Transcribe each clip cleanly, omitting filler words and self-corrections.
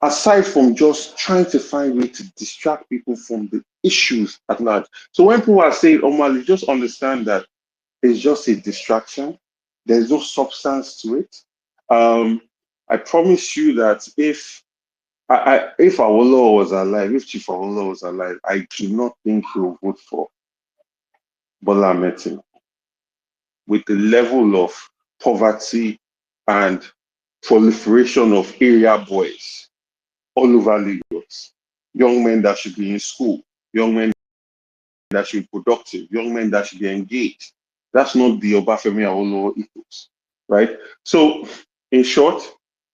aside from just trying to find way to distract people from the issues at large. So when people are saying, oh, Mali, just understand that it's just a distraction. There's no substance to it. Um, I promise you that if Awolowo was alive, if Chief Awolowo was alive, I do not think he will vote for Bola Ahmed Tinubu with the level of poverty and proliferation of area boys all over Lagos. Young men that should be in school, young men that should be productive, young men that should be engaged. That's not the Obafemi Awolowo ethos, right? So, in short,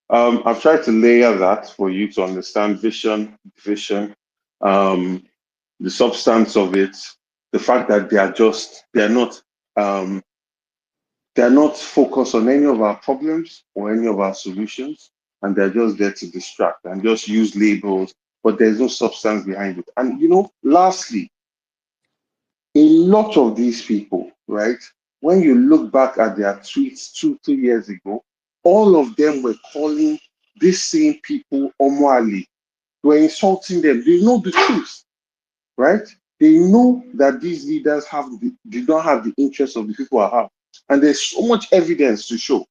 I've tried to layer that for you to understand vision, um, the substance of it, the fact that um, they're not focused on any of our problems or any of our solutions, and they're just there to distract and just use labels, but there's no substance behind it. And lastly, a lot of these people, right? When you look back at their tweets 2, 3 years ago, all of them were calling these same people Omwali, were insulting them. They know the truth, right? They know that these leaders do not have the interests of the people at heart. And there's so much evidence to show.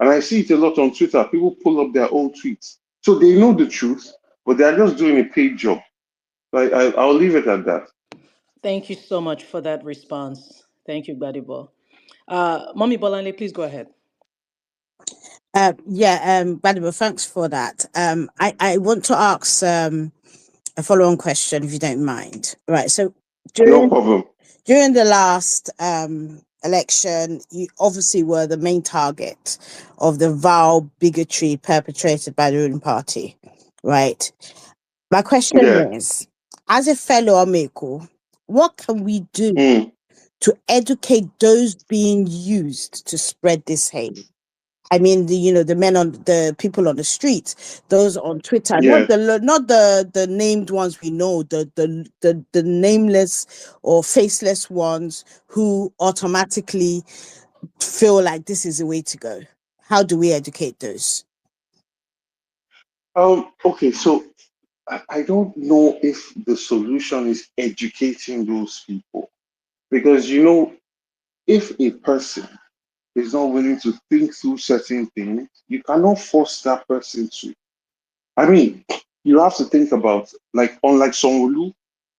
And I see it a lot on Twitter. People pull up their old tweets. So they know the truth, but they're just doing a paid job. I'll leave it at that. Thank you so much for that response. Thank you, Gbadebo. Mommy Bolande, please go ahead. Gbadebo, thanks for that. I want to ask a follow-on question, if you don't mind. Right. So No problem. during the last election, you obviously were the main target of the vile bigotry perpetrated by the ruling party, right? My question is, as a fellow Ameko, what can we do to educate those being used to spread this hate? I mean, the people on the street, those on Twitter, not the named ones we know, the nameless or faceless ones who automatically feel like this is the way to go. How do we educate those? Okay, so I don't know if the solution is educating those people, because if a person is not willing to think through certain things, you cannot force that person to. I mean, you have to think about, like, unlike Sonwolu,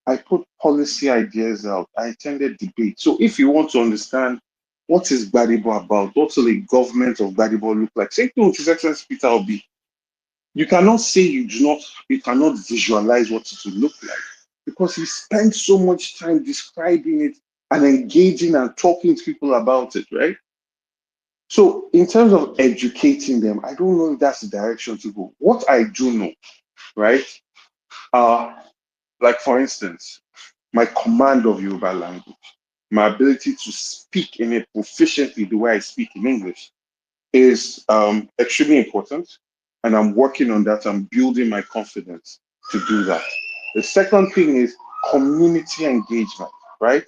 I put policy ideas out. I attended debate. So if you want to understand what is Gbadebo about, what will a government of Gbadebo look like, same thing with His Excellency Peter Obi. You cannot say you cannot visualize what it will look like, because he spent so much time describing it and engaging and talking to people about it, right? So in terms of educating them, I don't know if that's the direction to go. What I do know, right? Like for instance, my command of Yoruba language, my ability to speak in it proficiently the way I speak in English is extremely important. And I'm working on that. I'm building my confidence to do that. The second thing is community engagement, right?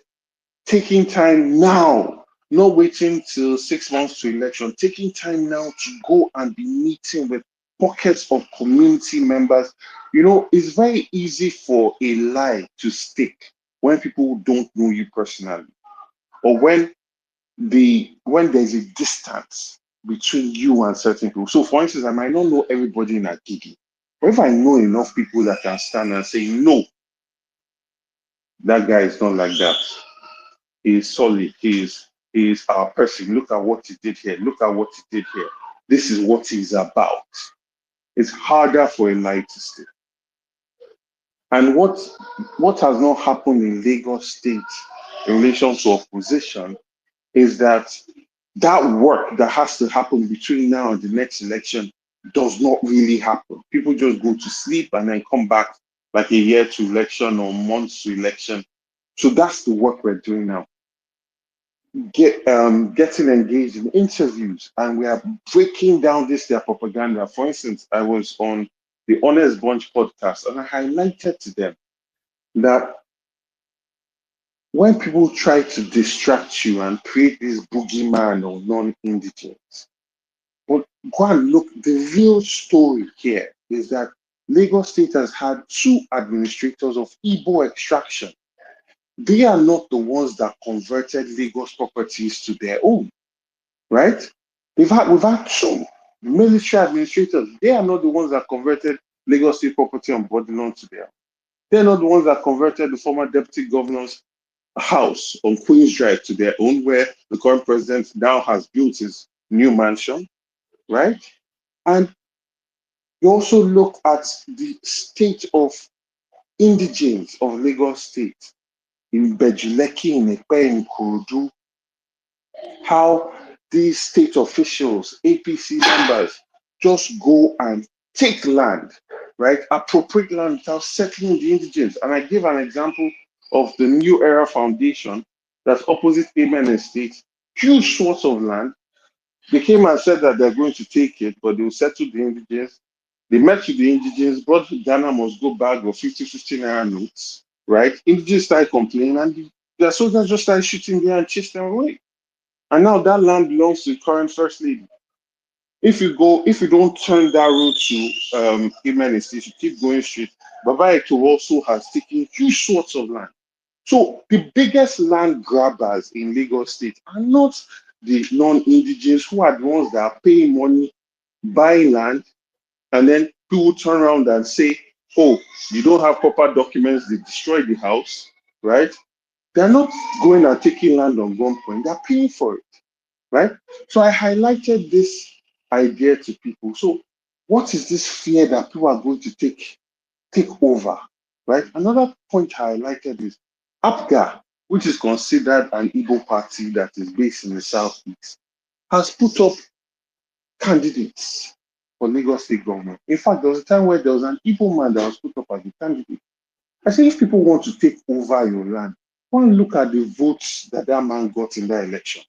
Taking time now, not waiting till 6 months to election, taking time now to go and be meeting with pockets of community members. It's very easy for a lie to stick when people don't know you personally, or when there's a distance between you and certain people. So for instance, I might not know everybody in Agigi, but if I know enough people that can stand and say, no, that guy is not like that. He is solid. He is our person. Look at what he did here. Look at what he did here. This is what he's about. It's harder for a lie to stay. And what has not happened in Lagos State in relation to opposition is that work that has to happen between now and the next election does not really happen. People just go to sleep and then come back like a year to election or months to election. So that's the work we're doing now. Getting engaged in interviews, and we are breaking down their propaganda. For instance, I was on the Honest Bunch podcast, and I highlighted to them that when people try to distract you and create this boogeyman or non-indigence, but go and look, the real story here is that Lagos State has had 2 administrators of Igbo extraction. They are not the ones that converted Lagos properties to their own, right? We've had 2 military administrators. They are not the ones that converted Lagos State property on Bodilon to their own. They're not the ones that converted the former deputy governor's house on Queen's Drive to their own, where the current president now has built his new mansion, right? And you also look at the state of indigents of Lagos State, in Bejuleki, in Epe, in Kurudu, how these state officials, APC members, just go and take land, right? Appropriate land without settling the indigents. And I give an example of the New Era Foundation that's opposite Amen Estate, huge swaths of land. They came and said that they're going to take it, but they will settle the indigents. They met with the indigents, brought Ghana must go bag of 50 naira notes, right? Indigents started complaining, and the soldiers just started shooting there and chased them away. And now that land belongs to the current first lady. If you don't turn that road to Amen Estate, you keep going straight, Baba Eke also has taken huge swaths of land. So the biggest land grabbers in Lagos State are not the non-indigenous, who are the ones that are paying money, buying land, and then people turn around and say, oh, you don't have proper documents, they destroy the house, right? They're not going and taking land on gunpoint, they're paying for it, right? So I highlighted this idea to people. So what is this fear that people are going to take over, right? Another point I highlighted is APGA, which is considered an Igbo party that is based in the southeast, has put up candidates for Lagos State government. In fact, there was a time where there was an Igbo man that was put up as a candidate. I say, if people want to take over your land, go and look at the votes that man got in that election.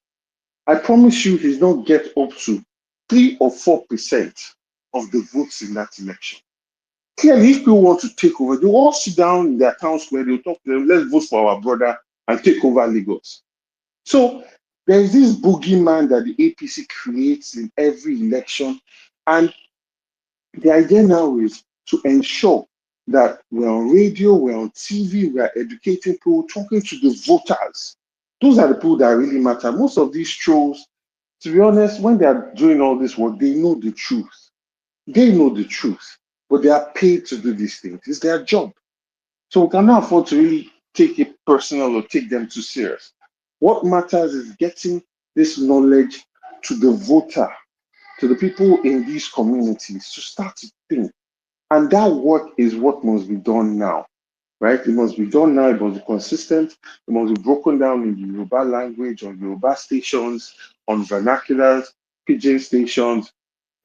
I promise you, he's not get up to 3 or 4% of the votes in that election. Clearly, if people want to take over, they will all sit down in their town square, they'll talk to them, let's vote for our brother and take over Lagos. So there's this boogeyman that the APC creates in every election. And the idea now is to ensure that we're on radio, we're on TV, we're educating people, talking to the voters. Those are the people that really matter. Most of these trolls, to be honest, when they are doing all this work, they know the truth. They know the truth, but they are paid to do these things. It's their job. So we cannot afford to really take it personal or take them too serious. What matters is getting this knowledge to the voter, to the people in these communities, to start to think. And that work is what must be done now, right? It must be done now. It must be consistent. It must be broken down in the Yoruba language, on Yoruba stations, on vernaculars, pidgin stations,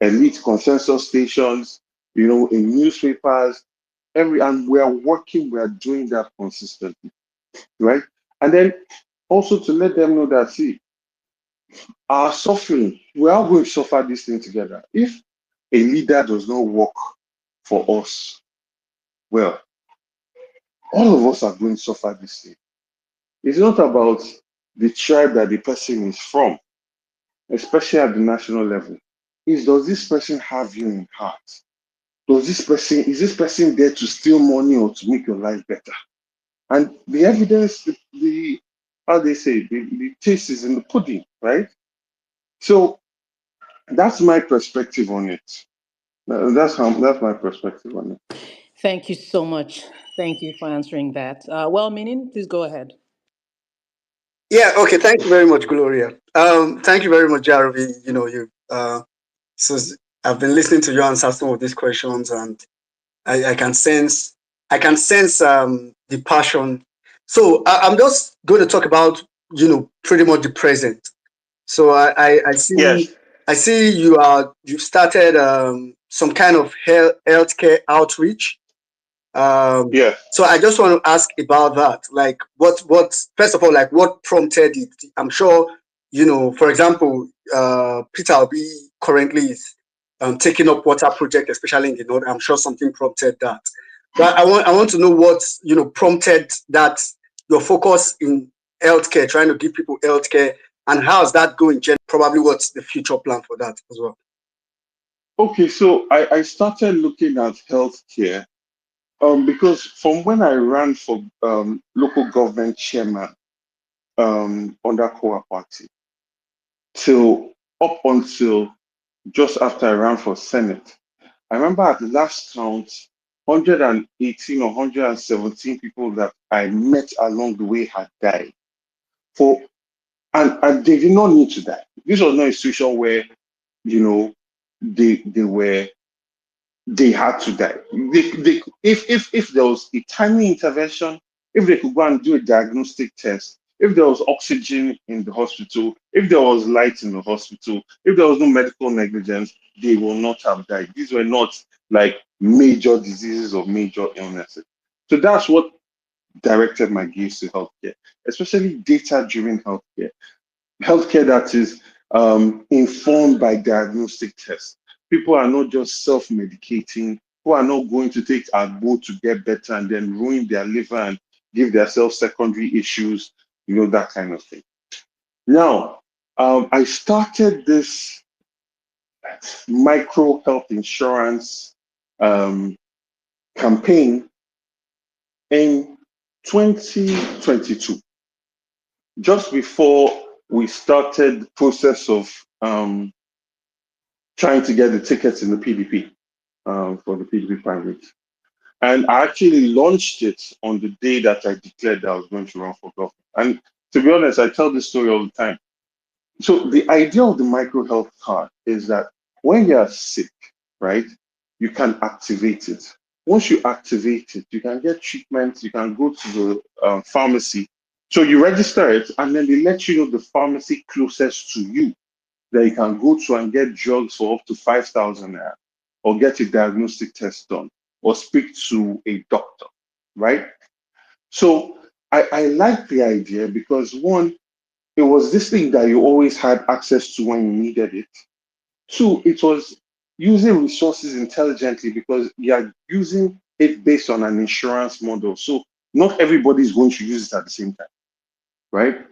elite consensus stations, in newspapers, and we are doing that consistently, right? And then also to let them know that, see, our suffering, we are going to suffer this thing together. If a leader does not work for us, well, all of us are going to suffer this thing. It's not about the tribe that the person is from, especially at the national level. It's, does this person have you in heart? Is this person there to steal money or to make your life better? And the evidence, the how they say, the taste is in the pudding, right? So that's my perspective on it. That's my perspective on it. Thank you so much. Thank you for answering that. Well-meaning, please go ahead. Yeah, okay. Thank you very much, Gloria. Thank you very much, Jarvi. So I've been listening to you answer some of these questions, and I can sense the passion. So I'm just going to talk about pretty much the present. So I see Yes. I see you started some kind of healthcare outreach. Yeah. So I just want to ask about that. Like, what first of all, like, what prompted it? I'm sure, for example, Peter Obi currently is taking up water project, especially in the north. I'm sure something prompted that. But I want to know what prompted that, your focus in healthcare, trying to give people healthcare, and how's that going? Probably what's the future plan for that as well? Okay, so I started looking at healthcare because from when I ran for local government chairman under Kowa Party till up until just after I ran for Senate, I remember at the last count, 118 or 117 people that I met along the way had died. For and they did not need to die. This was not a situation where, you know, they had to die. If there was a timely intervention, if they could go and do a diagnostic test, if there was oxygen in the hospital, if there was light in the hospital, if there was no medical negligence, they will not have died. These were not like major diseases or major illnesses. So that's what directed my gaze to healthcare, especially data-driven healthcare. Healthcare that is informed by diagnostic tests. People are not just self-medicating, who are not going to take Agbo to get better and then ruin their liver and give themselves secondary issues, that kind of thing. Now, I started this micro health insurance campaign in 2022, just before we started the process of trying to get the tickets in the PDP for the PDP primary. And I actually launched it on the day that I declared that I was going to run for government. And to be honest, I tell this story all the time. So the idea of the micro health card is that when you are sick, right, you can activate it. Once you activate it, you can get treatment, you can go to the pharmacy. So you register it, and then they let you know the pharmacy closest to you that you can go to and get drugs for up to 5,000 naira, or get a diagnostic test done, or speak to a doctor, right? So I like the idea because one, it was this thing that you always had access to when you needed it. Two, it was using resources intelligently because you are using it based on an insurance model. So not everybody is going to use it at the same time, right?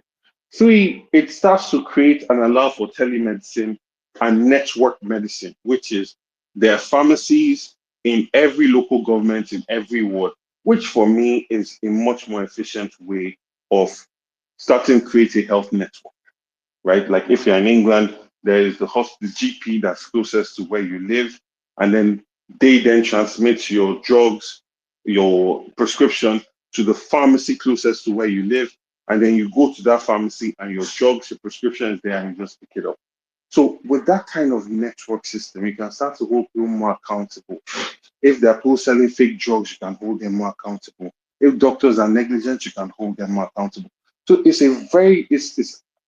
Three, it starts to create and allow for telemedicine and network medicine, which is there are pharmacies in every local government in every ward, which for me is a much more efficient way of starting to create a health network, right? Like if you're in England, there is the hospital GP that's closest to where you live, and then they then transmit your drugs, your prescription to the pharmacy closest to where you live, and then you go to that pharmacy and your drugs, your prescription is there, and you just pick it up. So with that kind of network system, you can start to hold people more accountable. If they're people selling fake drugs, you can hold them more accountable. If doctors are negligent, you can hold them more accountable. So it's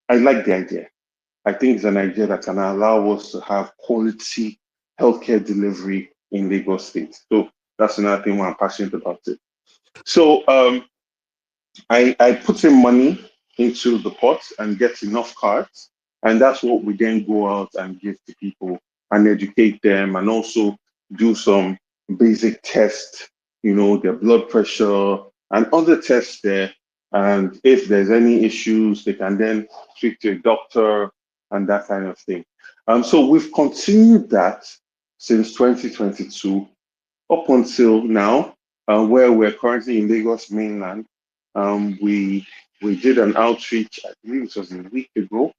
I like the idea. I think it's an idea that can allow us to have quality healthcare delivery in Lagos State. So that's another thing why I'm passionate about it. So I put in money into the pot and get enough cards, and that's what we then go out and give to people and educate them, and also do some basic tests, their blood pressure and other tests there. And if there's any issues, they can then speak to a doctor and that kind of thing. So we've continued that since 2022 up until now, where we're currently in Lagos mainland. We did an outreach, I believe it was a week ago,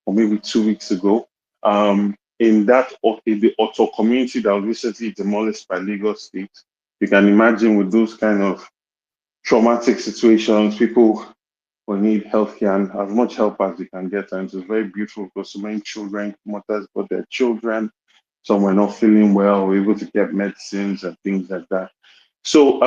or maybe 2 weeks ago, in the Otto community that was recently demolished by Lagos State. You can imagine with those kind of traumatic situations, people will need healthcare and as much help as they can get. And it was very beautiful because so many children, mothers got their children, some were not feeling well, were able to get medicines and things like that. So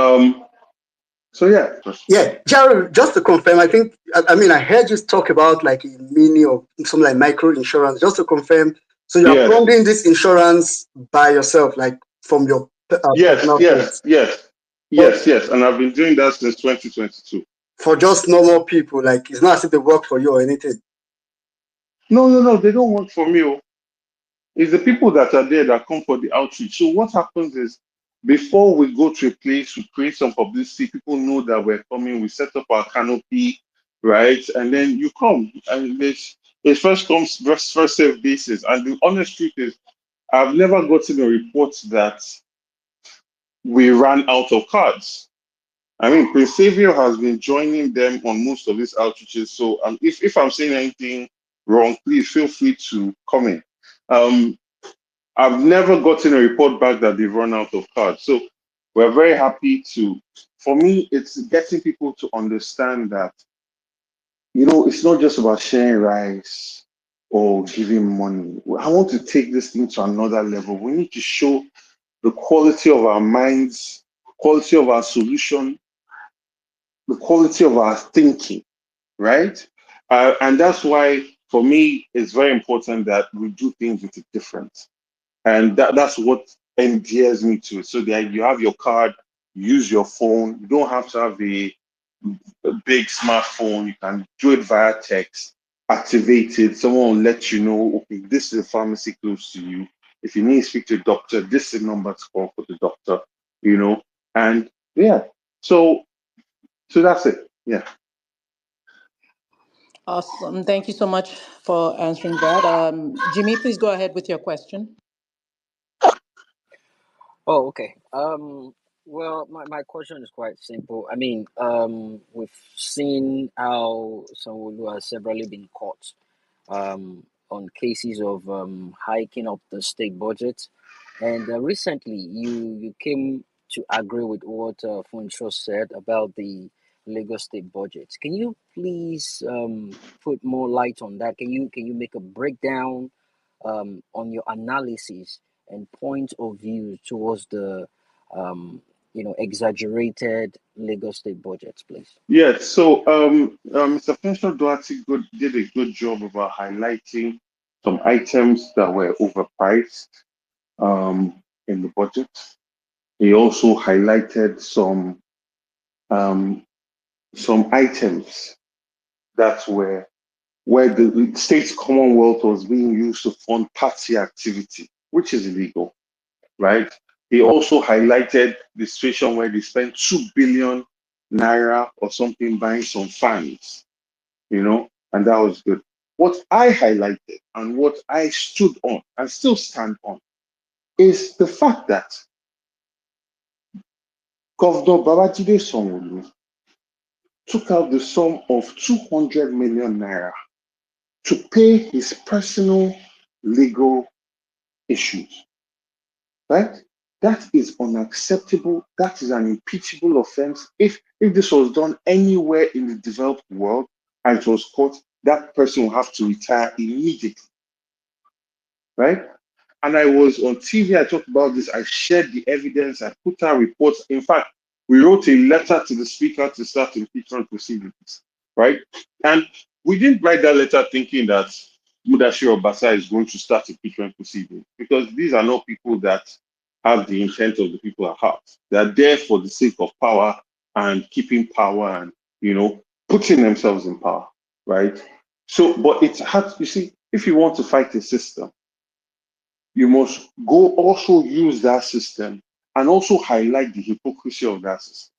yeah. Yeah, Jared, just to confirm, I heard you talk about like a mini or something like micro insurance. Just to confirm, so you are funding this insurance by yourself, like from your yes, and I've been doing that since 2022. For just normal people, like it's not as if they work for you or anything. No, they don't work for me. It's the people that are there that come for the outreach. So what happens is, before we go to a place, we create some publicity, people know that we're coming, we set up our canopy, right? And then you come, and it's first comes, first served basis. And the honest truth is, I've never gotten a report that we ran out of cards. I mean, Prince Xavier has been joining them on most of these outreaches. So if I'm saying anything wrong, please feel free to comment. I've never gotten a report back that they've run out of cards. So we're very happy to, for me, it's getting people to understand that, it's not just about sharing rice or giving money. I want to take this thing to another level. We need to show the quality of our minds, quality of our solution, the quality of our thinking, right? And that's why, for me, it's very important that we do things with a difference. And that's what endears me to it. So that you have your card, use your phone. You don't have to have a big smartphone. You can do it via text, activate it. Someone will let you know, okay, this is a pharmacy close to you. If you need to speak to a doctor, this is the number to call for the doctor, and yeah. So that's it. Yeah. Awesome. Thank you so much for answering that. Jimmy, please go ahead with your question. Oh, okay. Well, my question is quite simple. I mean, we've seen how Sanwo-Olu has severally been caught on cases of hiking up the state budget, and recently you came to agree with what Funsho said about the Lagos state budget. Can you please put more light on that? Can you make a breakdown on your analysis and point of view towards the exaggerated Lagos state budgets, please? Yeah. So Mr. Fenshaw Duarte did a good job about highlighting some items that were overpriced in the budget. He also highlighted um, some items that were where the state's commonwealth was being used to fund party activity, which is illegal, right? He also highlighted the situation where they spent 2 billion naira or something buying some fans, and that was good. What I highlighted and what I stood on and still stand on is the fact that Governor Babajide Sanwo-Olu took out the sum of 200 million naira to pay his personal legal issues, right? That is unacceptable. That is an impeachable offense. If this was done anywhere in the developed world and it was caught, that person will have to retire immediately, right? And I was on TV, I talked about this, I shared the evidence, I put out reports. In fact, we wrote a letter to the speaker to start impeachment proceedings, right? And we didn't write that letter thinking that Mudashir Obasa is going to start impeachment proceedings, because these are not people that have the intent of the people at heart. They're there for the sake of power and keeping power and, putting themselves in power, right? So, but it's hard, you see, if you want to fight a system, you must go also use that system and also highlight the hypocrisy of that system,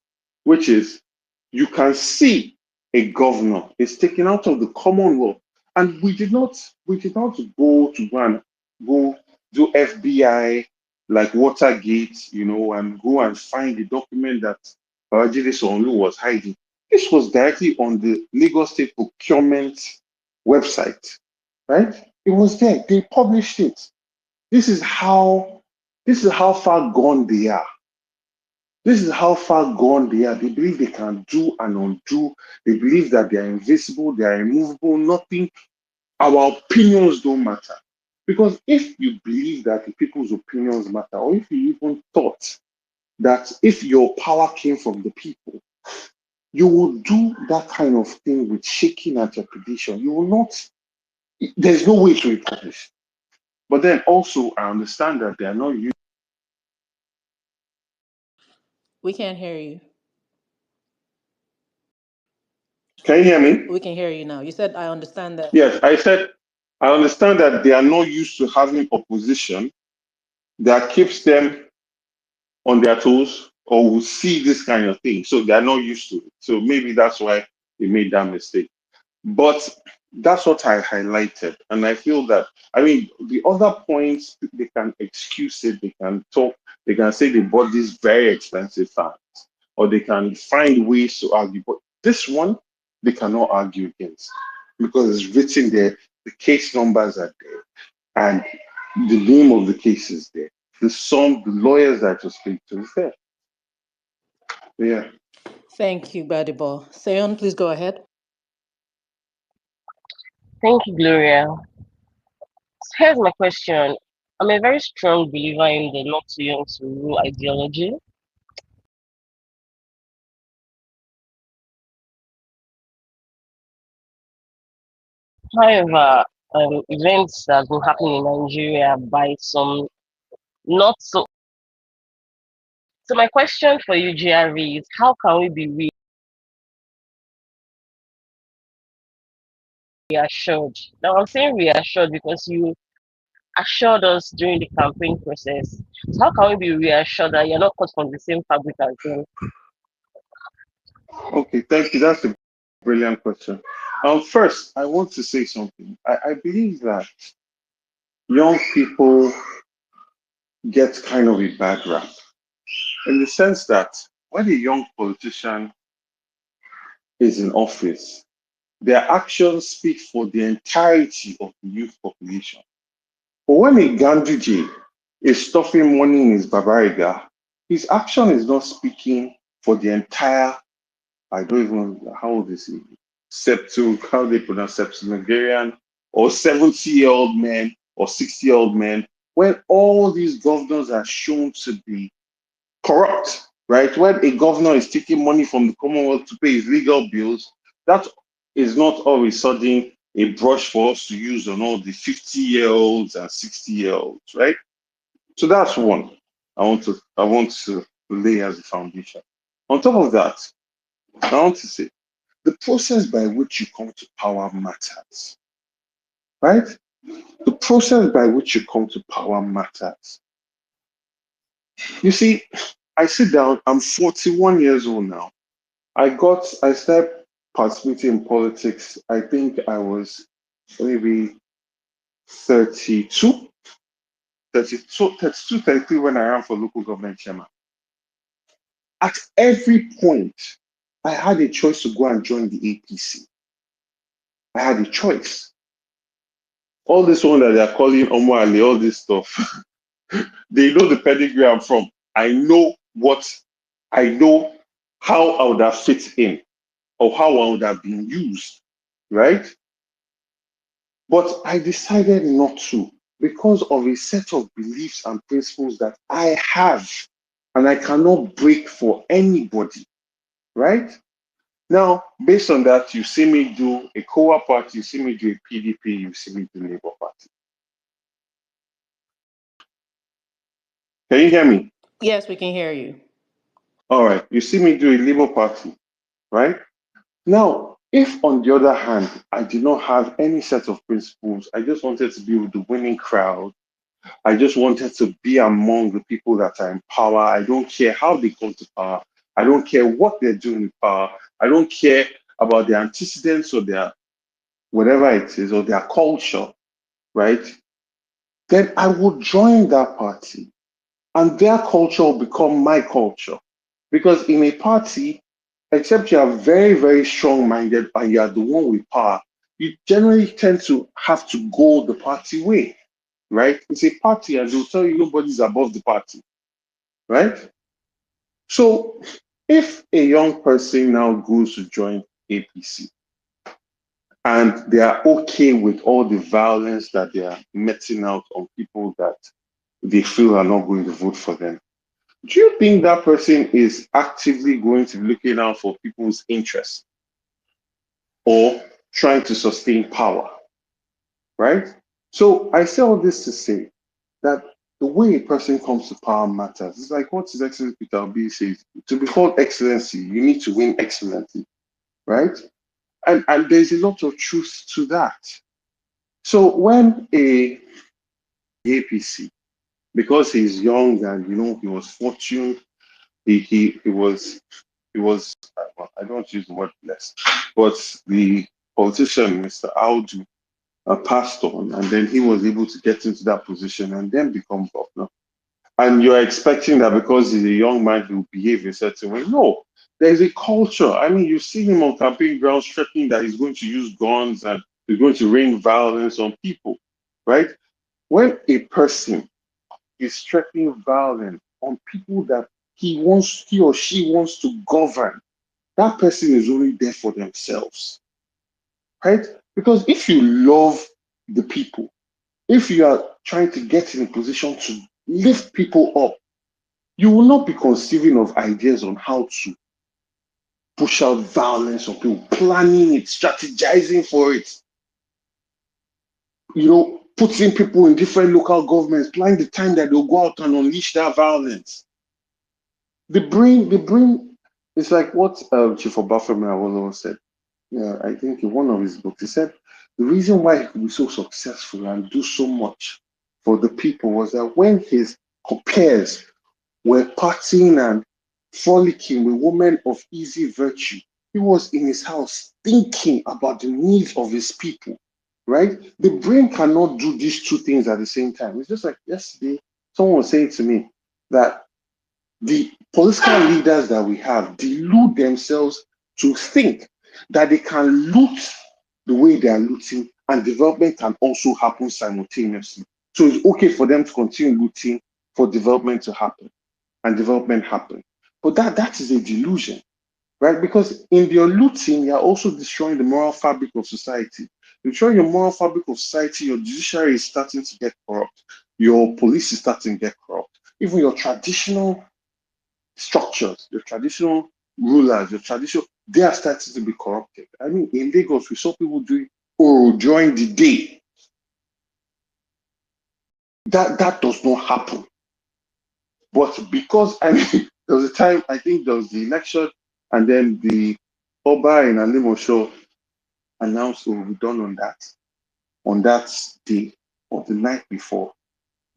which is you can see a governor is taken out of the Commonwealth, and we did not go do FBI like Watergate, and go and find the document that Babajide Sanwo-Olu was hiding. This was directly on the Lagos State Procurement website, right? It was there. They published it. This is how far gone they are. This is how far gone they are. They believe they can do and undo. They believe that they are invisible, they are immovable, nothing. Our opinions don't matter. Because if you believe that the people's opinions matter, or if you even thought that if your power came from the people, you will do that kind of thing with shaking and trepidation. You will not, there's no way to republish. But then also, I understand that they are not used. We can't hear you. Can you hear me? We can hear you now. You said, I understand that. Yes, I said, I understand that they are not used to having opposition that keeps them on their toes or will see this kind of thing. So they are not used to it. So maybe that's why they made that mistake. But that's what I highlighted. And I feel that, I mean, the other points, they can excuse it, they can talk, they can say they bought these very expensive fans, or they can find ways to argue. But this one, they cannot argue against because it's written there, the case numbers are there, and the name of the case is there. The lawyers that you speak to is there. Yeah. Thank you, Gbadebo. Seyon, please go ahead. Thank you, Gloria. Here's my question. I'm a very strong believer in the not too young to rule ideology. However, events that have been happening in Nigeria by some not so. So my question for you, GRV, is how can we be reassured? Now I'm saying reassured because you assured us during the campaign process. So how can we be reassured that you're not cut from the same fabric as them? Okay, thank you. That's a brilliant question. First, I want to say something. I believe that young people get kind of a bad rap in the sense that when a young politician is in office, their actions speak for the entirety of the youth population. But when a Gandhiji is stuffing money in his babariga, his action is not speaking for the entire, I don't even know how old is he, how they pronounce septuagenarian, or 70-year-old men or 60-year-old men, when all these governors are shown to be corrupt, right? When a governor is taking money from the Commonwealth to pay his legal bills, that is not all of a sudden a brush for us to use on all the 50-year-olds and 60-year-olds, right? So that's one I want to lay as a foundation. On top of that, I want to say the process by which you come to power matters, right? The process by which you come to power matters. You see, I sit down, I'm 41 years old now. I started participating in politics. I think I was maybe 32, 32, 32, 33 when I ran for local government chairman. At every point, I had a choice to go and join the APC. I had a choice. All this one that they're calling Omwale, all this stuff, they know the pedigree I'm from. I know how I would have fit in or how I would have been used, right? But I decided not to because of a set of beliefs and principles that I have and I cannot break for anybody, right? Now, based on that, you see me do a COA party, you see me do a PDP, you see me do Labour Party. Can you hear me? Yes, we can hear you. All right, you see me do a Labour Party, right? Now, if on the other hand, I did not have any set of principles, I just wanted to be with the winning crowd, I just wanted to be among the people that are in power. I don't care how they come to power. I don't care what they're doing with power. I don't care about their antecedents or their whatever it is or their culture, right? Then I would join that party and their culture will become my culture. Because in a party, except you are very, very strong minded and you are the one with power, you generally tend to have to go the party way, right? It's a party and they'll tell you nobody's above the party, right? So if a young person now goes to join APC and they are okay with all the violence that they are meting out on people that they feel are not going to vote for them, do you think that person is actively going to be looking out for people's interests or trying to sustain power, right? So I say all this to say that the way a person comes to power matters. It's like what His Excellency Peter Obi says, to be called excellency, you need to win excellently, right? And there's a lot of truth to that. So when a APC, because he's young and he was fortunate, he was well, I don't use the word blessed, but politician, Mr. Audu, passed on, and then he was able to get into that position and then become governor. And you're expecting that because he's a young man, he will behave a certain way. No, there's a culture. I mean, you see him on campaign grounds threatening that he's going to use guns and he's going to rain violence on people, right? When a person is threatening violence on people that he or she wants to govern, that person is only there for themselves, right? Because if you love the people, if you are trying to get in a position to lift people up, you will not be conceiving of ideas on how to push out violence on people, planning it, strategizing for it, putting people in different local governments, planning the time that they'll go out and unleash that violence. The brain is like what Chief Obafemi Awolowo said. Yeah, I think in one of his books, he said the reason why he could be so successful and do so much for the people was that when his peers were partying and frolicking with women of easy virtue, he was in his house thinking about the needs of his people, right? The brain cannot do these two things at the same time. It's just like yesterday, someone was saying to me that the political leaders that we have delude themselves to think that they can loot the way they are looting and development can also happen simultaneously. So it's okay for them to continue looting for development to happen and development happen. But that is a delusion, right? Because in your looting, you're also destroying the moral fabric of society. Destroying your moral fabric of society, your judiciary is starting to get corrupt. Your police is starting to get corrupt. Even your traditional structures, your traditional rulers, they are starting to be corrupted. I mean, in Lagos, we saw people doing during the day. That does not happen. But because there was a time, I think there was the election, and then the Oba in Alimo show announced what we've done on that day or the night before.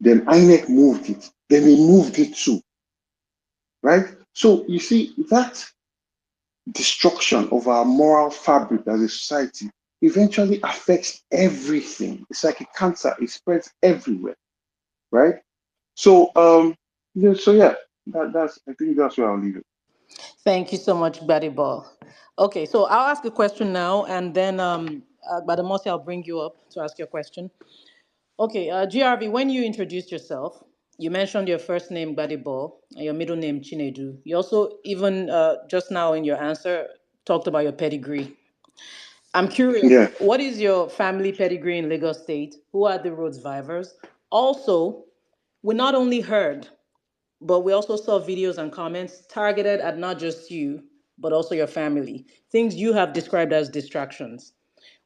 Then INEC moved it. Then they moved it too. Right? So you see that destruction of our moral fabric as a society eventually affects everything. It's like a cancer, it spreads everywhere, right? So that's I think that's where I'll leave it. Thank you so much, Gbadebo. Okay, so I'll ask a question now, and then Gbademosi, I'll bring you up to ask your question. Okay, GRV, when you introduced yourself, you mentioned your first name, Gbadebo, and your middle name, Chinedu. You also, even just now in your answer, talked about your pedigree. I'm curious, Yeah, what is your family pedigree in Lagos State? Who are the Rhodes-Vivors? Also, we not only heard, but we also saw videos and comments targeted at not just you, but also your family. Things you have described as distractions.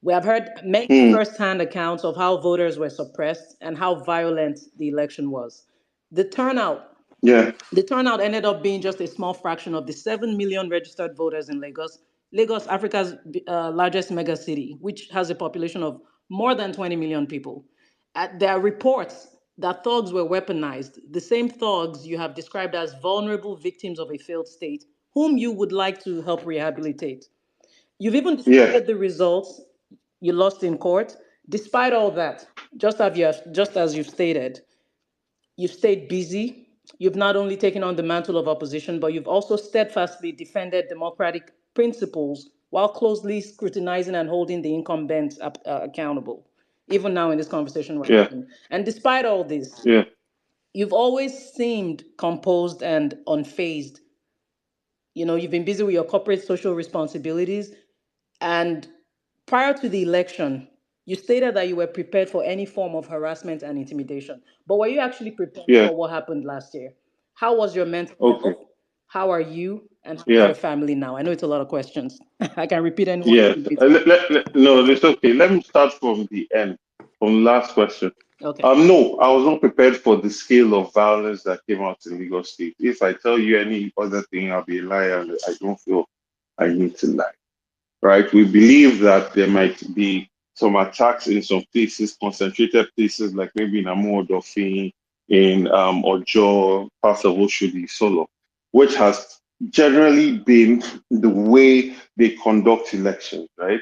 We have heard many firsthand accounts of how voters were suppressed and how violent the election was. The turnout, yeah, the turnout ended up being just a small fraction of the 7 million registered voters in Lagos. Lagos, Africa's largest megacity, which has a population of more than 20 million people. There are reports that thugs were weaponized, the same thugs you have described as vulnerable victims of a failed state, whom you would like to help rehabilitate. You've even yeah, disputed the results you lost in court. Despite all that, just as you've stated, you've stayed busy. You've not only taken on the mantle of opposition, but you've also steadfastly defended democratic principles while closely scrutinizing and holding the incumbents accountable. Even now in this conversation we're yeah, having. And despite all this, yeah, you've always seemed composed and unfazed. You've been busy with your corporate social responsibilities. And prior to the election, you stated that you were prepared for any form of harassment and intimidation. But were you actually prepared yeah. for what happened last year? How was your mental Okay, health? How are you? And how is yeah, your family now? I know it's a lot of questions. I can repeat anyone yeah. you need me to. No, it's okay. Let me start from the end, from the last question. Okay. No, I was not prepared for the scale of violence that came out in Lagos State. If I tell you any other thing, I'll be a liar, and I don't feel I need to lie. Right? We believe that there might be some attacks in some places, concentrated places like maybe in Amuodofin, in Ojo, parts of Oshodi, Solo, which has generally been the way they conduct elections, right?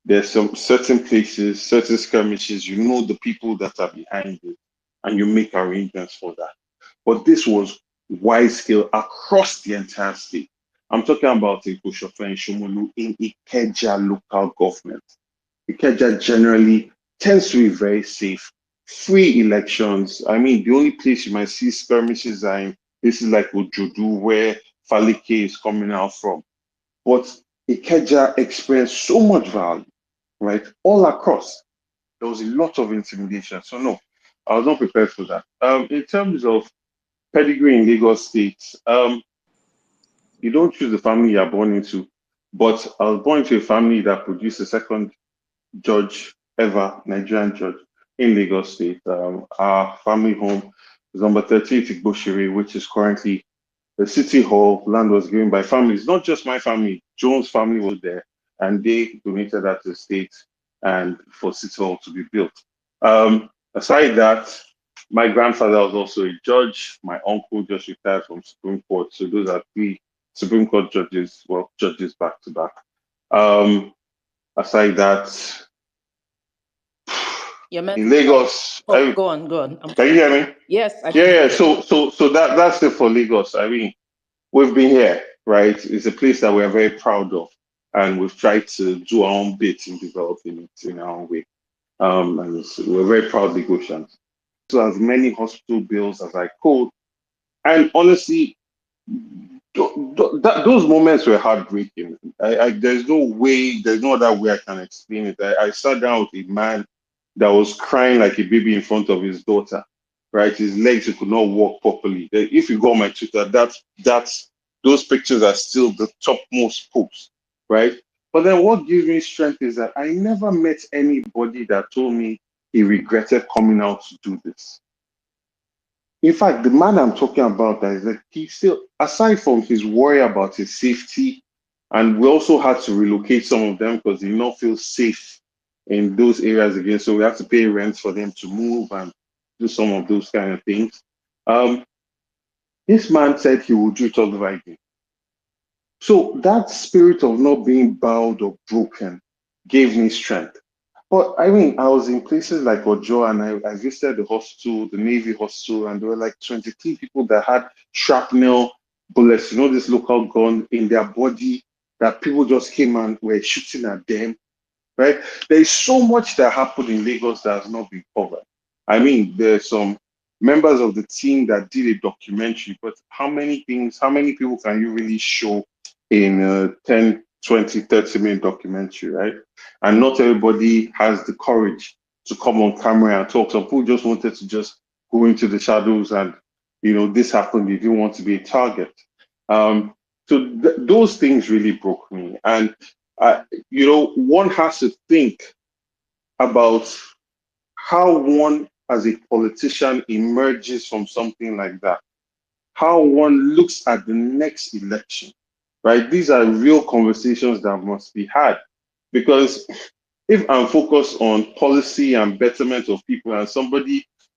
There's some certain places, certain skirmishes, you know the people that are behind it, and you make arrangements for that. But this was wide scale across the entire state. I'm talking about Ikoshofe and Shomolu in Ikeja local government. Ikeja generally tends to be very safe. Free elections. I mean, the only place you might see skirmishes are in places like Ojodu, where Falike is coming out from. But Ikeja experienced so much value, right? All across. There was a lot of intimidation. So no, I was not prepared for that. In terms of pedigree in Lagos State, you don't choose the family you're born into. But I was born into a family that produced the second judge ever, Nigerian judge in Lagos State. Our family home is number 38 Igboshiri, which is currently the city hall. Land was given by families, not just my family. Jones' family was there, and they donated that to the state and for city hall to be built. Aside that, my grandfather was also a judge. My uncle just retired from Supreme Court. So those are three Supreme Court judges, well, judges back to back. Aside that, You're meant in to stop. Lagos, Oh, go on, go on. can you hear me? Yes, I Yeah, can. yeah. So that's it for Lagos. I mean, we've been here, right? It's a place that we're very proud of, and we've tried to do our own bit in developing it in our own way. And we're very proud Lagosians. So as many hospital bills as I could, and honestly, those moments were heartbreaking. There's no way, there's no other way I can explain it. I sat down with a man that was crying like a baby in front of his daughter, right? His legs, he could not walk properly. If you go on my Twitter, that's those pictures are still the topmost posts, right? But then what gives me strength is that I never met anybody that told me he regretted coming out to do this. In fact, the man I'm talking about that is that he still, aside from his worry about his safety, and we also had to relocate some of them because they did not feel safe in those areas again. So we have to pay rent for them to move and do some of those kind of things. Um, this man said he would do it all over again. So that spirit of not being bowed or broken gave me strength. But I mean, I was in places like Ojo and I visited the hospital, the Navy hospital, and there were like 23 people that had shrapnel bullets, this local gun in their body that people just came and were shooting at them, right? There is so much that happened in Lagos that has not been covered. I mean, there's some members of the team that did a documentary, but how many people can you really show in a 10, 20, 30-minute documentary, right? And not everybody has the courage to come on camera and talk. Some people just wanted to just go into the shadows and, this happened. They didn't want to be a target. So those things really broke me. And one has to think about how one as a politician emerges from something like that, how one looks at the next election, right? These are real conversations that must be had because if I'm focused on policy and betterment of people and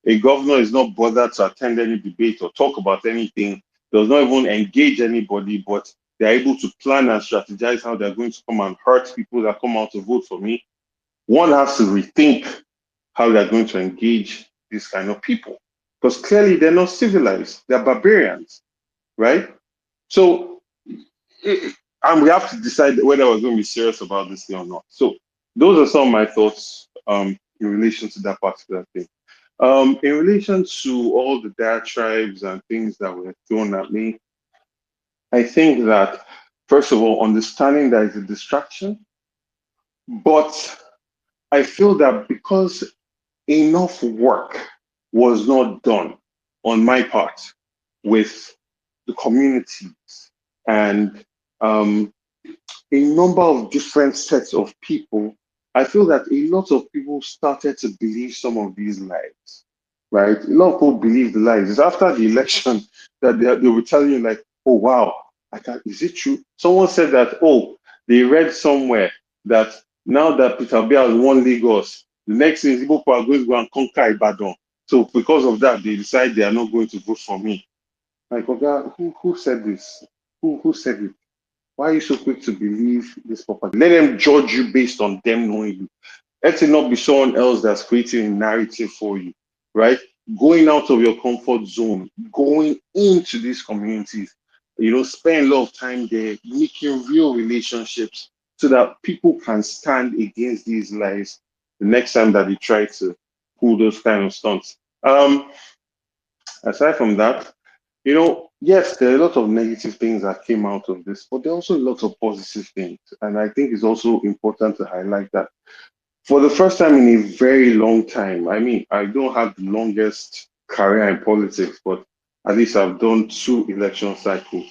a governor is not bothered to attend any debate or talk about anything, does not even engage anybody, but they're able to plan and strategize how they're going to come and hurt people that come out to vote for me, one has to rethink how they're going to engage these kind of people. Because clearly they're not civilized, they're barbarians, right? So, and we have to decide whether we're going to be serious about this thing or not. So, those are some of my thoughts in relation to that particular thing. In relation to all the diatribes and things that were thrown at me, I think that, first of all, understanding that it's a distraction, but I feel that because enough work was not done on my part with the communities and a number of different sets of people, I feel that a lot of people started to believe some of these lies, right? A lot of people believe the lies. It's after the election that they were telling you, like, oh, wow, is it true? Someone said that, oh, they read somewhere that now that Peter Obi has won Lagos, the next thing is people are going to go and conquer Ibadan. So because of that, they decide they are not going to vote for me. Like, okay, who said this? Who said it? Why are you so quick to believe this property? Let them judge you based on them knowing you. Let it not be someone else that's creating a narrative for you, right? Going out of your comfort zone, going into these communities, spend a lot of time there, making real relationships so that people can stand against these lies the next time that they try to pull those kind of stunts. Aside from that, yes, there are a lot of negative things that came out of this, but there are also a lot of positive things. And I think it's also important to highlight that for the first time in a very long time, I mean, I don't have the longest career in politics, but at least I've done 2 election cycles.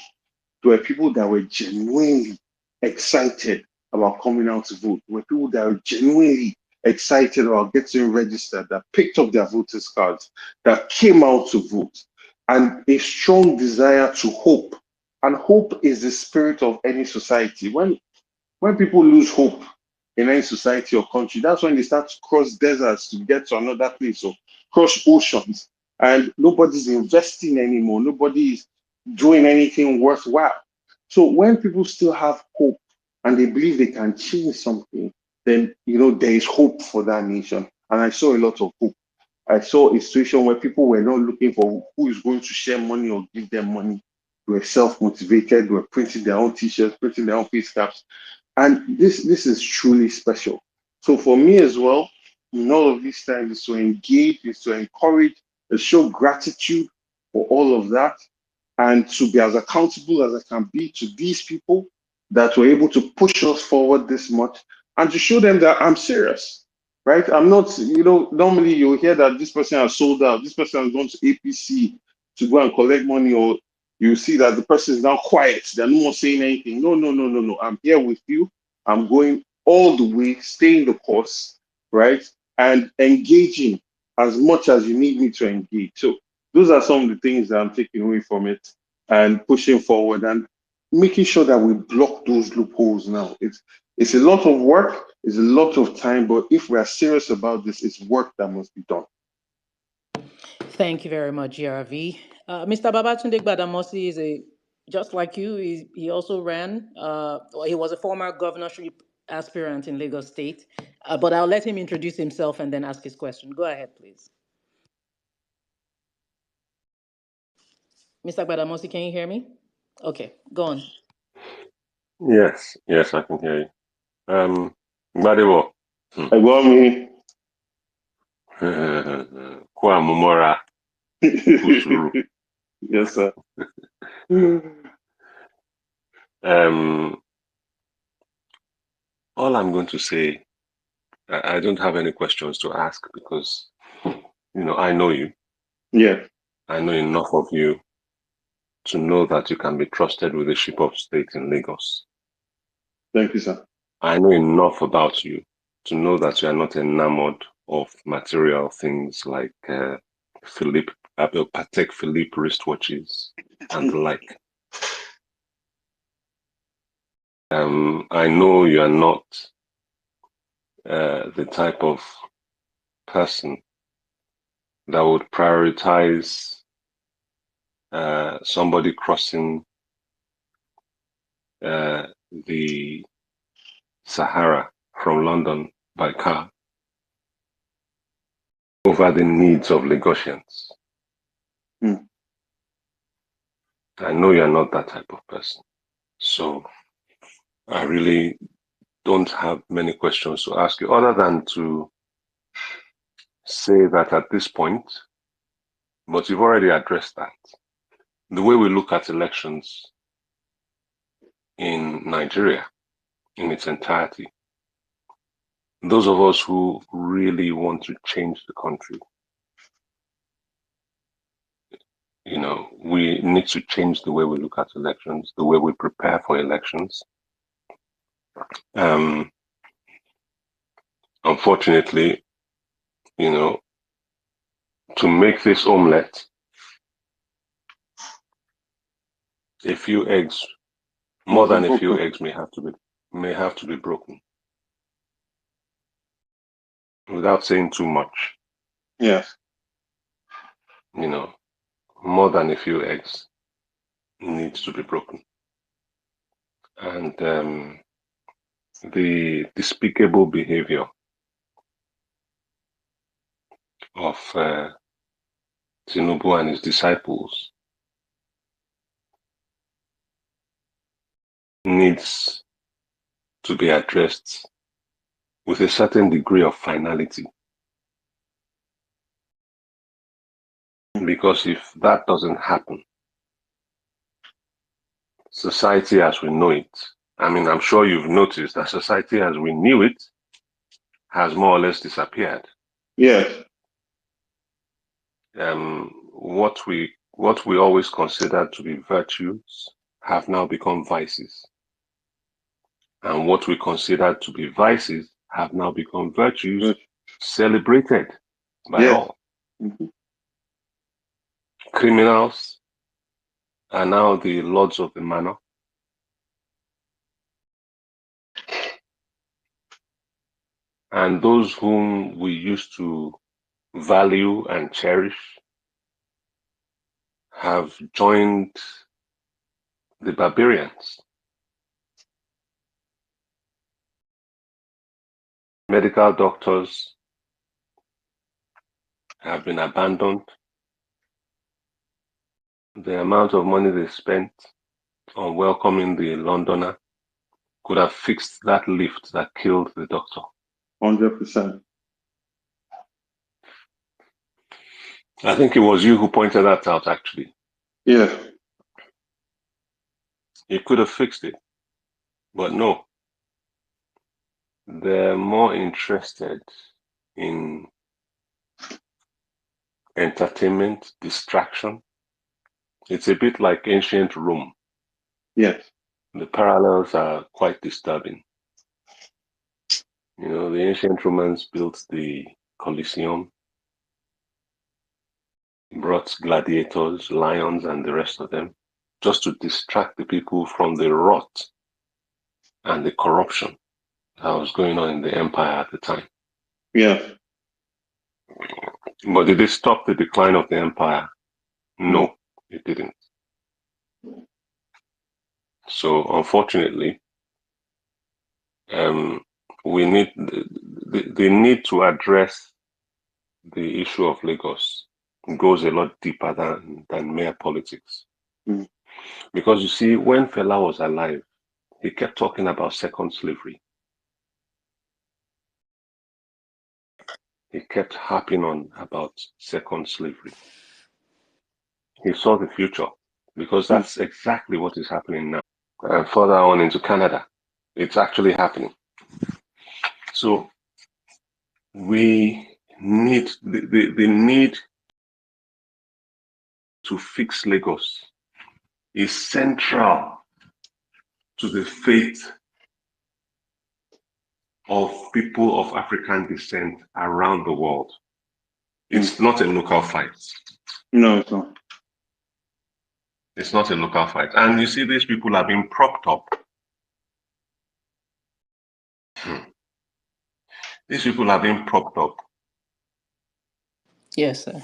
There were people that were genuinely excited about coming out to vote. There were people that were genuinely excited about getting registered, that picked up their voters' cards, that came out to vote, and a strong desire to hope. And hope is the spirit of any society. When people lose hope in any society or country, that's when they start to cross deserts to get to another place or cross oceans. And nobody's investing anymore. Nobody's doing anything worthwhile. So when people still have hope and they believe they can change something, then there is hope for that nation. And I saw a lot of hope. I saw a situation where people were not looking for who is going to share money or give them money. They were self-motivated, they were printing their own t-shirts, printing their own face caps, and this is truly special. So for me as well, in all of these times, is to engage, is to encourage, to show gratitude for all of that, and to be as accountable as I can be to these people that were able to push us forward this much, and to show them that I'm serious, right? I'm not, normally you'll hear that this person has sold out, this person has gone to APC to go and collect money, or you see that the person is now quiet, they're no more saying anything. No, no, no, no, no. I'm here with you. I'm going all the way, staying the course, right? And engaging as much as you need me to engage. So those are some of the things that I'm taking away from it and pushing forward and making sure that we block those loopholes now. It's a lot of work, it's a lot of time, but if we are serious about this, it's work that must be done. Thank you very much, GRV. Mr. Babatunde Gbadamosi is just like you, he also ran, he was a former governorship aspirant in Lagos State, but I'll let him introduce himself and then ask his question. Go ahead, please. Mr. Gbadamosi, can you hear me? Okay, go on. Yes, I can hear you. Gbadebo. I got me. Kwa mumora kusuru. Yes, sir. All I'm going to say, I don't have any questions to ask because, I know you. Yeah. I know enough of you to know that you can be trusted with the ship of state in Lagos. Thank you, sir. I know enough about you to know that you are not enamored of material things like Patek Philippe wristwatches and the like. I know you are not the type of person that would prioritize somebody crossing the Sahara from London by car over the needs of Lagosians. I know you're not that type of person. So I really don't have many questions to ask you other than to say that at this point, but you've already addressed that. The way we look at elections in Nigeria in its entirety, those of us who really want to change the country, we need to change the way we look at elections, the way we prepare for elections. Unfortunately, to make this omelette, a few eggs, more than a few eggs may have to be broken. Without saying too much. Yes. More than a few eggs needs to be broken. and the despicable behavior of Tinubu and his disciples needs to be addressed with a certain degree of finality. Because if that doesn't happen, society as we know it, I mean, I'm sure you've noticed that society as we knew it has more or less disappeared. Yes. What we always considered to be virtues have now become vices. And what we considered to be vices have now become virtues, Yes. celebrated by Yes. all. Criminals are now the lords of the manor. And those whom we used to value and cherish have joined the barbarians. Medical doctors have been abandoned. The amount of money they spent on welcoming the Londoner could have fixed that lift that killed the doctor. 100%. I think it was you who pointed that out, actually. Yeah. You could have fixed it, but no. They're more interested in entertainment, distraction. It's a bit like ancient Rome. Yes. The parallels are quite disturbing. You know, the ancient Romans built the Colosseum, brought gladiators, lions, and the rest of them, just to distract the people from the rot and the corruption that was going on in the empire at the time. Yeah. But did it stop the decline of the empire? No, it didn't. So unfortunately, we need the need to address the issue of Lagos goes a lot deeper than mere politics. Because you see, when Fela was alive, he kept talking about second slavery. He kept harping on about second slavery. He saw the future because that's exactly what is happening now. And further on into Canada, it's actually happening. So we need the need to fix Lagos is central to the fate of people of African descent around the world. It's not a local fight. No, it's not. It's not a local fight. And you see, these people are being propped up. These people are being propped up. Yes, sir.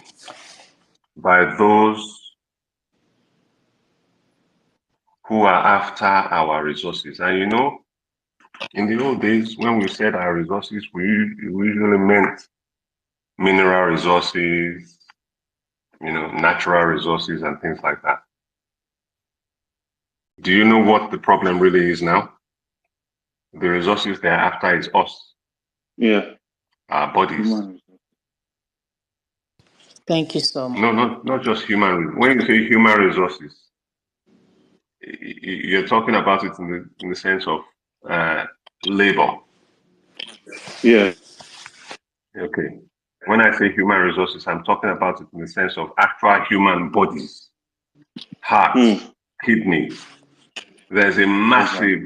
By those who are after our resources. And you know, in the old days, when we said our resources, we usually meant mineral resources, you know, natural resources and things like that. Do you know what the problem really is now? The resources they're after is us. Yeah. Our bodies. Thank you so much. No, not just human. When you say human resources, you're talking about it in the sense of labor. Yeah. Okay. When I say human resources, I'm talking about it in the sense of actual human bodies, hearts, kidneys. There's a massive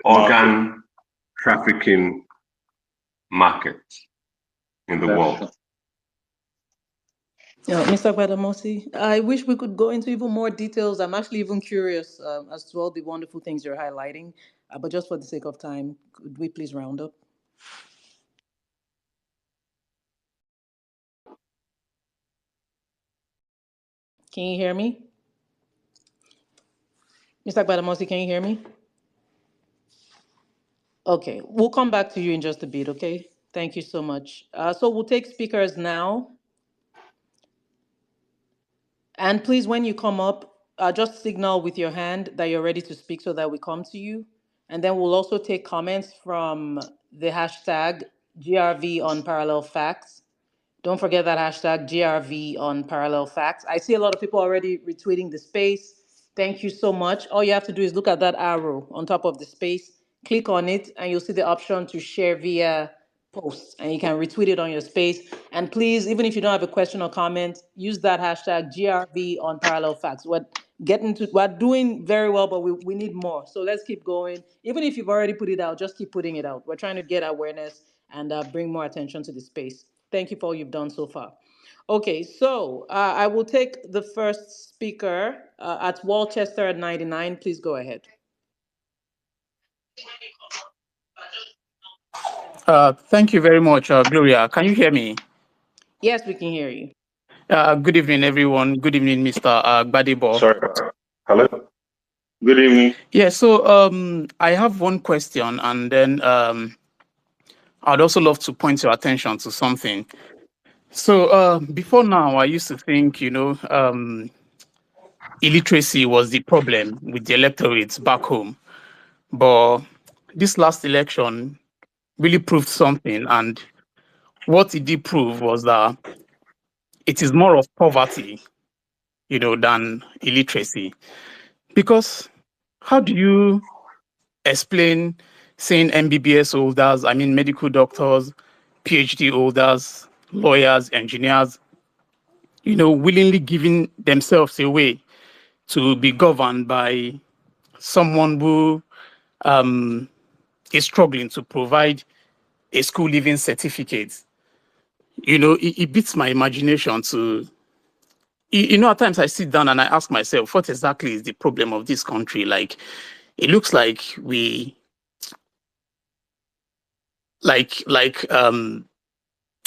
organ trafficking market in the world. Mr. Gbadebo, I wish we could go into even more details. I'm actually even curious as to all the wonderful things you're highlighting. But just for the sake of time, could we please round up? Can you hear me? Mr. Gbadebo, can you hear me? Okay, we'll come back to you in just a bit, okay? Thank you so much. So we'll take speakers now. And please, when you come up, just signal with your hand that you're ready to speak so that we come to you. And then we'll also take comments from the hashtag GRV on Parallel Facts. Don't forget that hashtag GRV on Parallel Facts. I see a lot of people already retweeting the space. Thank you so much. All you have to do is look at that arrow on top of the space, click on it, and you'll see the option to share via post, and you can retweet it on your space. And please, even if you don't have a question or comment, use that hashtag GRV on Parallel Facts. We're doing very well, but we need more. So let's keep going. Even if you've already put it out, just keep putting it out. We're trying to get awareness and bring more attention to the space. Thank you for all you've done so far. Okay, so I will take the first speaker at Walchester at 99. Please go ahead. Thank you very much, Gloria. Can you hear me? Yes, we can hear you. Good evening, everyone. Good evening, Mr. Gbadebo. Sorry. Hello. Good evening. Yeah, so I have one question, and then I'd also love to point your attention to something. So before now, I used to think, illiteracy was the problem with the electorates back home. But this last election really proved something, and what it did prove was that it is more of poverty, than illiteracy. Because how do you explain saying MBBS holders, I mean medical doctors, PhD holders, lawyers, engineers, willingly giving themselves away to be governed by someone who is struggling to provide a school living certificate? It beats my imagination to, at times I sit down and I ask myself, what exactly is the problem of this country? Like, it looks like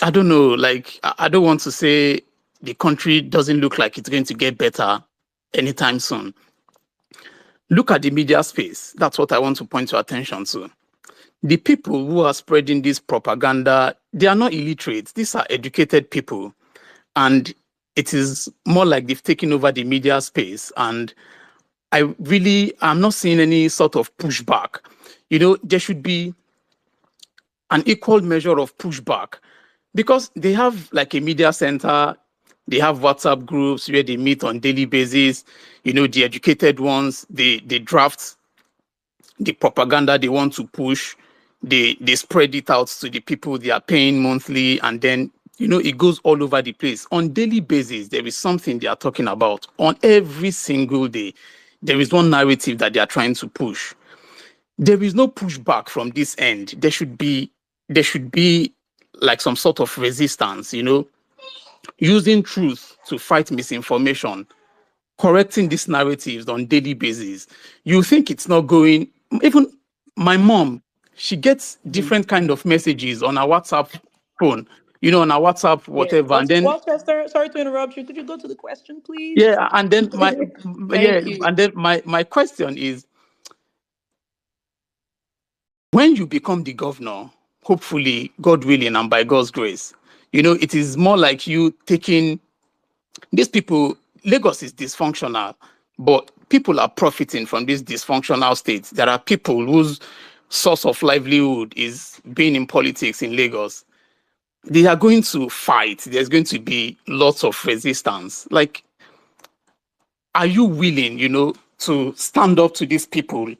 I don't know, like I don't want to say the country doesn't look like it's going to get better anytime soon. Look at the media space. That's what I want to point your attention to. The people who are spreading this propaganda, they are not illiterate. These are educated people. And it is more like they've taken over the media space. And I'm not seeing any sort of pushback. There should be an equal measure of pushback, because they have like a media center, they have WhatsApp groups where they meet on daily basis. The educated ones, they draft the propaganda they want to push, they spread it out to the people they are paying monthly, and then it goes all over the place. On daily basis, there is something they are talking about. On every single day, there is one narrative that they are trying to push. There is no pushback from this end. There should be like some sort of resistance, using truth to fight misinformation, correcting these narratives on daily basis. You think it's not going. Even my mom, she gets different kind of messages on her WhatsApp phone, on her WhatsApp, Yeah. whatever. And then Walchester, sorry to interrupt you. Could you go to the question, please? yeah, and then Thank you. and then my question is, when you become the governor, hopefully, God willing, and by God's grace, it is more like you taking these people. Lagos is dysfunctional, but people are profiting from this dysfunctional state. There are people whose source of livelihood is being in politics in Lagos. They are going to fight. There's going to be lots of resistance. Like, are you willing, to stand up to these people?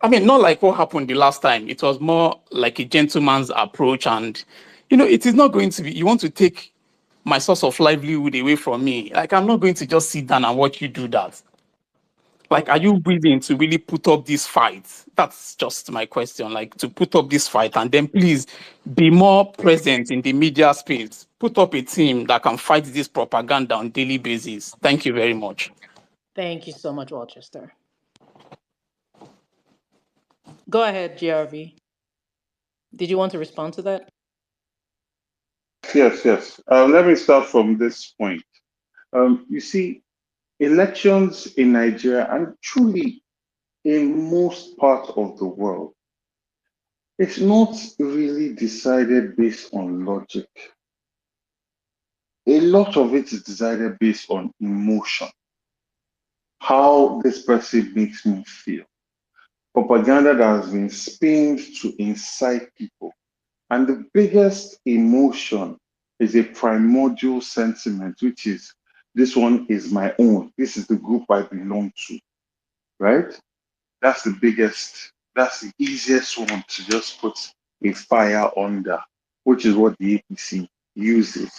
I mean, not like what happened the last time. It was more like a gentleman's approach. And, it is not going to be, you want to take my source of livelihood away from me. Like, I'm not going to just sit down and watch you do that. Like, are you willing to really put up this fight? That's just my question. Like, to put up this fight, and then please be more present in the media space. Put up a team that can fight this propaganda on daily basis. Thank you very much. Thank you so much, Walchester. Go ahead, GRV. Did you want to respond to that? Yes. Let me start from this point. You see, elections in Nigeria and truly in most parts of the world It's not really decided based on logic. A lot of it is decided based on emotion, how this person makes me feel. Propaganda that has been spinned to incite people. And the biggest emotion is a primordial sentiment, which is this one is my own. This is the group I belong to, right? That's the biggest, that's the easiest one to just put a fire under, which is what the APC uses.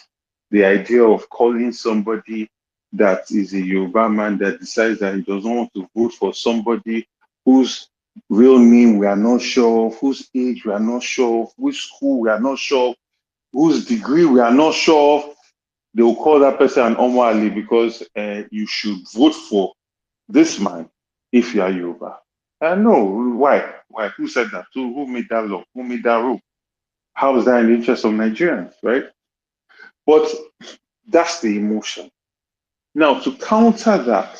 The idea of calling somebody that is a Yoruba man that decides that he doesn't want to vote for somebody whose real name we are not sure of, whose age we are not sure of, which school we are not sure of, whose degree we are not sure of. They will call that person an Omwali because you should vote for this man if you are Yoruba. No, why? Why? Who said that? Who made that law? Who made that rule? How is that in the interest of Nigerians, right? But that's the emotion. Now, to counter that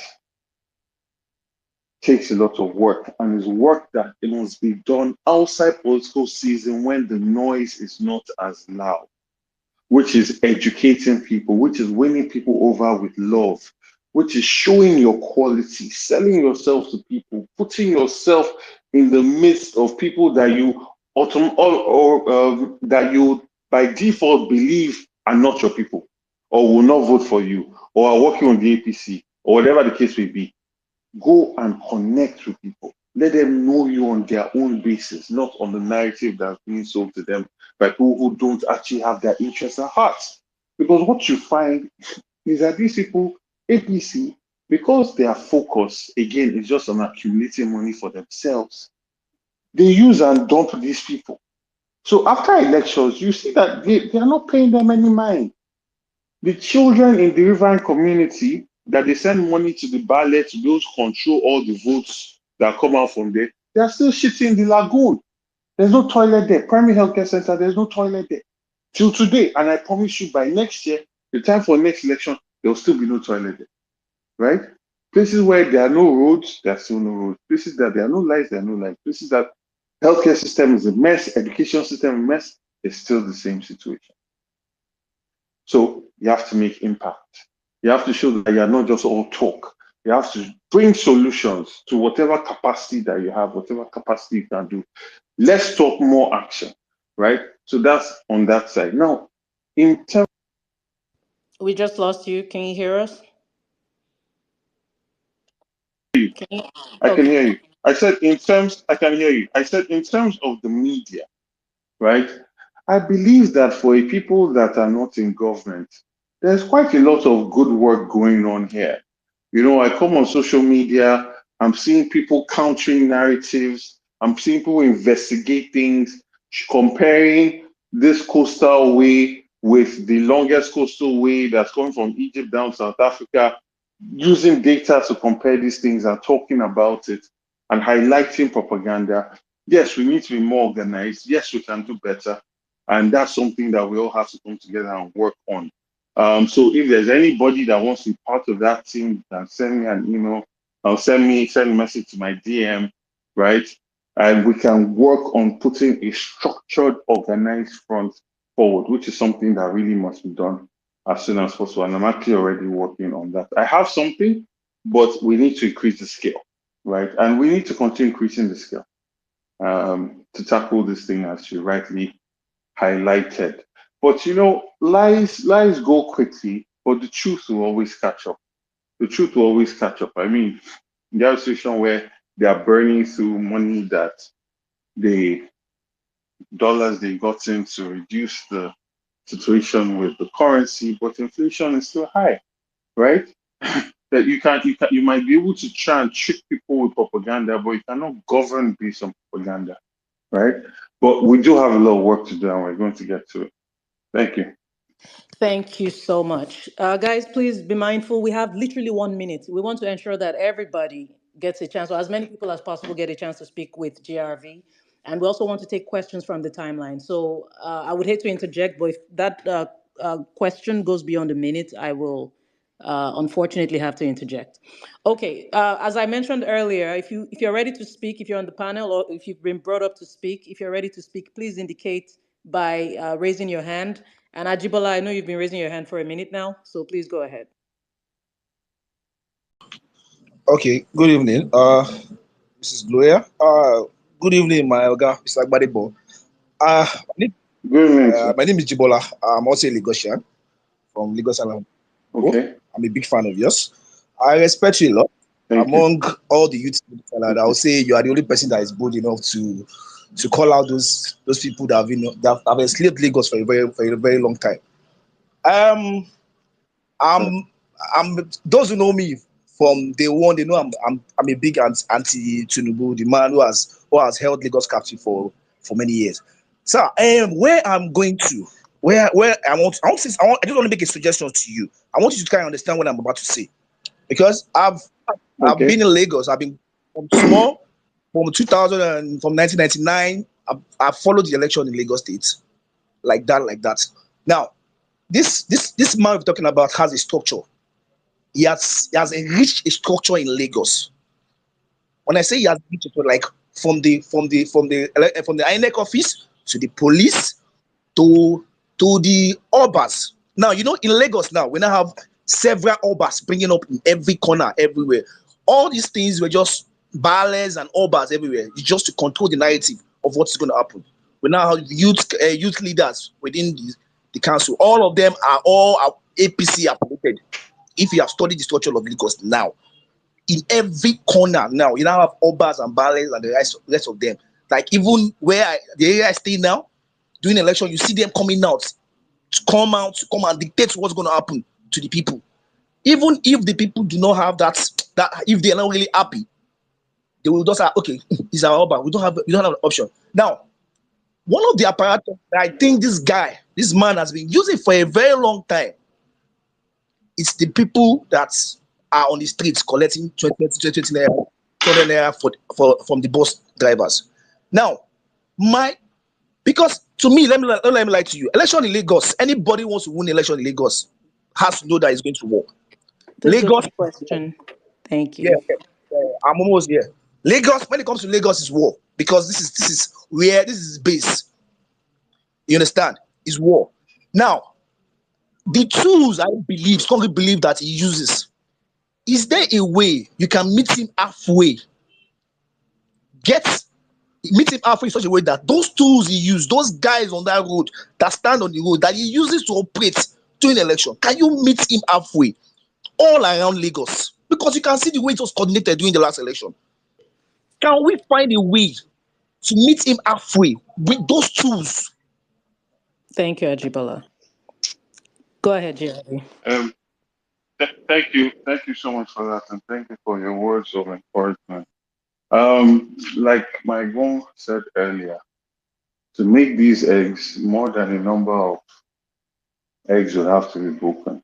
takes a lot of work, and is work that it must be done outside political season when the noise is not as loud, which is educating people, which is winning people over with love, which is showing your quality, selling yourself to people, putting yourself in the midst of people that you that you by default believe are not your people, or will not vote for you, or are working on the APC, or whatever the case may be. Go and connect with people. Let them know you on their own basis, not on the narrative that's being sold to them by people who don't actually have their interests at heart. Because what you find is that these people, APC, because their focus, again, is just on accumulating money for themselves, they use and dump these people. So after elections, you see that they are not paying them any mind. The children in the riverine community that they send money to the ballot to those control all the votes that come out from there, they are still shitting in the lagoon. There's no toilet there. Primary healthcare center, there's no toilet there. Till today, and I promise you by next year, the time for next election, there will still be no toilet there. Right? Places where there are no roads, there are still no roads. Places that there are no lights, there are no lights. Places that healthcare system is a mess, education system is a mess, it's still the same situation. So you have to make impact. You have to show that you're not just all talk. You have to bring solutions to whatever capacity that you have, whatever capacity you can do. Less talk, more action, right? So that's on that side. Now, in terms, We just lost you. Can you hear us? Can you? I can Okay. hear you. I said in terms, I can hear you. I said in terms of the media, right? I believe that for a people that are not in government, there's quite a lot of good work going on here. You know, I come on social media, I'm seeing people countering narratives, I'm seeing people investigate things, comparing this coastal way with the longest coastal way that's coming from Egypt down to South Africa, using data to compare these things and talking about it and highlighting propaganda. Yes, we need to be more organized. Yes, we can do better. And that's something that we all have to come together and work on. So if there's anybody that wants to be part of that team, can send me an email, or send a message to my DM, right? And we can work on putting a structured, organized front forward, which is something that really must be done as soon as possible. And I'm actually already working on that. I have something, but we need to increase the scale, right? And we need to continue increasing the scale to tackle this thing as you rightly highlighted. But you know, lies go quickly, but the truth will always catch up. The truth will always catch up. I mean, there are situations where they are burning through money that the dollars they got in to reduce the situation with the currency, but inflation is still high, right? That you might be able to try and trick people with propaganda, but you cannot govern based on propaganda, right? But we do have a lot of work to do, and we're going to get to it. Thank you. Thank you so much. Guys, please be mindful. We have literally 1 minute. We want to ensure that everybody gets a chance, or as many people as possible get a chance to speak with GRV. And we also want to take questions from the timeline. So I would hate to interject, but if that question goes beyond a minute, I will unfortunately have to interject. Okay, as I mentioned earlier, if you're ready to speak, if you're on the panel, or if you've been brought up to speak, if you're ready to speak, please indicate by raising your hand. And Ajibola, I know you've been raising your hand for a minute now, so please go ahead. Okay, good evening. This is Gloria. Good evening, my Oga, Mr. Gbadebo. Uh, my name, Good evening, sir. my name is Jibola. I'm also a Lagosian from Lagos Island. Okay. I'm a big fan of yours. I respect you a lot. Thank you. Among all the youth in Lagos Island, I would say you are the only person that is bold enough to call out those people that have enslaved Lagos for a very long time. Um, I'm those who know me from day one, they know I'm a big anti Tinubu, the man who has held Lagos captive for many years. So where I'm going to, where I just want to make a suggestion to you. I want you to kind of understand what I'm about to say, because I've been Okay. in Lagos. I've been from small, from 2000 and from 1999. I've followed the election in Lagos State like that. Now, this man we're talking about has a structure. He has enriched a structure in Lagos. When I say he has enriched it, like from the INEC office to the police to the Obas. Now, in Lagos now, we now have several Obas bringing up in every corner, everywhere. All these things were just ballers and Obas everywhere. It's just to control the narrative of what's going to happen. We now have youth leaders within the council. All of them are all APC appointed. If you have studied the structure of Lagos now, in every corner now, you now have Obas and ballers and the rest of them. Like even the area I stay now, during election, you see them coming out to come and dictate what's going to happen to the people. Even if the people do not have that if they are not really happy, they will just say, okay, it's our Oba. We don't have an option. Now, one of the apparatus that I think this man has been using for a very long time, it's the people that are on the streets collecting 20 naira, 200 naira from the bus drivers. Now, because to me, let me lie to you. Election in Lagos, anybody who wants to win election in Lagos has to know that it's going to work. Let's go to Lagos, the question. Thank yeah, you. I'm almost there. Lagos, when it comes to Lagos, is war, because this is where this is base. You understand? Is war. Now, the tools I strongly believe that he uses. Is there a way you can meet him halfway? Meet him halfway in such a way that those tools he used, those guys on that road that stand on the road that he uses to operate during election, can you meet him halfway all around Lagos? Because you can see the way it was coordinated during the last election. Can we find a way to meet him halfway with those tools? Thank you, Ajibola. Go ahead, Jerry. Thank you so much for that, and thank you for your words of encouragement. Like my mom said earlier, to make these eggs, more than a number of eggs will have to be broken.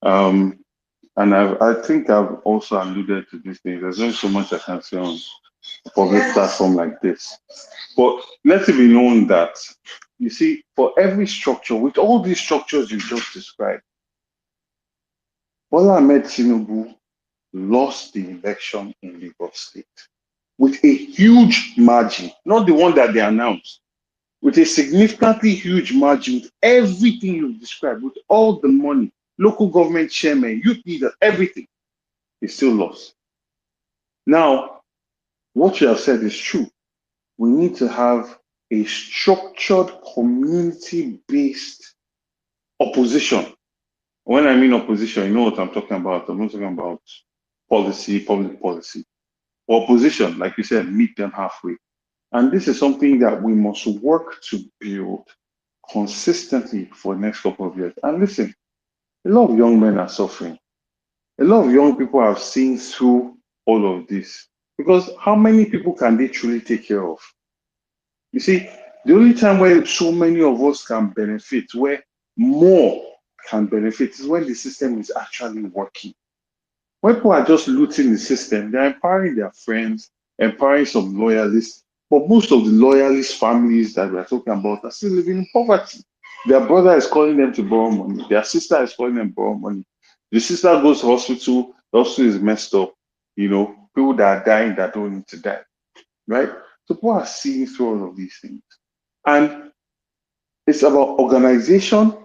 Um, and I think I've also alluded to this thing. There's not so much I can say on a public platform like this. But let it be known that, you see, for every structure, with all these structures you just described, Bola Ahmed Tinubu lost the election in Lagos State with a huge margin, not the one that they announced, with a significantly huge margin, with everything you've described, with all the money, local government chairman, youth leaders, everything, he still lost. Now, what you have said is true. We need to have a structured, community-based opposition. When I mean opposition, you know what I'm talking about. I'm not talking about policy, public policy. Opposition, like you said, meet them halfway. And this is something that we must work to build consistently for the next couple of years. And listen, a lot of young men are suffering. A lot of young people have seen through all of this. Because how many people can they truly take care of? You see, the only time where so many of us can benefit, where more can benefit, is when the system is actually working. When people are just looting the system, they're empowering their friends, empowering some loyalists. But most of the loyalist families that we're talking about are still living in poverty. Their brother is calling them to borrow money. Their sister is calling them to borrow money. The sister goes to hospital, the hospital is messed up. People that are dying that don't need to die, right? So people are seeing through all of these things. And it's about organization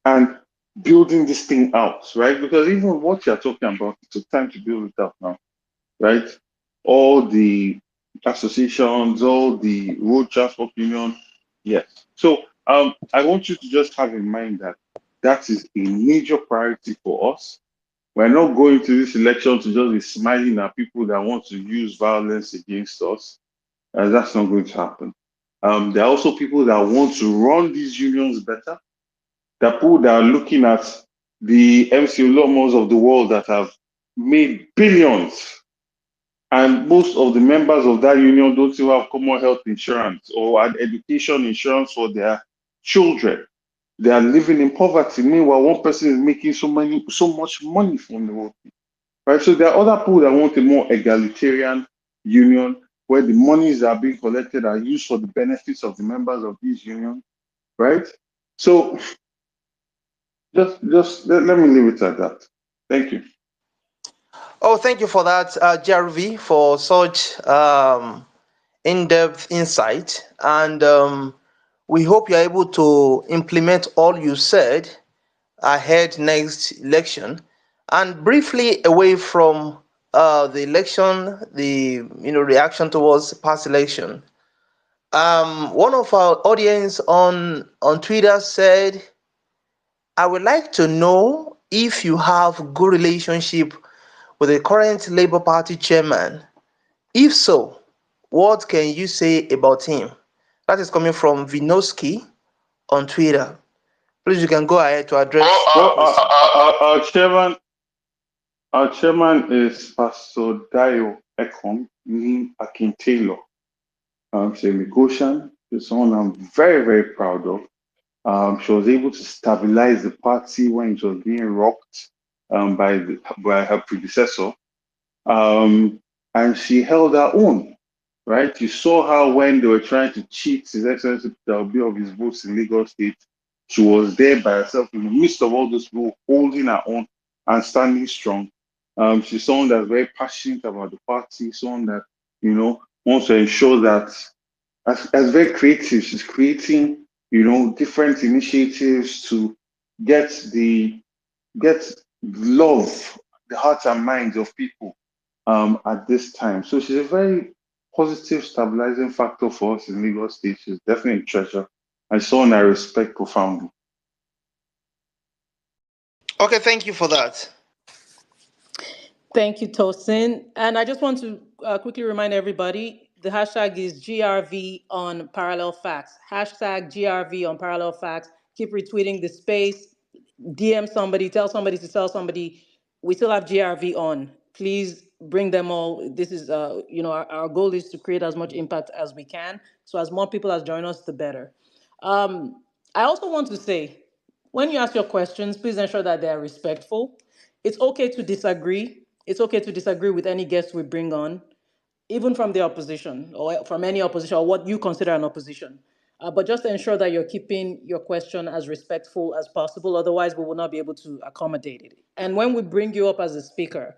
and building this thing out, right? Because even what you're talking about, it took time to build it up now, right? All the associations, all the road transport union, yes. So I want you to just have in mind that that is a major priority for us. We're not going to this election to just be smiling at people that want to use violence against us. That's not going to happen. There are also people that want to run these unions better. There are people that are looking at the MC Olomos of the world that have made billions, and most of the members of that union don't even have common health insurance or an education insurance for their children. They are living in poverty. Meanwhile, one person is making so much money from the whole thing. Right? So there are other people that want a more egalitarian union where the monies that are being collected are used for the benefits of the members of these unions, right? So just let me leave it at that. Thank you. Oh, thank you for that, JRV, for such in-depth insight. And we hope you're able to implement all you said ahead next election. And briefly away from the election, the reaction towards past election. One of our audience on Twitter said, I would like to know if you have good relationship with the current Labour Party chairman. If so, what can you say about him? That is coming from Vinoski on Twitter. Please, you can go ahead to address the Well, question. our chairman is Pastor Dio Ekong Akin Taylor. She's a Goshen. She's someone I'm very, very proud of. She was able to stabilize the party when it was being rocked by her predecessor. And she held her own, right? You saw how when they were trying to cheat His Excellency Peter Obi of his votes in Lagos State, she was there by herself in the midst of all those people holding her own and standing strong. She's someone that's very passionate about the party, someone that, wants to ensure that as very creative, she's creating, different initiatives to get get love, the hearts and minds of people at this time. So she's a very positive stabilizing factor for us in Lagos State. She's definitely a treasure and someone I respect profoundly. Okay, thank you for that. Thank you, Tosin. And I just want to quickly remind everybody the hashtag is GRV on Parallel Facts. Hashtag GRV on Parallel Facts. Keep retweeting the space. DM somebody, tell somebody to tell somebody. We still have GRV on. Please bring them all. This is, our goal is to create as much impact as we can. So as more people as join us, the better. I also want to say, when you ask your questions, please ensure that they are respectful. It's okay to disagree. It's okay to disagree with any guest we bring on, even from the opposition or from any opposition or what you consider an opposition. But just ensure that you're keeping your question as respectful as possible. Otherwise, we will not be able to accommodate it. And when we bring you up as a speaker,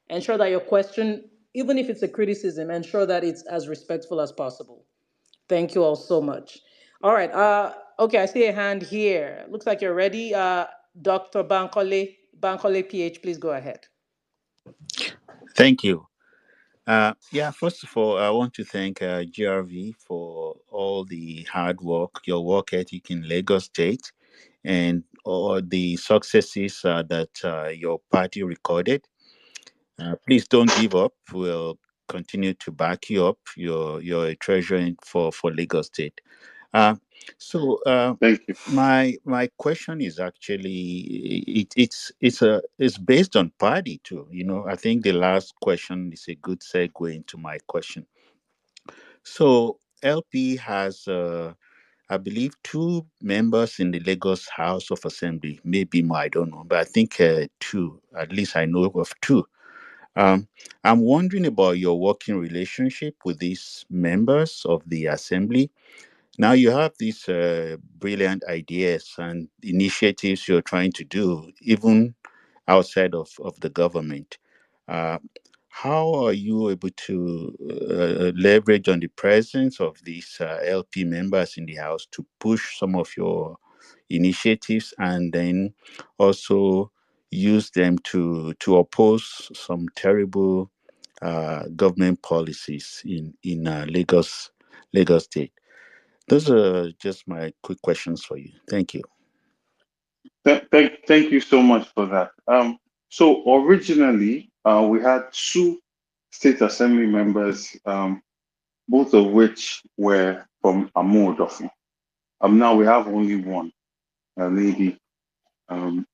ensure that your question, even if it's a criticism, ensure that it's as respectful as possible. Thank you all so much. All right. Okay, I see a hand here. Looks like you're ready. Dr. Bankole PH, please go ahead. Thank you. Yeah, first of all, I want to thank GRV for all the hard work, your work ethic in Lagos State, and all the successes that your party recorded. Please don't give up. We'll continue to back you up. You're a treasure for Lagos State. Uh, so Thank you. my question is actually it's based on party too. I think the last question is a good segue into my question. So LP has I believe two members in the Lagos House of Assembly, maybe more, I don't know, but I think two. At least I know of two. Um, I'm wondering about your working relationship with these members of the assembly. Now you have these brilliant ideas and initiatives you're trying to do, even outside of the government. Uh, how are you able to leverage on the presence of these LP members in the House to push some of your initiatives and then also use them to oppose some terrible government policies in Lagos State? Those are just my quick questions for you. Thank you. Thank you so much for that. So originally, we had two state assembly members, both of which were from Amodofi. Now we have only one, a lady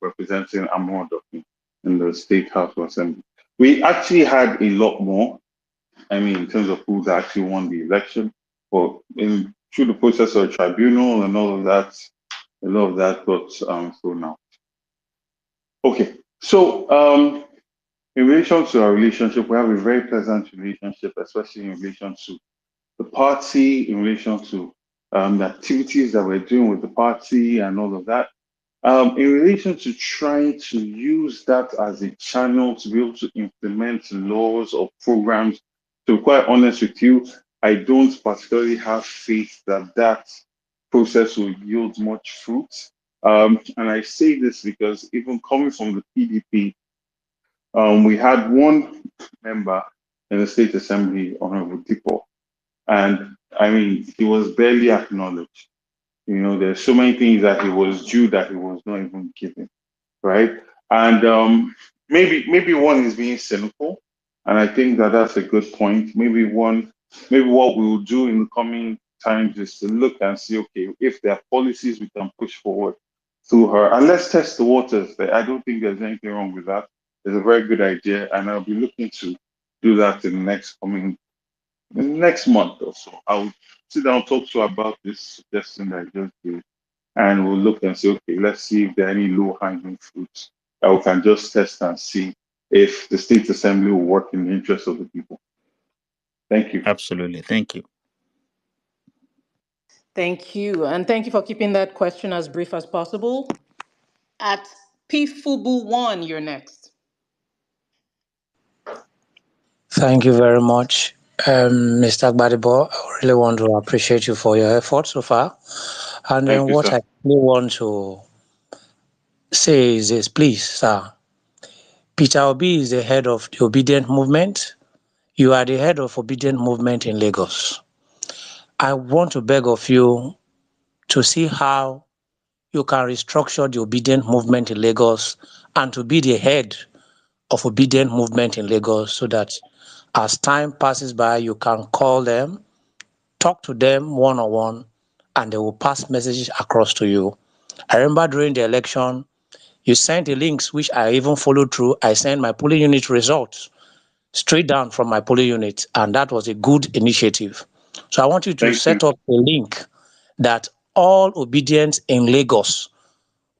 representing Amodofi in the State House of Assembly. We actually had a lot more, I mean, in terms of who actually won the election, but through the process of tribunal and all of that, a lot of that got thrown out. Okay, so in relation to our relationship, we have a very pleasant relationship, especially in relation to the party, in relation to the activities that we're doing with the party and all of that. In relation to trying to use that as a channel to be able to implement laws or programs, to be quite honest with you, I don't particularly have faith that that process will yield much fruit. And I say this because even coming from the PDP, we had one member in the State Assembly, Honorable Tipo, and I mean, he was barely acknowledged. You know, there's so many things that he was due that he was not even given, right? And maybe one is being cynical, and I think that that's a good point. Maybe what we will do in the coming times is to look and see, okay, if there are policies we can push forward through her, and let's test the waters. I don't think there's anything wrong with that. It's a very good idea, and I'll be looking to do that in the next month or so. I'll sit down and talk to her about this suggestion that I just gave, and we'll look and say, okay, let's see if there are any low-hanging fruits that we can just test and see if the State Assembly will work in the interest of the people. Thank you. Absolutely. Thank you. Thank you. And thank you for keeping that question as brief as possible. At PFUBU1, you're next. Thank you very much, Mr. Gbadebo. I really want to appreciate you for your effort so far. And then Thank you, what sir. I really want to say is this, please, sir. Peter Obi is the head of the Obedient Movement. You are the head of Obedient Movement in Lagos. I want to beg of you to see how you can restructure the Obedient Movement in Lagos and to be the head of Obedient Movement in Lagos so that as time passes by, you can call them, talk to them one-on-one, and they will pass messages across to you. I remember during the election, you sent the links, which I even followed through. I sent my polling unit results straight down from my polling unit, and that was a good initiative. So I want you to Thank you. set up a link that all obedience in Lagos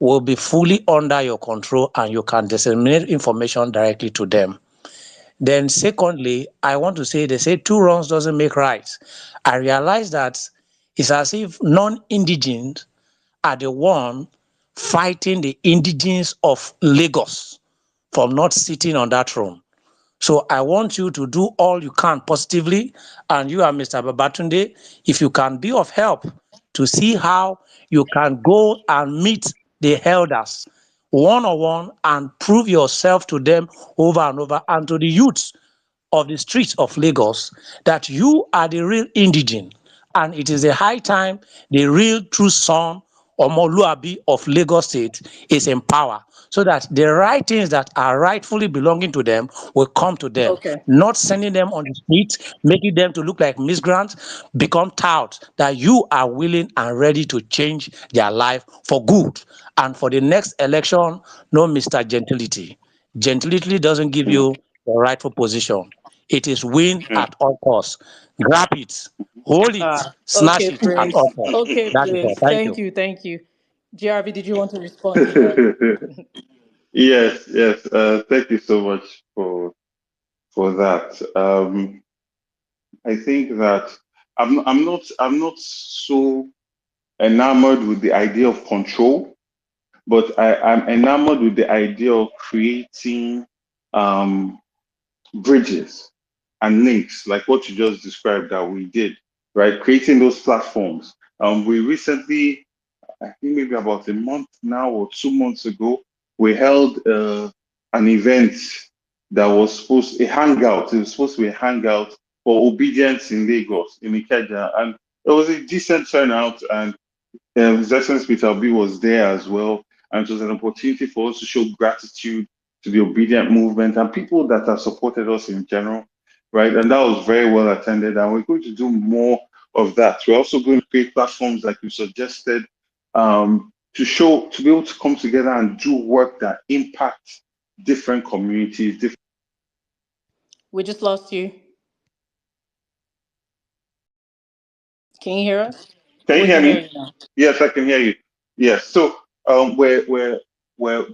will be fully under your control and you can disseminate information directly to them. Then secondly, I want to say, they say two wrongs doesn't make right. I realize that it's as if non-indigenes are the one fighting the indigenes of Lagos from not sitting on that throne. So I want you to do all you can positively, and you and Mr. Babatunde, if you can be of help to see how you can go and meet the elders one-on-one and prove yourself to them over and over, and to the youths of the streets of Lagos that you are the real indigene, and it is a high time the real true son Omoluabi of Lagos State is in power, so that the right things that are rightfully belonging to them will come to them, Okay. not sending them on the street, making them to look like miscreants, become tout that you are willing and ready to change their life for good. And for the next election, no Mr. Gentility. Gentility doesn't give Mm, you the rightful position. It is win mm. at all costs. Grab it, hold it, snatch Okay, it at all Prince. costs. Okay, That is all. Prince. Thank Thank you. you. Thank you. GRV, did you want to respond to that? Yes, yes. Thank you so much for that. I think that I'm not so enamored with the idea of control, but I'm enamored with the idea of creating bridges and links, like what you just described that we did, right? Creating those platforms. We recently, I think maybe about a month now or 2 months ago, we held an event that was a hangout. It was supposed to be a hangout for obedience in Lagos, in Ikeja, and it was a decent turnout. And His Excellency Peter Obi was there as well, and it was an opportunity for us to show gratitude to the obedient movement and people that have supported us in general, right? And that was very well attended, and we're going to do more of that. We're also going to create platforms like you suggested, to be able to come together and do work that impacts different communities. We just lost you. Can you hear us? Can you We hear can hear me? you now. Yes, I can hear you. Yes. So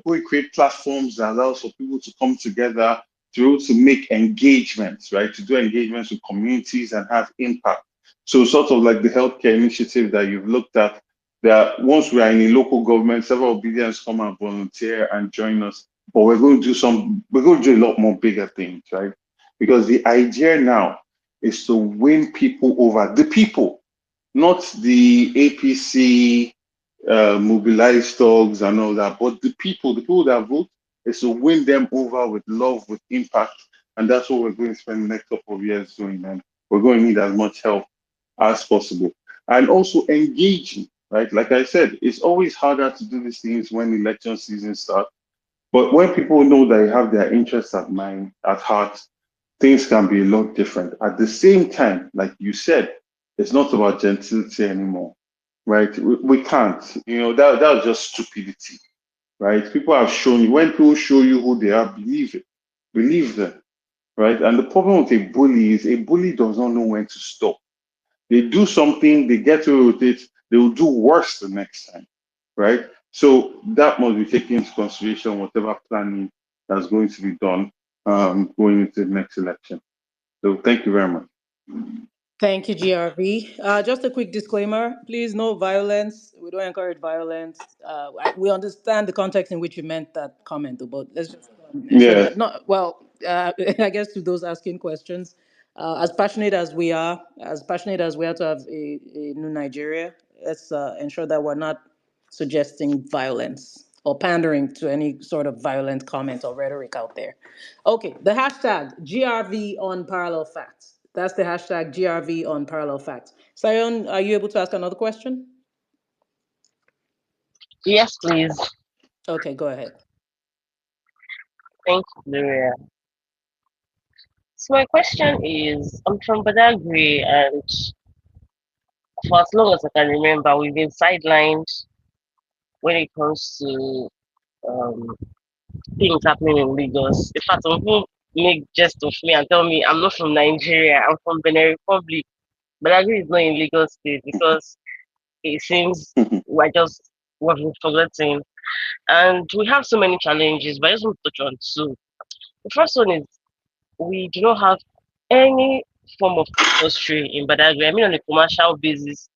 we create platforms that allows for people to come together to make engagements, right? To do engagements with communities and have impact. So sort of like the healthcare initiative that you've looked at, that once we are in a local government, several obedience come and volunteer and join us. But we're going to do a lot more bigger things, right? Because the idea now is to win people over, the people, not the APC mobilized thugs and all that, but the people that vote, is to win them over with love, with impact, and that's what we're going to spend the next couple of years doing. And we're going to need as much help as possible, and also engaging. Right, like I said, it's always harder to do these things when election season starts. But when people know that you have their interests at heart, things can be a lot different. At the same time, like you said, it's not about gentility anymore, right? We can't, that's just stupidity, right? People have shown you, when people show you who they are, believe it, believe them, right? And the problem with a bully is a bully does not know when to stop. They do something, they get away with it, they will do worse the next time, right? So that must be taken into consideration, whatever planning that's going to be done going into the next election. So thank you very much. Thank you, GRV. Just a quick disclaimer, please, no violence. We don't encourage violence. We understand the context in which you meant that comment, but let's just ensure Yeah. that not, well, I guess to those asking questions, as passionate as we are to have a new Nigeria, let's ensure that we're not suggesting violence or pandering to any sort of violent comment or rhetoric out there. Okay, the hashtag GRV on parallel facts. That's the hashtag GRV on parallel facts. Sion, are you able to ask another question? Yes, please. Okay, go ahead. Thank you, Gloria. So my question is, I'm from Badagry, and for as long as I can remember, we've been sidelined when it comes to um, things happening in Lagos. In fact, some people make jest of me and tell me I'm not from Nigeria, I'm from Benin Republic. Badagry is not in Lagos State because it seems we're just what we've forgotten. And we have so many challenges, but I just want to touch on two. The first one is we do not have any form of industry in Badagry. I mean, on a commercial basis,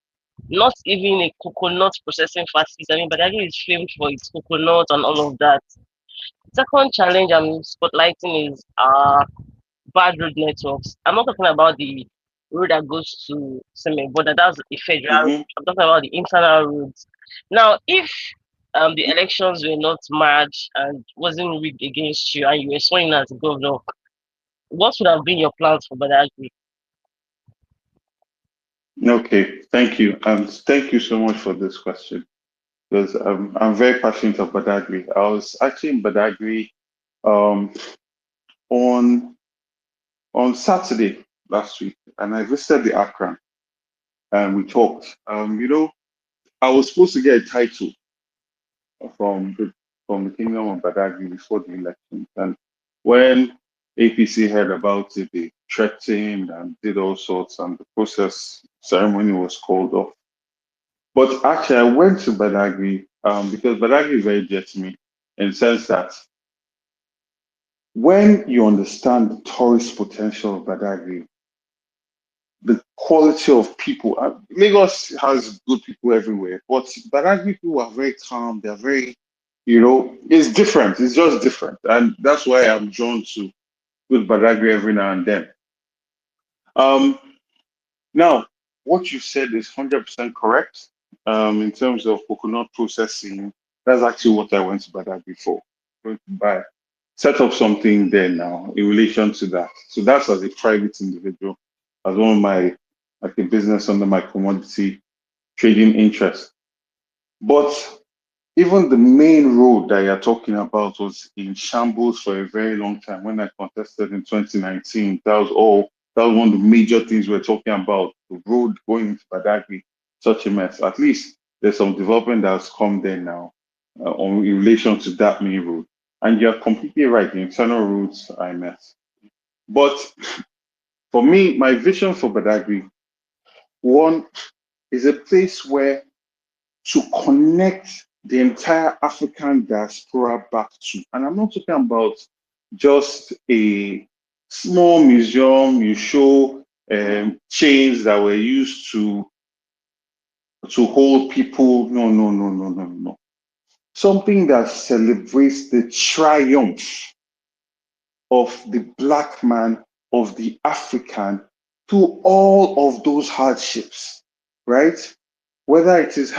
not even a coconut processing facility. I mean, Badagry is famed for its coconut and all of that. Second challenge I'm spotlighting is bad road networks. I'm not talking about the road that goes to Seme, but that's a federal road. Mm-hmm. I'm talking about the internal roads. Now, if the elections were not merged and wasn't rigged against you and you were sworn in as a governor, what would have been your plans for Badagry? Okay, thank you. Thank you so much for this question, because I'm very passionate about Badagry. I was actually in Badagry um, on Saturday last week, and I visited the Accra, and we talked. I was supposed to get a title from the Kingdom of Badagry before the election, and when APC heard about it, they threatened and did all sorts, and the process ceremony was called off. But actually, I went to Badagry because Badagry is very dear to me, in the sense that when you understand the tourist potential of Badagry, the quality of people. Lagos has good people everywhere, but Badagry people are very calm. They're very, it's different. It's just different, and that's why I'm drawn to good Badagry every now and then. Um, Now, what you said is 100% correct. In terms of coconut processing, that's actually what I went to Badagry for. Going to buy, set up something there now in relation to that. So that's as a private individual, as one of my, like a business under my commodity trading interest. But even the main road that you're talking about was in shambles for a very long time. When I contested in 2019, that was one of the major things we're talking about. The road going into Badagry, such a mess. At least there's some development that's come there now in relation to that main road. And you're completely right, the internal roads are a mess. But for me, my vision for Badagry, one, is a place where to connect the entire African diaspora back to. And I'm not talking about just a small museum you show chains that were used to hold people. No, no, no, no, no, no. Something that celebrates the triumph of the Black man, of the African, through all of those hardships, right? Whether it is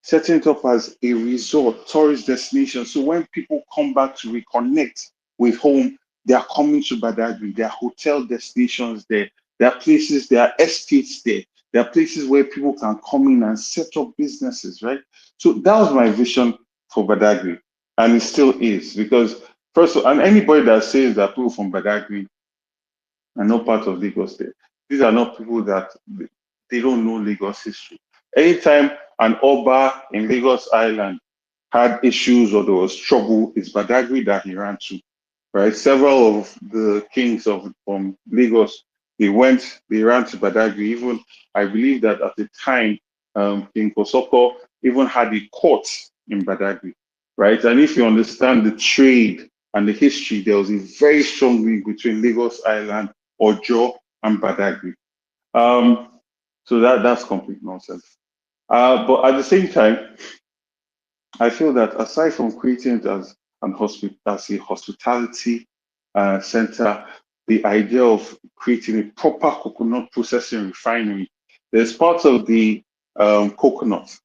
setting it up as a resort, tourist destination. So when people come back to reconnect with home, they are coming to Badagry. There are hotel destinations there. There are places, there are estates there. There are places where people can come in and set up businesses, right? So that was my vision for Badagry. And it still is, because first of all, and anybody that says that people from Badagry are not part of Lagos State, these are not people that they don't know Lagos history. Anytime an Oba in Lagos Island had issues or there was trouble, it's Badagry that he ran to, right? Several of the kings from Lagos, they ran to Badagry. Even I believe that at the time, King Kosoko even had a court in Badagry, right? And if you understand the trade and the history, there was a very strong link between Lagos Island, Ojo, and Badagry. So that's complete nonsense. But at the same time, I feel that aside from creating it as as a hospitality center, the idea of creating a proper coconut processing refinery, there's parts of the coconut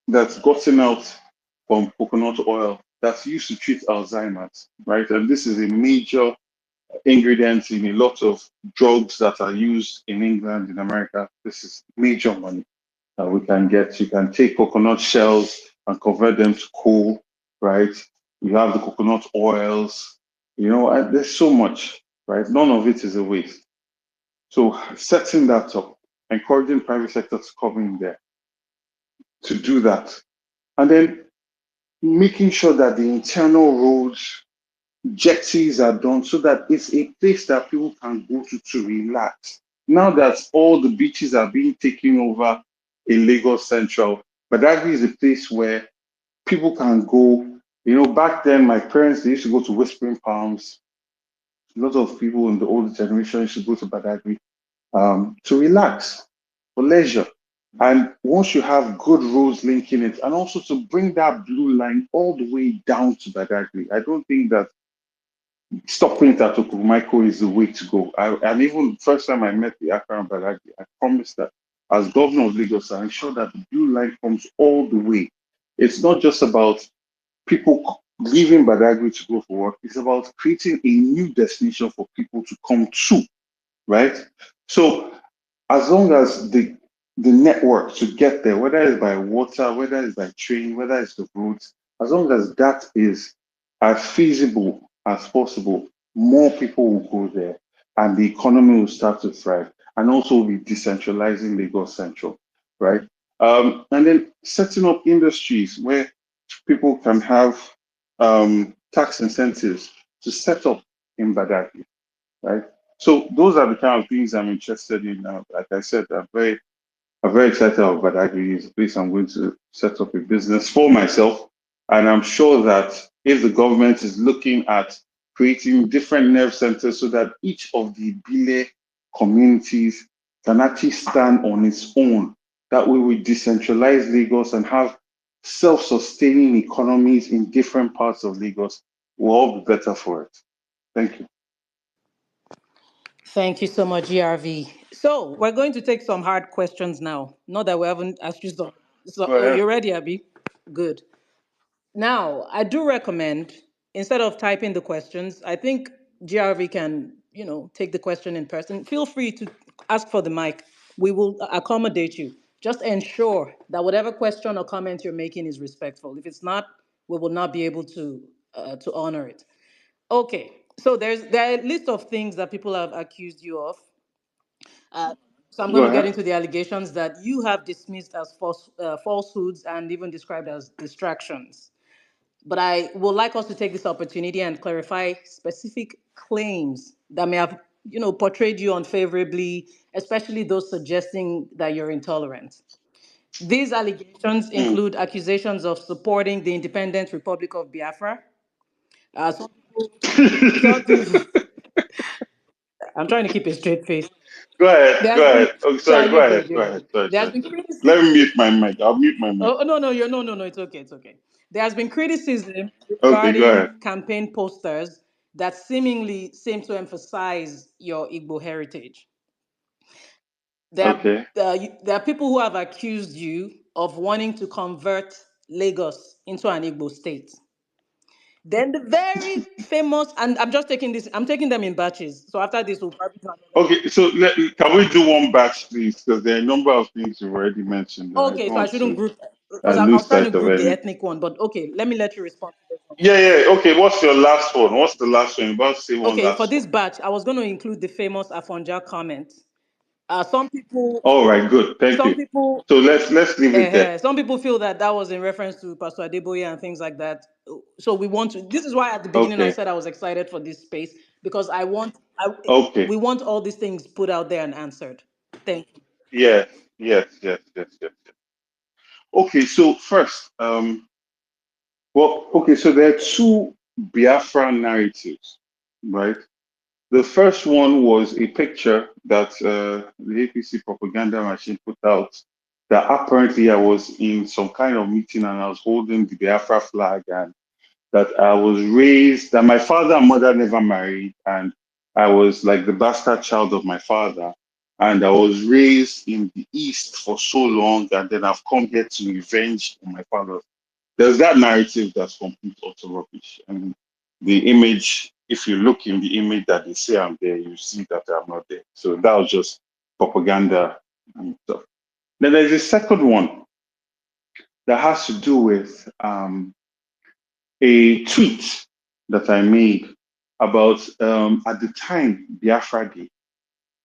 that's gotten out from coconut oil that's used to treat Alzheimer's, right? And this is a major ingredient in a lot of drugs that are used in England, in America. This is major money that we can get. You can take coconut shells and convert them to coal, right? You have the coconut oils, and there's so much, right? None of it is a waste. So setting that up, encouraging private sector to come in there to do that. And then making sure that the internal roads, jetties are done so that it's a place that people can go to relax. Now that all the beaches are being taken over in Lagos Central, Badagry is a place where people can go. Back then, my parents, they used to go to Whispering Palms. A lot of people in the older generation used to go to Badagry to relax, for leisure. And once you have good roads linking it, and also to bring that blue line all the way down to Badagry, I don't think that stopping it at Okomaiko is the way to go. And even the first time I met the Akram Balagi, I promised that as governor of Lagos, I ensure that the blue line comes all the way. It's not just about people leaving Badagry to go for work. It's about creating a new destination for people to come to, right? So as long as the network to get there, whether it's by water, whether it's by train, whether it's the roads, as long as that is as feasible as possible, more people will go there and the economy will start to thrive. And also we'll be decentralizing Lagos Central, right? And then setting up industries where people can have tax incentives to set up in Badagry, right? So those are the kind of things I'm interested in. Like I said, I'm very excited about Badagry. It's a place I'm going to set up a business for myself. And I'm sure that if the government is looking at creating different nerve centers so that each of the Bile communities can actually stand on its own. That way we decentralize Lagos and have self-sustaining economies in different parts of Lagos. We'll all be better for it. Thank you. Thank you so much, GRV. So we're going to take some hard questions now. Not that we haven't asked you some. So, Go oh, ahead. you ready, Abby? Good. Now, I do recommend, instead of typing the questions, I think GRV can, take the question in person. Feel free to ask for the mic. We will accommodate you. Just ensure that whatever question or comment you're making is respectful. If it's not, we will not be able to honor it. Okay. So there are a list of things that people have accused you of. Uh, so I'm Go going to get ahead. into the allegations that you have dismissed as falsehoods and even described as distractions. But I would like us to take this opportunity and clarify specific claims that may have, portrayed you unfavorably, especially those suggesting that you're intolerant. These allegations Mm. include accusations of supporting the independent Republic of Biafra. Some people, I'm trying to keep a straight face. Go ahead. Go There's been, ahead. Oh, yeah, sorry. Go you're good, ahead. you're Go good. ahead. Sorry. There's Sorry. been Sorry. Let criticism. me mute my mic. I'll mute my mic. Oh, no, no, no, it's okay, it's okay. There has been criticism Okay. Go ahead. regarding campaign posters that seemingly seem to emphasize your Igbo heritage. Okay. There are people who have accused you of wanting to convert Lagos into an Igbo state. Then the very famous, and I'm taking them in batches. So after this, we'll probably do another. Okay. So can we do one batch, please? Because there are a number of things you've already mentioned, and I Okay, don't so I want shouldn't to group, because I lose was trying to sight of group the any. ethnic one, but okay, let me let you respond to this one. Yeah. Yeah. Okay. What's your last one? What's the last one? You're about to say one Okay, for last this one. batch, I was going to include the famous Afonja comment. Some people, All right. Good. Thank some you. people, So let's leave it there. some people feel that that was in reference to Pastor Adeboye and things like that. So we want to. This is why at the beginning I Okay. said I was excited for this space because Okay. we want all these things put out there and answered. Thank you. Yes. Yes. Yes. Yes. Yes. Yes. Okay. So first, well, okay. So there are two Biafra narratives, right? The first one was a picture that the APC propaganda machine put out that apparently I was in some kind of meeting and I was holding the Biafra flag and that I was raised, that my father and mother never married and I was like the bastard child of my father. And I was raised in the East for so long and then I've come here to revenge on my father. There's that narrative that's complete utter rubbish. I mean, the image, if you look in the image that they say I'm there, you see that I'm not there. So that was just propaganda and stuff. Then there's a second one that has to do with a tweet that I made about at the time Biafra Day,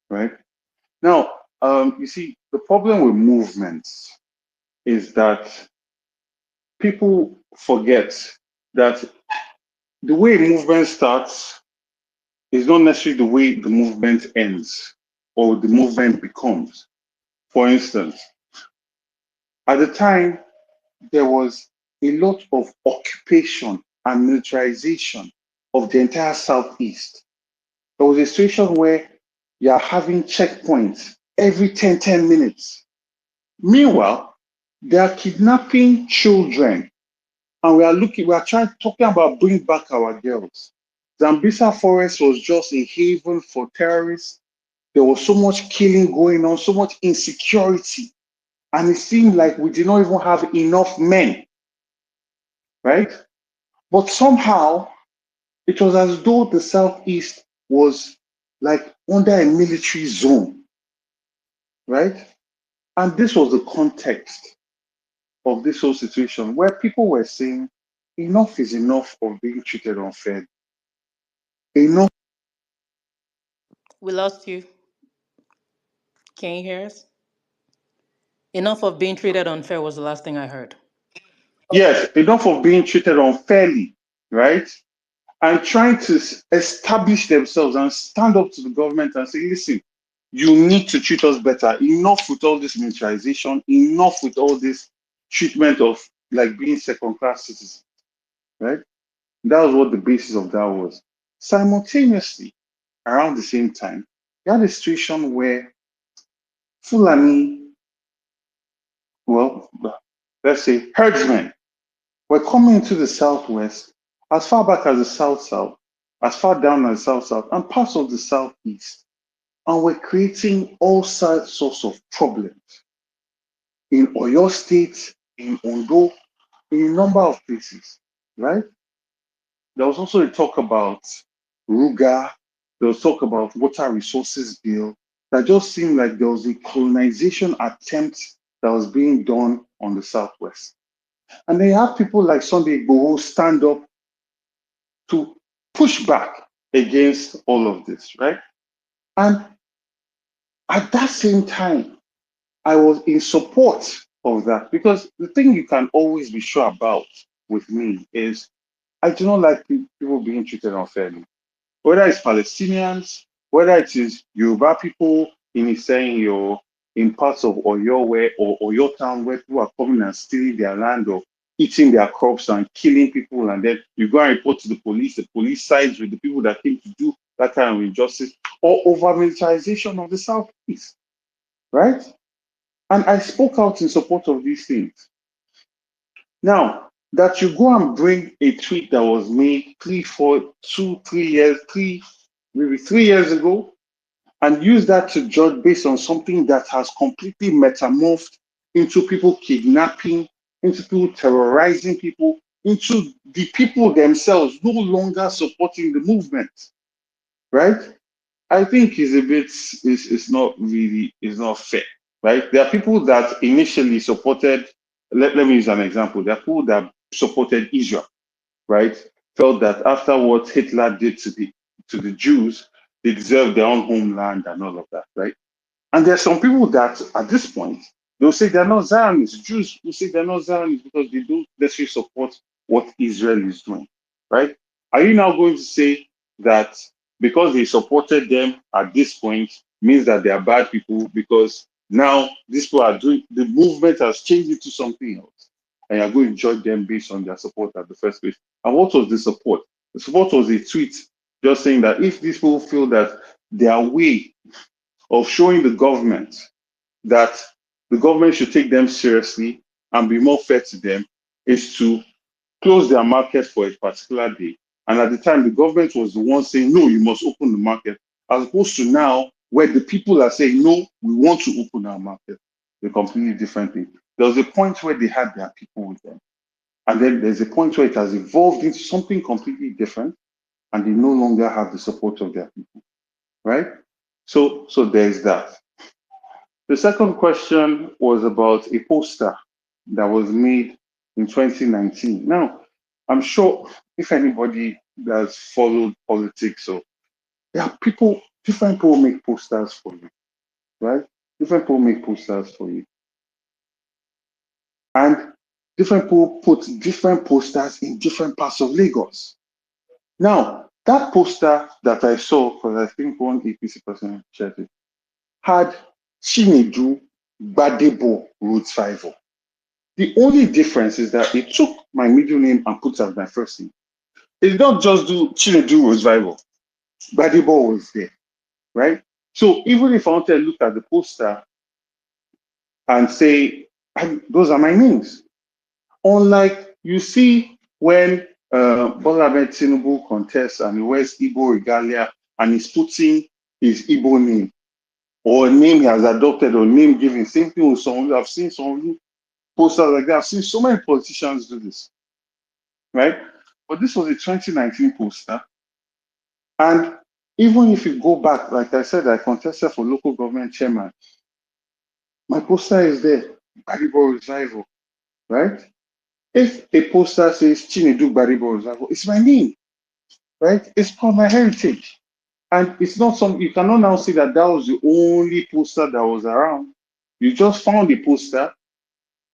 right? Now, you see, the problem with movements is that people forget that the way a movement starts is not necessarily the way the movement ends or the movement becomes. For instance, at the time, there was a lot of occupation and militarization of the entire Southeast. There was a situation where you are having checkpoints every 10 minutes. Meanwhile, they are kidnapping children and we are talking about bring back our girls. Zambisa Forest was just a haven for terrorists. There was so much killing going on, so much insecurity. And it seemed like we did not even have enough men, right? But somehow it was as though the Southeast was like under a military zone, right? And this was the context of this whole situation where people were saying, enough is enough of being treated unfairly. Enough. We lost you. Can you hear us? Enough of being treated unfair was the last thing I heard. Yes, enough of being treated unfairly, right? And trying to establish themselves and stand up to the government and say, listen, you need to treat us better. Enough with all this militarization, enough with all this treatment of like being second class citizens, right? That was what the basis of that was. Simultaneously, around the same time, you had a situation where Fulani, well, let's say herdsmen, were coming into the Southwest as far back as the South-South, as far down as the South-South, and parts of the Southeast, and were creating all sorts of problems in Oyo State, in Ondo, in a number of places, right? There was also a talk about Ruga, there was talk about water resources bill, that just seemed like there was a colonization attempt that was being done on the Southwest. And they have people like Sunday Igboho stand up to push back against all of this, right? And at that same time, I was in support of that, because the thing you can always be sure about with me is I do not like people being treated unfairly. Whether it's Palestinians, whether it is Yoruba people in Iseyin or in parts of Oyo or Oyo town where people are coming and stealing their land or eating their crops and killing people, and then you go and report to the police sides with the people that came to do that kind of injustice, or over militarization of the Southeast, right? And I spoke out in support of these things. Now, that you go and bring a tweet that was made 3 years ago, and use that to judge based on something that has completely metamorphed into people kidnapping, into people terrorizing people, into the people themselves no longer supporting the movement, right? I think it's not fair, right? There are people that initially supported, let me use an example. There are people that supported Israel, right? Felt that after what Hitler did to the Jews, they deserve their own homeland and all of that, right? And there are some people that at this point, they'll say they're not Zionists. Jews will say they're not Zionists because they don't necessarily support what Israel is doing, right? Are you now going to say that because they supported them at this point means that they are bad people, because now these people are doing, the movement has changed into something else, and you're going to judge them based on their support at the first place? And what was the support? The support was a tweet just saying that if these people feel that their way of showing the government that the government should take them seriously and be more fair to them is to close their market for a particular day. And at the time, the government was the one saying, no, you must open the market, as opposed to now, where the people are saying, no, we want to open our market. A completely different thing. There was a point where they had their people with them. And then there's a point where it has evolved into something completely different, and they no longer have the support of their people, right? So there's that. The second question was about a poster that was made in 2019. Now, I'm sure if anybody has followed politics, or different people make posters for you, right? Different people make posters for you. And different people put different posters in different parts of Lagos. Now, that poster that I saw, because I think one APC person shared it, had Chinedu Gbadebo Rhodes-Vivor. The only difference is that it took my middle name and put it as my first name. It did not just do Chinedu Rhodes-Vivor. Gbadebo was there, right? So even if I wanted to look at the poster and say, those are my names. Unlike you see when Bola Ahmed Tinubu contests and he wears Igbo regalia and he's putting his Igbo name, or a name he has adopted, or name given. Same thing with some. I've seen some posters like that. I've seen so many politicians do this, right? But this was a 2019 poster. And even if you go back, like I said, I contested for local government chairman. My poster is there, Gbadebo Rhodes-Vivor, right? If a poster says Chinedu Gbadebo Rhodes-Vivor, it's my name, right? It's part of my heritage. And it's not some, you cannot now say that that was the only poster that was around. You just found a poster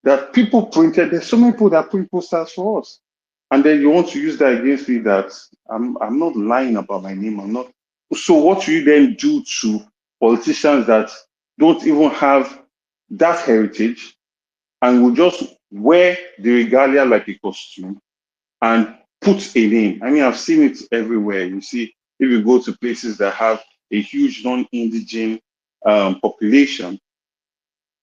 that people printed. There's so many people that print posters for us. And then you want to use that against me, that I'm not lying about my name. I'm not. So what will you then do to politicians that don't even have that heritage and will just wear the regalia like a costume and put a name? I mean, I've seen it everywhere. You see, if you go to places that have a huge non-indigenous population,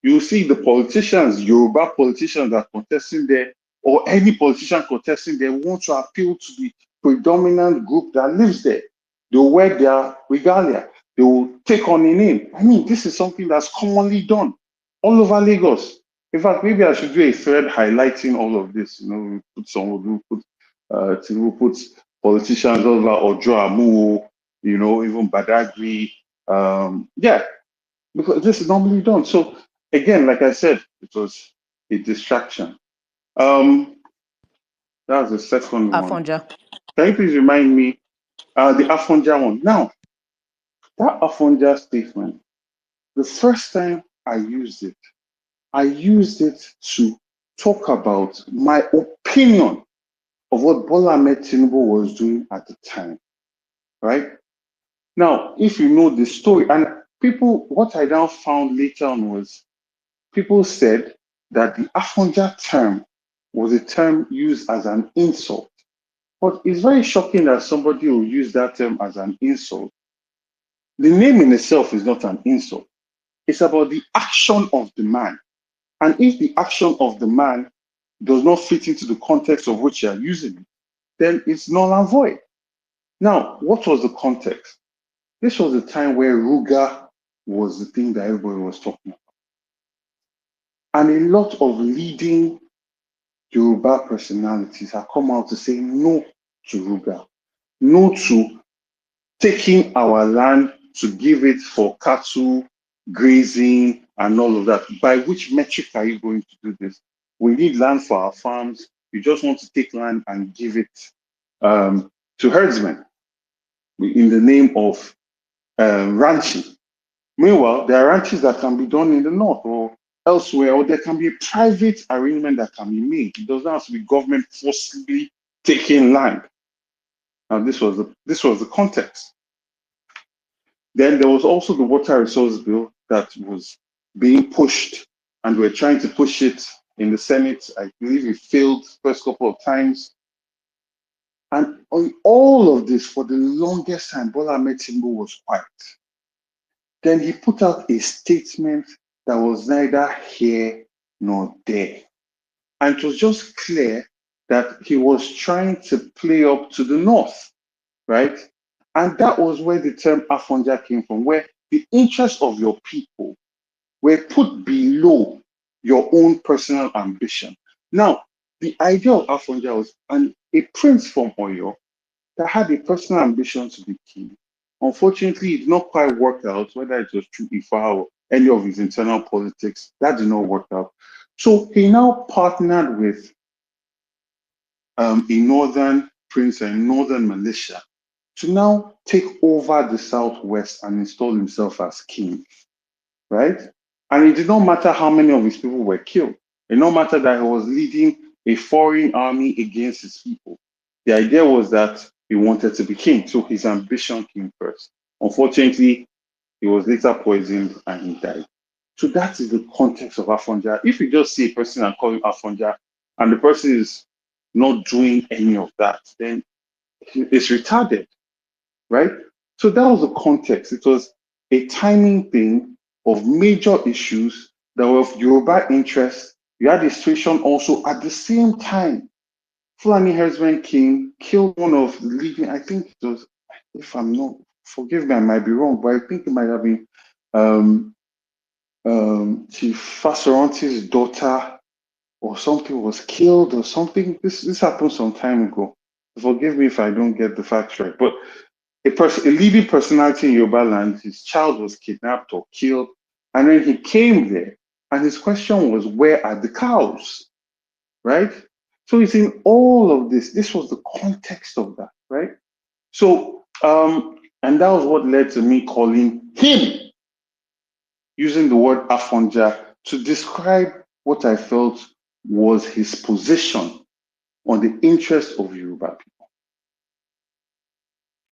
you see the politicians, Yoruba politicians that are contesting there, or any politician contesting there, want to appeal to the predominant group that lives there. They will wear their regalia. They will take on a name. I mean, this is something that's commonly done all over Lagos. In fact, maybe I should do a thread highlighting all of this. You know, we put someone who put politicians all over Ojo Amu, you know, even Badagry. Yeah, because this is normally done. So again, like I said, it was a distraction. That was the second one. Afonja. Can you please remind me the Afonja one? Now, that Afonja statement, the first time I used it to talk about my opinion of what Bola Ahmed Tinubu was doing at the time, right? Now, if you know the story, and people, what I now found later on was people said that the Afonja term was a term used as an insult. But it's very shocking that somebody will use that term as an insult. The name in itself is not an insult. It's about the action of the man. And if the action of the man does not fit into the context of which you are using it, then it's null and void. Now, what was the context? This was the time where Ruga was the thing that everybody was talking about. And a lot of leading Yoruba personalities have come out to say no to Ruga, no to taking our land to give it for cattle, grazing, and all of that. By which metric are you going to do this? We need land for our farms. You just want to take land and give it to herdsmen in the name of ranching. Meanwhile, there are ranches that can be done in the north or elsewhere, or there can be a private arrangement that can be made. It doesn't have to be government forcibly taking land. Now, this was the context. Then there was also the water resource bill that was being pushed, and we're trying to push it in the Senate. I believe it failed first couple of times. And on all of this, for the longest time, Bola Ahmed Tinubu was quiet. Then he put out a statement that was neither here nor there. And it was just clear that he was trying to play up to the north, right? And that was where the term Afonja came from, where the interests of your people were put below your own personal ambition. Now, the idea of Afonja was a prince from Oyo that had a personal ambition to be king. Unfortunately, it did not quite work out, whether it was through Ifa or any of his internal politics, that did not work out. So he now partnered with a northern prince and northern militia to now take over the southwest and install himself as king, right? And it did not matter how many of his people were killed. It did not matter that he was leading a foreign army against his people. The idea was that he wanted to be king, so his ambition came first. Unfortunately, he was later poisoned and he died. So that is the context of Afonja. If you just see a person and call him Afonja, and the person is not doing any of that, then it's retarded, right? So that was the context. It was a timing thing of major issues that were of Yoruba interest. You had a situation also at the same time. Fulani herdsmen came, killed one of the leading, I think it was, if I'm not, forgive me, I might be wrong, but I think it might have been Chief Fasoranti's daughter or something was killed or something. This happened some time ago. Forgive me if I don't get the facts right, but a leading personality in Yoruba land, his child was kidnapped or killed, and then he came there, and his question was, where are the cows, right? So it's in all of this. This was the context of that, right? So, and that was what led to me calling him, using the word Afonja to describe what I felt was his position on the interest of Yoruba people.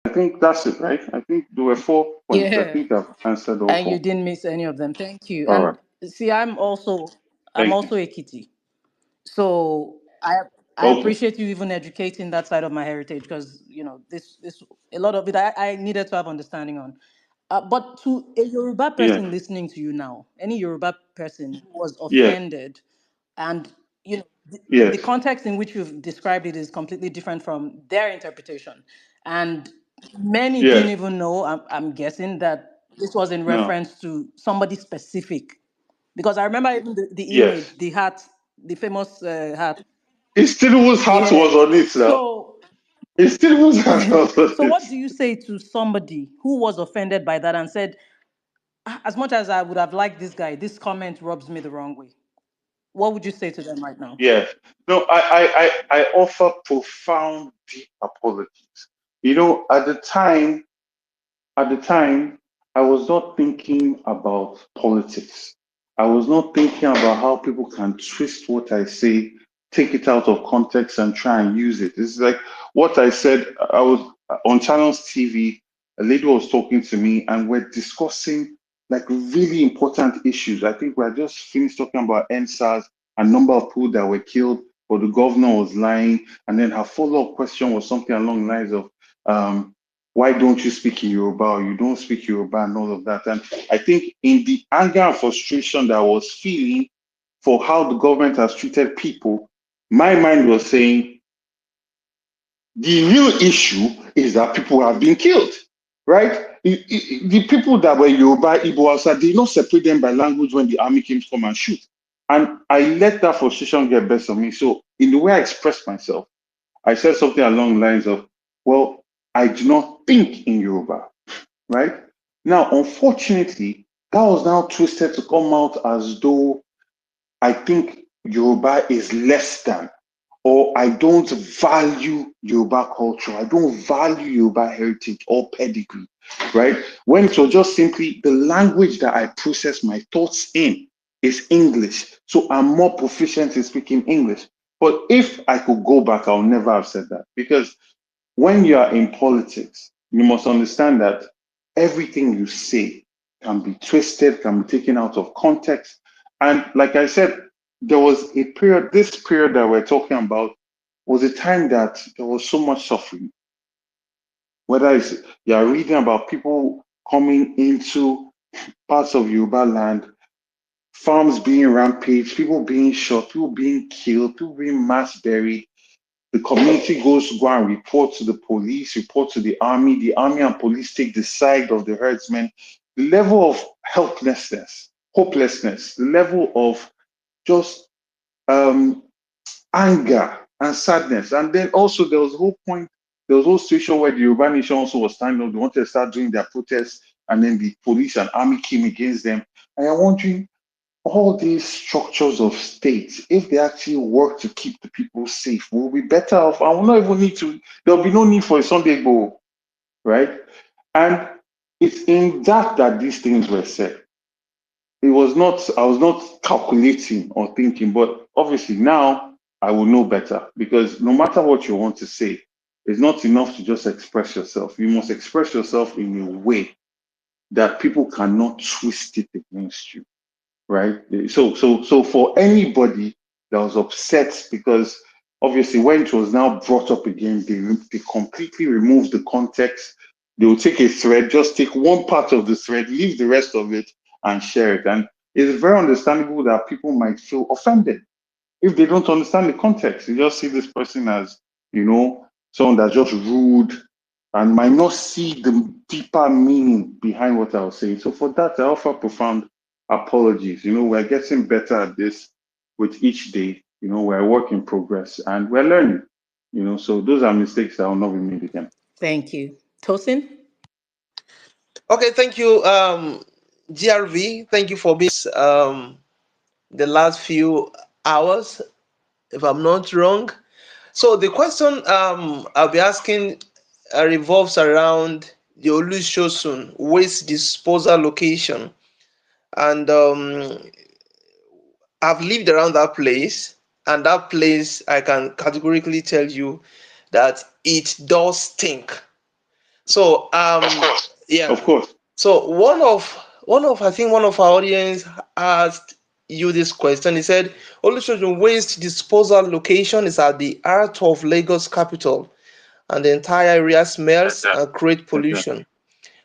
I think that's it, right? I think there were 4 points. I Yeah. think I've answered all And 4. you didn't miss any of them. Thank you. All And right. see, I'm Thank you. also a kitty. So I Okay. appreciate you even educating that side of my heritage because this a lot of it I needed to have understanding on. But to a Yoruba Yeah. person listening to you now, any Yoruba person who was Yes. offended, and the Yes. context in which you've described it is completely different from their interpretation, and many didn't Yes. even know. I'm guessing that this was in No. reference to somebody specific, because I remember even the Yes. image, the hat, the famous hat. It's Tinubu's hat Yeah. was on it now. So, It's Tinubu's hat was on so what it. do you say to somebody who was offended by that and said, "Ah, as much as I would have liked this guy, this comment rubs me the wrong way"? What would you say to them right now? Yes. No, I offer profound, deep apologies. At the time, I was not thinking about politics. I was not thinking about how people can twist what I say, take it out of context, and try and use it. It's like what I said. I was on Channels TV. A lady was talking to me, and we're discussing like really important issues. I think we're just finished talking about NSAS and number of people that were killed, but the governor was lying. And then her follow-up question was something along the lines of, why don't you speak in Yoruba, or you don't speak Yoruba, and all of that. And I think in the anger and frustration that I was feeling for how the government has treated people, my mind was saying the real issue is that people have been killed, right? The people that were Yoruba, Igbo, Hausa, they did not separate them by language when the army came to come and shoot. And I let that frustration get best of me. So in the way I expressed myself, I said something along the lines of, well, I do not think in Yoruba, right? Now, unfortunately, that was now twisted to come out as though I think Yoruba is less than, or I don't value Yoruba culture, I don't value Yoruba heritage or pedigree, right? When it was just simply the language that I process my thoughts in is English. So I'm more proficient in speaking English. But if I could go back, I'll never have said that, because when you are in politics, you must understand that everything you say can be twisted, can be taken out of context. And like I said, there was a period, this period that we're talking about was a time that there was so much suffering. Whether it's you're reading about people coming into parts of Yoruba land, farms being rampaged, people being shot, people being killed, people being mass buried. The community goes to go and report to the police, report to the army and police take the side of the herdsmen. The level of helplessness, hopelessness, the level of just um, anger and sadness. And then also there was a whole point, there was a whole situation where the Yoruba nation also was standing up, they wanted to start doing their protests, and then the police and army came against them. And I'm wondering, all these structures of states, if they actually work to keep the people safe, we'll be better off. I will not even need to, there'll be no need for a Sunday go, right? And it's in that these things were said. It was not, I was not calculating or thinking, but obviously now I will know better, because no matter what you want to say, it's not enough to just express yourself. You must express yourself in a way that people cannot twist it against you, right? So for anybody that was upset, because obviously when it was now brought up again, they completely removed the context. They will take a thread, just take one part of the thread, leave the rest of it, and share it. And it's very understandable that people might feel offended if they don't understand the context. You just see this person as, someone that's just rude and might not see the deeper meaning behind what I was saying. So for that, I offer profound apologies. We're getting better at this with each day. We're a work in progress and we're learning. So those are mistakes that will not be made again. Thank you. Tosin? Okay, thank you, GRV. Thank you for being the last few hours, if I'm not wrong. So the question I'll be asking revolves around the Olusosun waste disposal location, and I've lived around that place, and that place I can categorically tell you that it does stink. So yeah. Of course. So one of I think one of our audience asked you this question. He said, Olusosun waste disposal location is at the heart of Lagos capital, and the entire area smells and create pollution.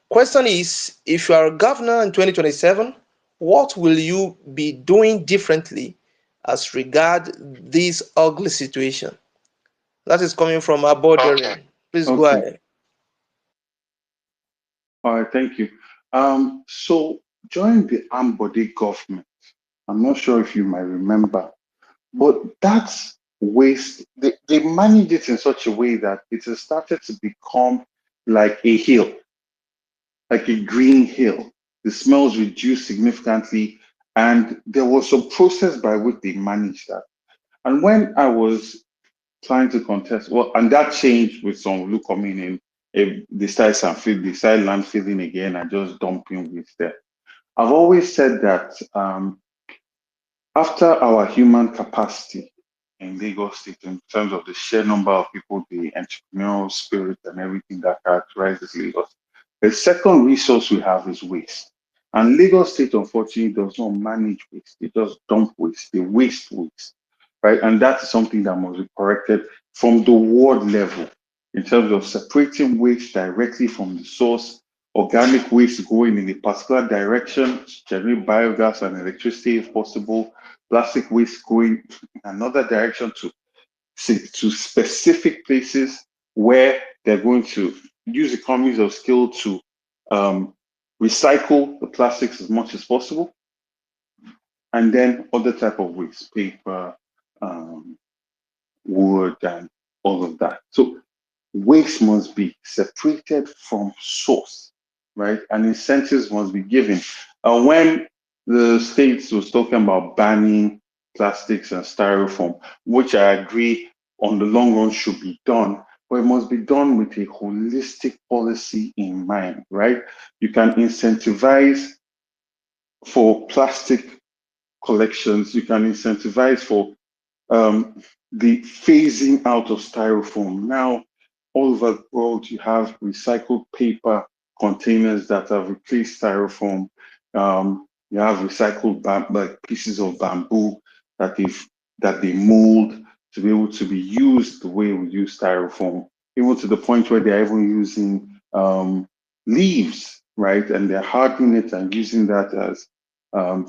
Question is, if you are a governor in 2027, what will you be doing differently as regard this ugly situation? That is coming from Abodere. Okay. Please go Okay. ahead. All right. Thank you. So during the Ambode government, I'm not sure if you might remember, but that's waste. They managed it in such a way that it has started to become like a hill, like a green hill. The smells reduced significantly, and there was some process by which they managed that. And when I was trying to contest, well, and that changed with some Lu coming in. If they started they started land filling again and just dumping waste there. I've always said that after our human capacity in Lagos State, in terms of the sheer number of people, the entrepreneurial spirit, and everything that characterizes Lagos, the second resource we have is waste. And Lagos State, unfortunately, does not manage waste. It does dump waste. They waste waste, right? And that's something that must be corrected from the ward level in terms of separating waste directly from the source, organic waste going in a particular direction to generate biogas and electricity if possible, plastic waste going in another direction to specific places where they're going to use economies of scale to recycle the plastics as much as possible, and then other type of waste, paper, um, wood, and all of that. So waste must be separated from source, right? And incentives must be given. When the states was talking about banning plastics and styrofoam, which I agree on the long run should be done, but it must be done with a holistic policy in mind, right? You can incentivize for plastic collections, you can incentivize for um, the phasing out of styrofoam. Now, all over the world, you have recycled paper containers that have replaced styrofoam. You have recycled like pieces of bamboo that they mold to be able to be used the way we use styrofoam, even to the point where they're even using leaves, right? And they're hardening it and using that as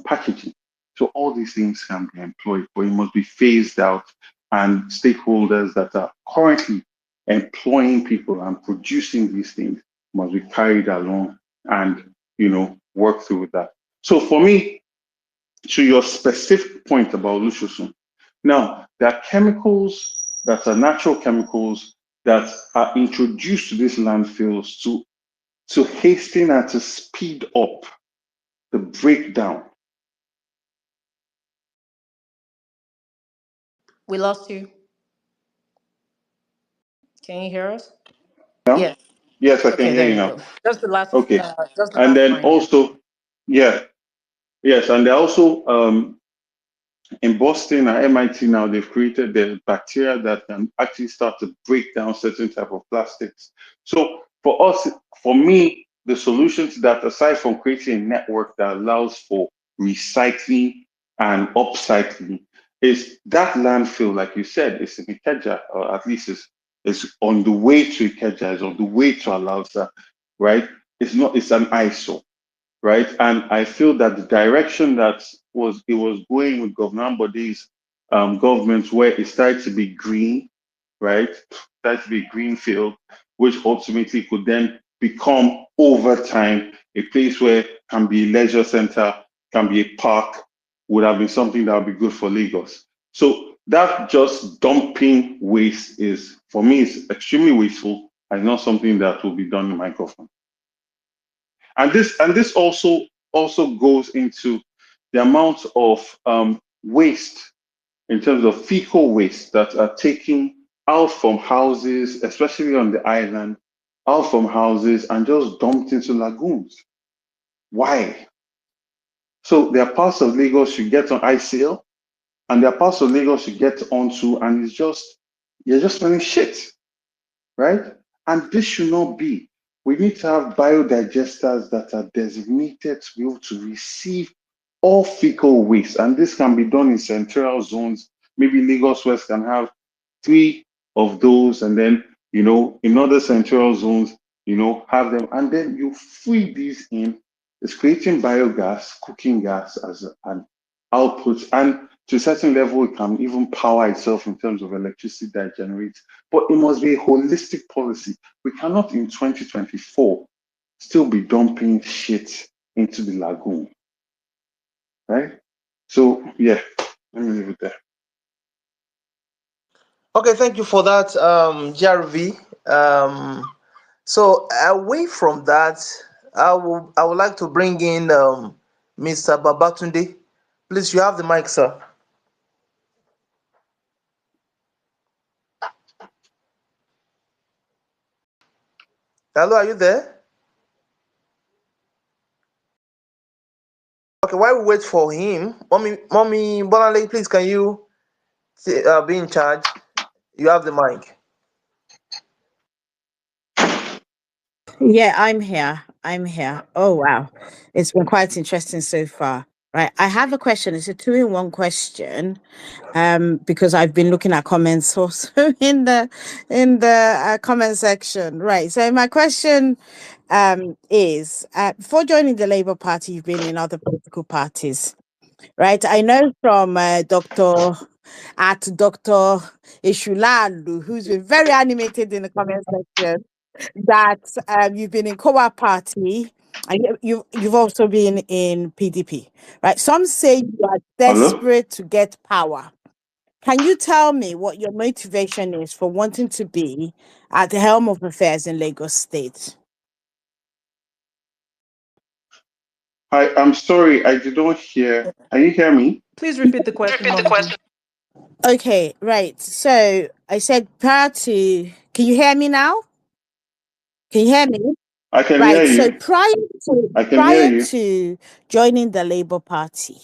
packaging. So all these things can be employed, but it must be phased out. And stakeholders that are currently employing people and producing these things must be carried along and work through that. So for me, to your specific point about Lucius, now there are chemicals that are natural chemicals that are introduced to these landfills to hasten and to speed up the breakdown. We lost you. Can you hear us? Now, Yeah. yes, I can Okay, hear there you you now. go. Just the last, Okay. just the And last then line. Yeah. also, yeah, yes, and they're also in Boston and MIT now, they've created the bacteria that can actually start to break down certain type of plastics. So for us, for me, the solution to that, aside from creating a network that allows for recycling and upcycling, is that landfill, like you said, is in Ikeja, or at least is on the way to Ikeja, is on the way to Alausa, right? It's not, it's an eyesore, right? And I feel that the direction that it was going with Governor Body's government, where it started to be green, right? Started to be green field, which ultimately could then become over time a place where can be a leisure center, can be a park, would have been something that would be good for Lagos. So that just dumping waste is, for me, it's extremely wasteful and not something that will be done in my government. And this also goes into the amount of waste in terms of fecal waste that are taken out from houses, especially on the island, out from houses and just dumped into lagoons. Why? So there are parts of Lagos you get on ICL, and there are parts of Lagos you get onto, and you're just smelling shit, right? And this should not be. We need to have biodigesters that are designated to be able to receive all fecal waste. And this can be done in central zones. Maybe Lagos West can have 3 of those. And then, in other central zones, have them, and then you free these in. It's creating biogas, cooking gas as an output, and to a certain level, it can even power itself in terms of electricity that it generates. But it must be a holistic policy. We cannot in 2024 still be dumping shit into the lagoon, right? So yeah, let me leave it there. Okay, thank you for that, GRV. So away from that, I would like to bring in Mr. Babatunde. Please, you have the mic, sir. Hello, are you there? Okay, while we wait for him, mommy Bolanle, please, can you be in charge? You have the mic. Yeah, I'm here. I'm here. Oh, wow. It's been quite interesting so far. Right. I have a question. It's a two-in-one question. Because I've been looking at comments also in the comment section. Right. So my question is before joining the Labour Party, you've been in other political parties. Right. I know from Dr. Ishulalu, who's been very animated in the comment section, that you've been in Kowa Party and you've also been in PDP, right? Some say you are Hello? desperate to get power. Can you tell me what your motivation is for wanting to be at the helm of affairs in Lagos State? I'm sorry, I did not hear. Can you hear me? Please repeat the question, Mommy D. Okay, right. So I said prior to, can you hear me now? Can you hear me? I can hear Right. So you. I can hear prior you. to joining the Labour Party,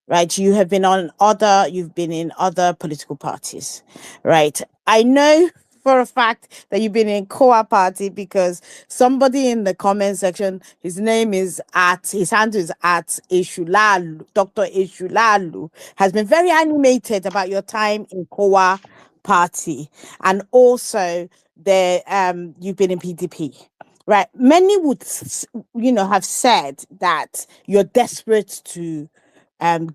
right, you've been in other political parties, right? I know for a fact that you've been in Koa Party because somebody in the comment section, his handle is at Ishulalu, Dr. Ishulalu, has been very animated about your time in Koa Party, and also you've been in PDP. Right. Many would, have said that you're desperate to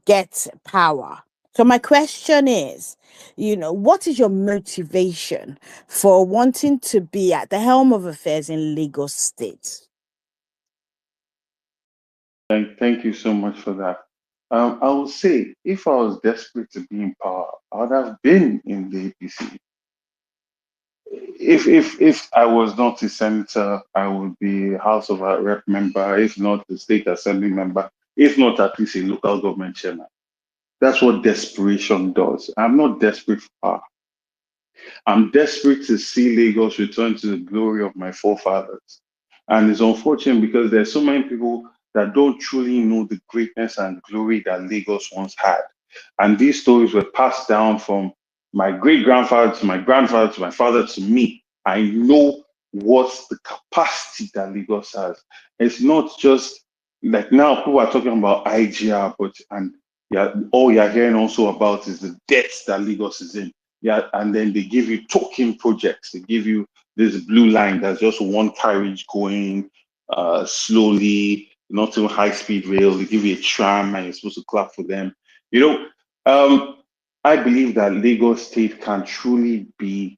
get power. So my question is, what is your motivation for wanting to be at the helm of affairs in Lagos State? Thank you so much for that. I would say if I was desperate to be in power, I would have been in the APC. If I was not a senator, I would be a House of Rep member, if not a state assembly member, if not at least a local government chairman. That's what desperation does. I'm not desperate for power. I'm desperate to see Lagos return to the glory of my forefathers. And it's unfortunate because there's so many people that don't truly know the greatness and glory that Lagos once had. And these stories were passed down from my great grandfather to my grandfather to my father to me. I know what's the capacity that Lagos has. It's not just like now people are talking about IGR, but yeah, all you're hearing also about is the debts that Lagos is in. Yeah, and then they give you token projects. They give you this blue line that's just one carriage going slowly, not too high speed rail. They give you a tram and you're supposed to clap for them. I believe that Lagos State can truly be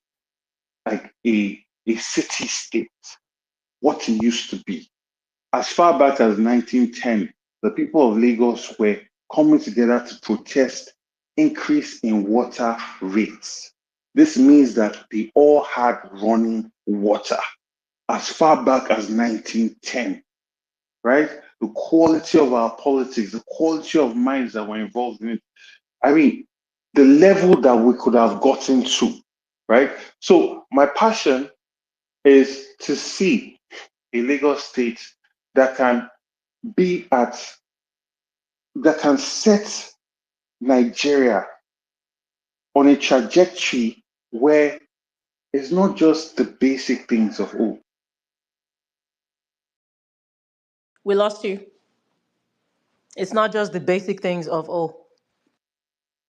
like a city state, what it used to be. As far back as 1910, the people of Lagos were coming together to protest increase in water rates. This means that they all had running water as far back as 1910, right? The quality of our politics, the quality of minds that were involved in it. I mean, the level that we could have gotten to, right? So my passion is to see a Lagos state that can be at that can set Nigeria on a trajectory where it's not just the basic things of We lost you. It's not just the basic things of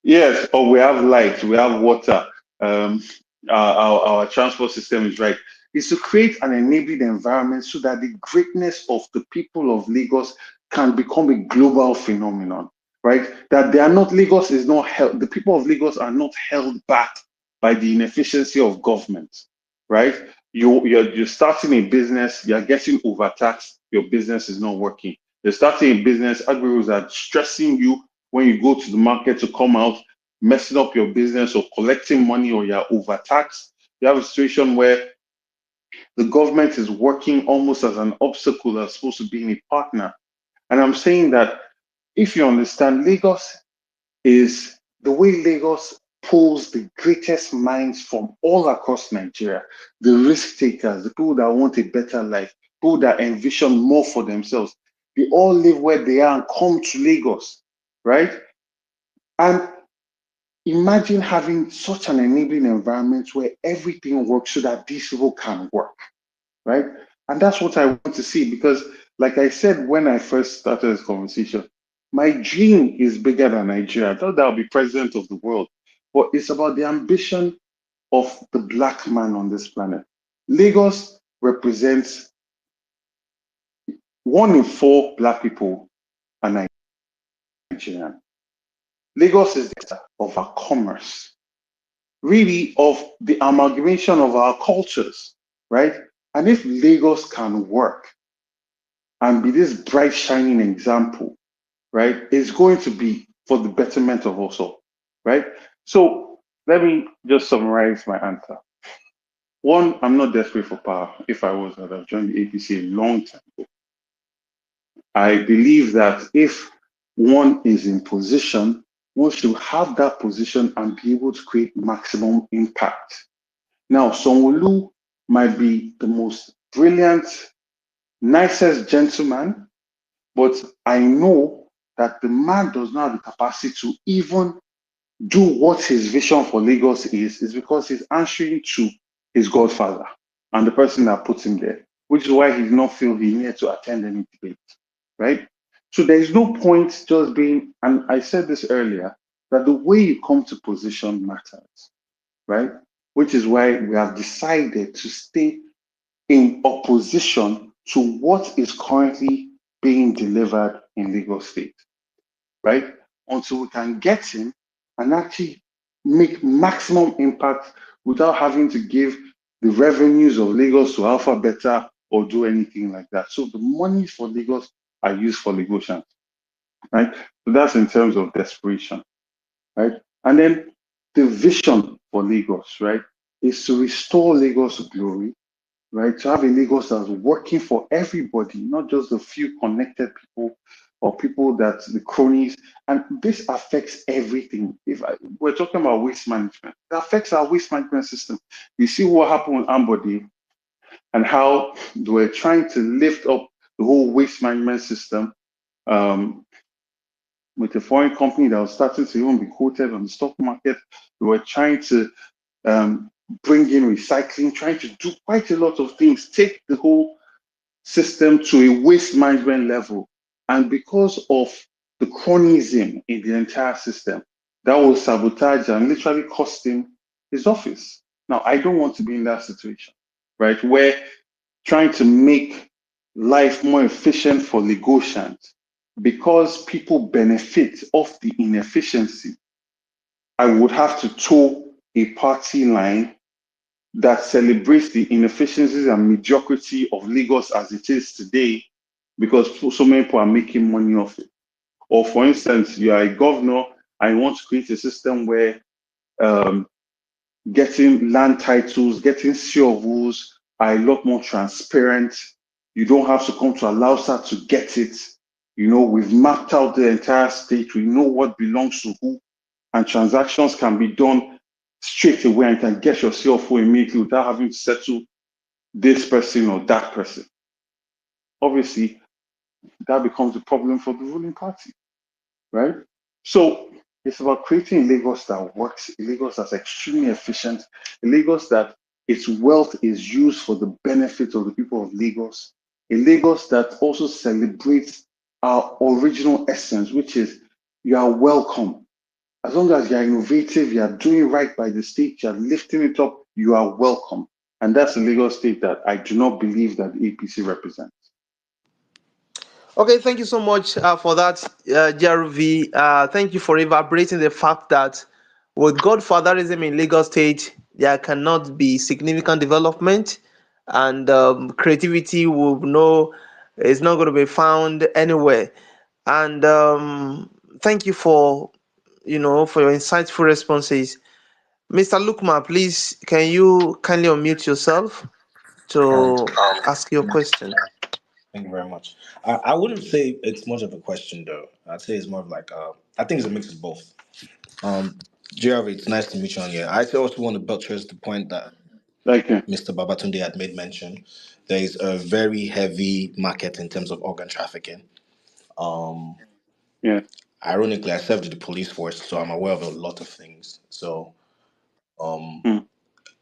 yes, or we have light, we have water, our transport system is right. is to create an enabling environment so that the greatness of the people of Lagos can become a global phenomenon, right? That they are not, Lagos is not held, the people of Lagos are not held back by the inefficiency of government, right? You're starting a business, you're getting overtaxed, your business is not working. You're starting a business, agri are stressing you when you go to the market to come out, messing up your business or collecting money, or you're overtaxed. You have a situation where the government is working almost as an obstacle as opposed to being a partner. And I'm saying that if you understand, Lagos is the way Lagos pulls the greatest minds from all across Nigeria, the risk takers, the people that want a better life, people that envision more for themselves. They all live where they are and come to Lagos, right? And imagine having such an enabling environment where everything works so that these people can work, right? And that's what I want to see, because like I said when I first started this conversation, my dream is bigger than Nigeria. I thought that I'll be president of the world, but it's about the ambition of the Black man on this planet. Lagos represents 1 in 4 Black people are Nigerian. Lagos is the center of our commerce, really of the amalgamation of our cultures, right? And if Lagos can work and be this bright, shining example, right, it's going to be for the betterment of us all, right? So let me just summarize my answer. 1, I'm not desperate for power. If I was, I'd have joined the APC a long time ago. I believe that if one is in position, one should have that position and be able to create maximum impact. Now, Sanwo-Olu might be the most brilliant, nicest gentleman, but I know that the man does not have the capacity to even do what his vision for Lagos is because he's answering to his godfather and the person that put him there, which is why he did not feel he needed to attend any debate, right? So there is no point just being, and I said this earlier, that the way you come to position matters, right? Which is why we have decided to stay in opposition to what is currently being delivered in Lagos State, right? Until we can get him and actually make maximum impact without having to give the revenues of Lagos to Alpha Beta or do anything like that. So the money for Lagos are used for Lagosians, right? So that's in terms of desperation, right? And then the vision for Lagos, right, is to restore Lagos to glory, right? To have a Lagos that's working for everybody, not just the few connected people or people that the cronies. And this affects everything. We're talking about waste management, it affects our waste management system. You see what happened with Ambody and how they were trying to lift up the whole waste management system with a foreign company that was starting to even be quoted on the stock market. They were trying to bring in recycling, trying to do quite a lot of things, take the whole system to a waste management level. And because of the cronyism in the entire system, that will sabotage and literally cost him his office. Now, I don't want to be in that situation, right? Where trying to make life more efficient for Lagosians because people benefit off the inefficiency, I would have to toe a party line that celebrates the inefficiencies and mediocrity of Lagos as it is today because so many people are making money off it. Or for instance, you are a governor and you want to create a system where getting land titles, getting COVs are a lot more transparent. You don't have to come to Leosan to get it. You know, we've mapped out the entire state. We know what belongs to who, and transactions can be done straight away and can get your CFO immediately without having to settle this person or that person. Obviously, that becomes a problem for the ruling party, right? So it's about creating a Lagos that works, a Lagos that's extremely efficient, a Lagos that its wealth is used for the benefit of the people of Lagos, a Lagos that also celebrates our original essence, which is you are welcome. As long as you are innovative, you are doing right by the state, you are lifting it up, you are welcome. And that's the Lagos state that I do not believe that the APC represents. Okay, thank you so much for that, JRV. Thank you for evaluating the fact that with godfatherism in Lagos State, there cannot be significant development, and creativity is not going to be found anywhere. And thank you for for your insightful responses. Mr. Lukman, please, can you kindly unmute yourself Um, to ask your question? Thank you very much. I wouldn't say it's much of a question though. I'd say it's more of like I think it's a mix of both. JRV, it's nice to meet you on here. I also want to buttress the point that Thank you. Mr. Babatunde had made mention. There is a very heavy market in terms of organ trafficking. Yeah. Ironically, I served in the police force, so I'm aware of a lot of things. So Mm.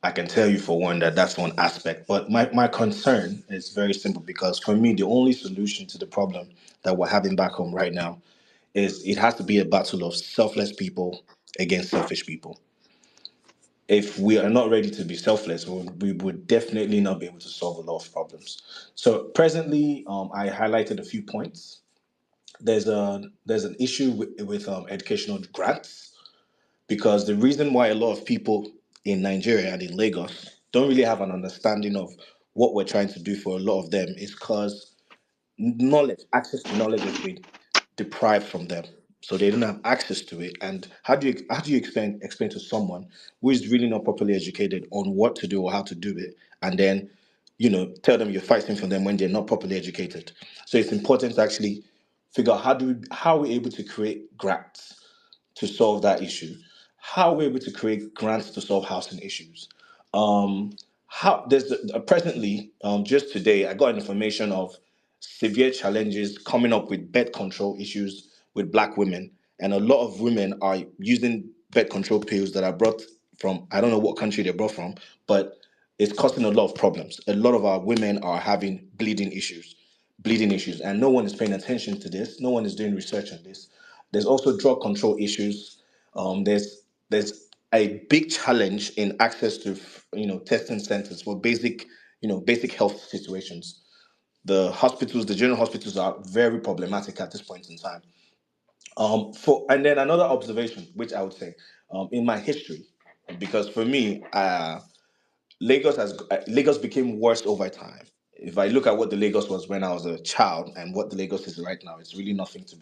I can tell you for one that that's one aspect. But my concern is very simple because for me, the only solution to the problem that we're having back home right now is it has to be a battle of selfless people against selfish people. If we are not ready to be selfless, we would definitely not be able to solve a lot of problems. So presently, I highlighted a few points. There's an issue with educational grants, because the reason why a lot of people in Nigeria and in Lagos don't really have an understanding of what we're trying to do for a lot of them is because access to knowledge has been deprived from them. So they don't have access to it. And how do you explain to someone who is really not properly educated on what to do or how to do it, and then tell them you're fighting for them when they're not properly educated? So it's important to actually figure out how we're able to create grants to solve that issue. How we're able to create grants to solve housing issues. How there's presently just today I got information of severe challenges coming up with birth control issues with Black women, and a lot of women are using birth control pills that are brought from, I don't know what country they're brought from, but it's causing a lot of problems. A lot of our women are having bleeding issues, and no one is paying attention to this. No one is doing research on this. There's also drug control issues. There's a big challenge in access to testing centers for basic health situations. The general hospitals are very problematic at this point in time. And then another observation, which I would say, in my history, because for me, Lagos became worse over time. If I look at what the Lagos was when I was a child and what the Lagos is right now, it's really nothing to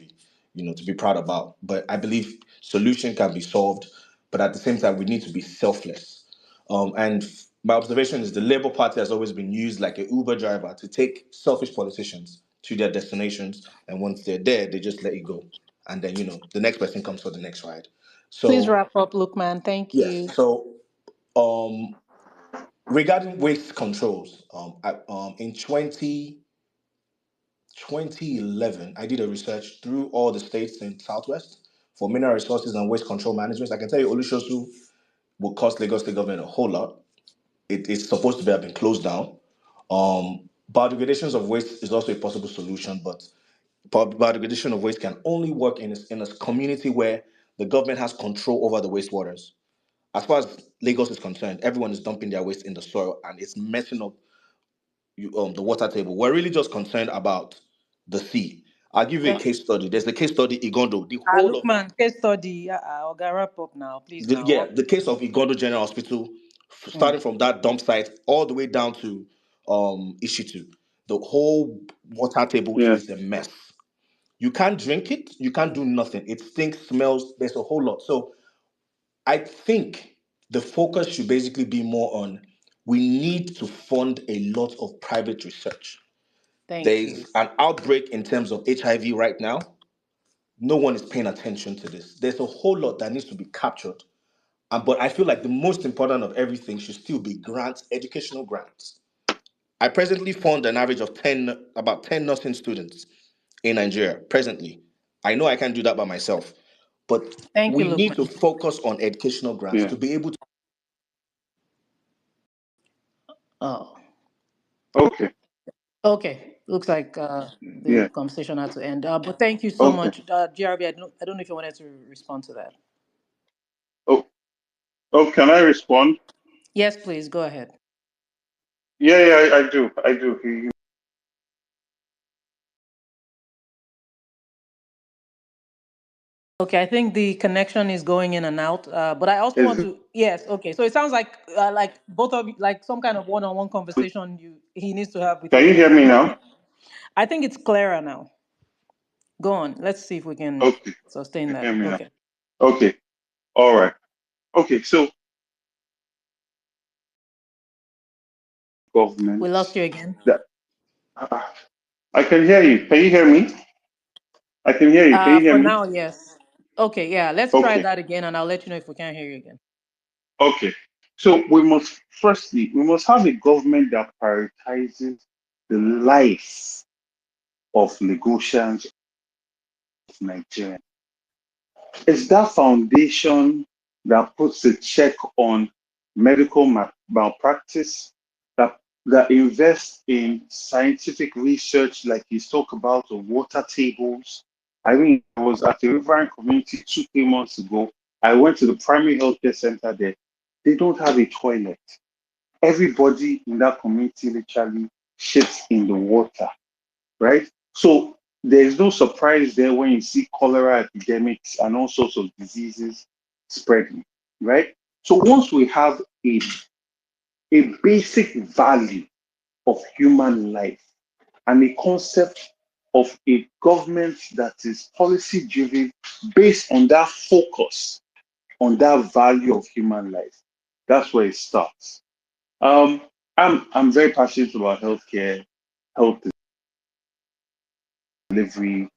be proud about. But I believe solution can be solved, but at the same time, we need to be selfless. And my observation is the Labour Party has always been used like a Uber driver to take selfish politicians to their destinations, and once they're there, they just let it go, and then the next person comes for the next ride. Please So wrap up, Lookman. Thank yes, you. so um regarding waste controls, in 2011, I did a research through all the states in Southwest for mineral resources and waste control management. I can tell you Olusosu will cost Lagos State government a whole lot. It is supposed to have been closed down. Biodegradations of waste is also a possible solution, but biodegradation of waste can only work in a community where the government has control over the wastewaters. As far as Lagos is concerned, everyone is dumping their waste in the soil and it's messing up the water table. We're really just concerned about the sea. I'll give you a Thank case study. There's the case study Igondo. The whole of Lookman, case study. Oga, wrap up now, please. Now, yeah, one the case of minute. Igondo General Hospital, Hmm. starting from that dump site all the way down to Ishitu. The whole water table Yeah. is a mess. You can't drink it. You can't do nothing. It stinks, smells. There's a whole lot. So I think the focus should basically be more on we need to fund a lot of private research. Thank you. There's an outbreak in terms of HIV right now. No one is paying attention to this. There's a whole lot that needs to be captured. But I feel like the most important of everything should still be grants, educational grants. I presently fund an average of about 10 nursing students in Nigeria presently. I know I can't do that by myself, but Thank you, we need to Lookman. focus on educational grants Yeah. to be able to. Oh, Okay. okay. Looks like the Yeah. conversation had to end. But thank you so Okay. much, GRB. I don't know if you wanted to respond to that. Oh, can I respond? Yes, please go ahead. Yeah, I do. I do. Okay, I think the connection is going in and out. But I also want Is to, yes, okay. So it sounds like both of you, like some kind of one-on-one conversation he needs to have with Can you you hear two. me now? I think it's clearer now. Go on. Let's see if we can Okay. sustain You that. hear me now? Okay. Okay. All right. Okay. So We government lost you again. that uh, I can hear you. Can you hear me? I can hear you. Can you hear For me? now, yes. Okay, yeah. Let's try Okay. that again, and I'll let you know if we can't hear you again. Okay. So we must have a government that prioritizes the life of Lagosians of Nigeria. It's that foundation that puts a check on medical malpractice, that invests in scientific research, like he's talked about, of water tables. I mean, I was at the riverine community 2 3 months ago. I went to the primary healthcare center there. They don't have a toilet. Everybody in that community literally shits in the water, right? So there's no surprise there when you see cholera epidemics and all sorts of diseases spreading, right? So once we have a basic value of human life and a concept of a government that is policy driven based on that focus on that value of human life, that's where it starts. Um, I'm very passionate about healthcare, health delivery,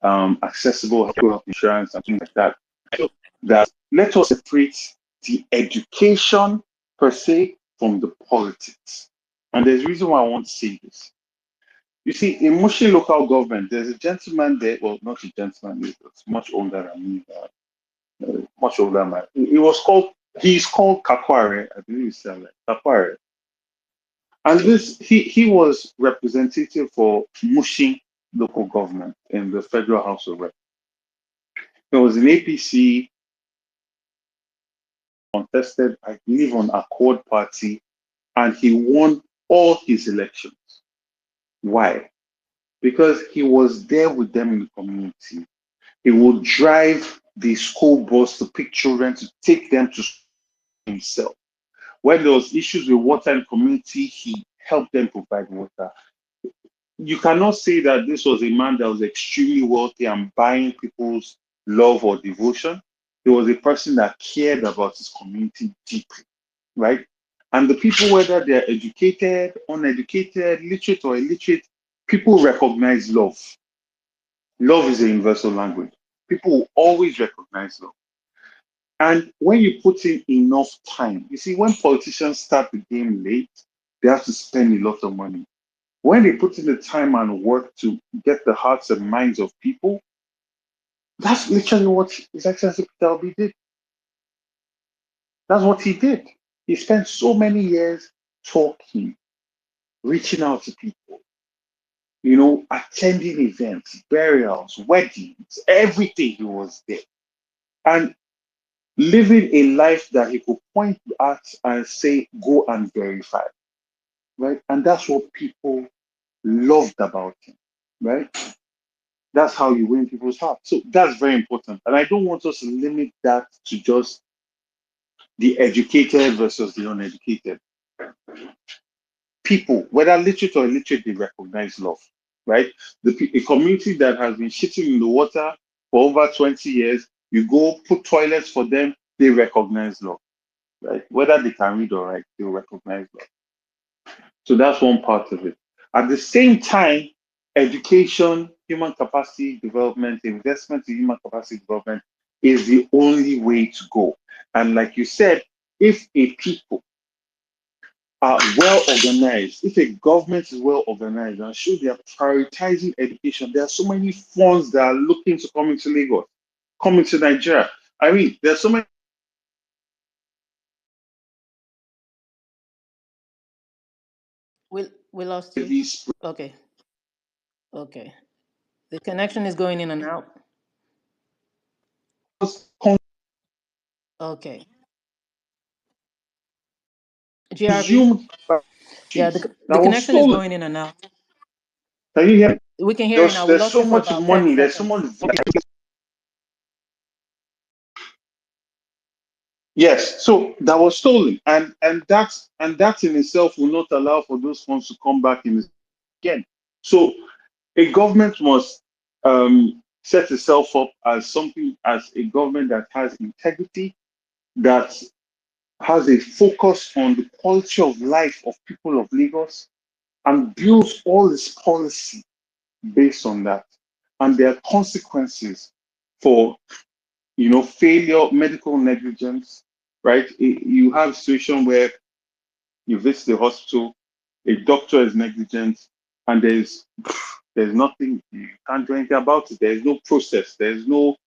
accessible health insurance, and things like that. So that let us separate the education per se from the politics. And there's a reason why I want to say this. You see, in Mushin local government, there's a gentleman there. Well, not a gentleman, he was much older than me, much older than me. He's called Kakware, I believe he's still like Kakware. And he was representative for Mushin local government in the Federal House of Reps. He was in APC, contested, I believe, on Accord Party, and he won all his elections. Why? Because he was there with them in the community. He would drive the school bus to pick children to take them to school himself. When there was issues with water in the community, he helped them provide water. You cannot say that this was a man that was extremely wealthy and buying people's love or devotion. He was a person that cared about his community deeply, right? And the people, whether they're educated, uneducated, literate or illiterate, people recognize love. Love is a universal language. People will always recognize love. And when you put in enough time, you see, when politicians start the game late, they have to spend a lot of money. When they put in the time and work to get the hearts and minds of people, that's literally what His Excellency Peter Obi did. That's what he did. He spent so many years talking, reaching out to people, attending events, burials, weddings, everything. He was there. And living a life that he could point at and say, go and verify, right? And that's what people loved about him, right? That's how you win people's hearts. So that's very important. And I don't want us to limit that to just the educated versus the uneducated. People, whether literate or illiterate, they recognize love, right? A community that has been shitting in the water for over 20 years, you go put toilets for them, they recognize love, right? Whether they can read or write, they recognize love. So that's one part of it. At the same time, education, human capacity development, investment in human capacity development is the only way to go. And like you said, if a people are well organized, if a government is well organized and show they are prioritizing education, there are so many funds that are looking to come into Lagos, come into Nigeria. I mean, there are so many We lost of you. these Okay. Okay. The connection is going in and out. Okay. GRV. consumed by Yeah, cheese the that was connection is stolen. going in and out. Can you hear? We can hear you now. We There's lost so you for much about 10 money. There's so seconds. much. Yes, so that was stolen, and that in itself will not allow for those funds to come back in again. So a government must set itself up as something as a government that has integrity, that has a focus on the quality of life of people of Lagos, and builds all its policy based on that. And there are consequences for failure, medical negligence, right? You have a situation where you visit the hospital, a doctor is negligent, and there's nothing, you can't do anything about it. There's no process, there's no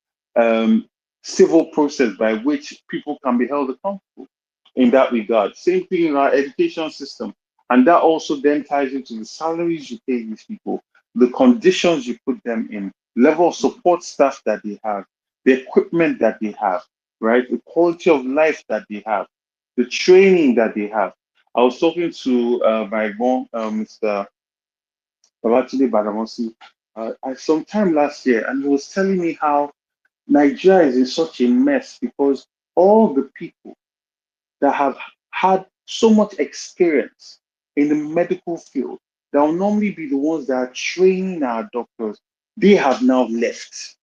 civil process by which people can be held accountable in that regard. Same thing in our education system. And that also then ties into the salaries you pay these people, the conditions you put them in, level of support staff that they have, the equipment that they have, right? The quality of life that they have, the training that they have. I was talking to my mom, Mr. Babatunde Badamosi, sometime last year, and he was telling me how Nigeria is in such a mess because all the people that have had so much experience in the medical field that will normally be the ones that are training our doctors, they have now left.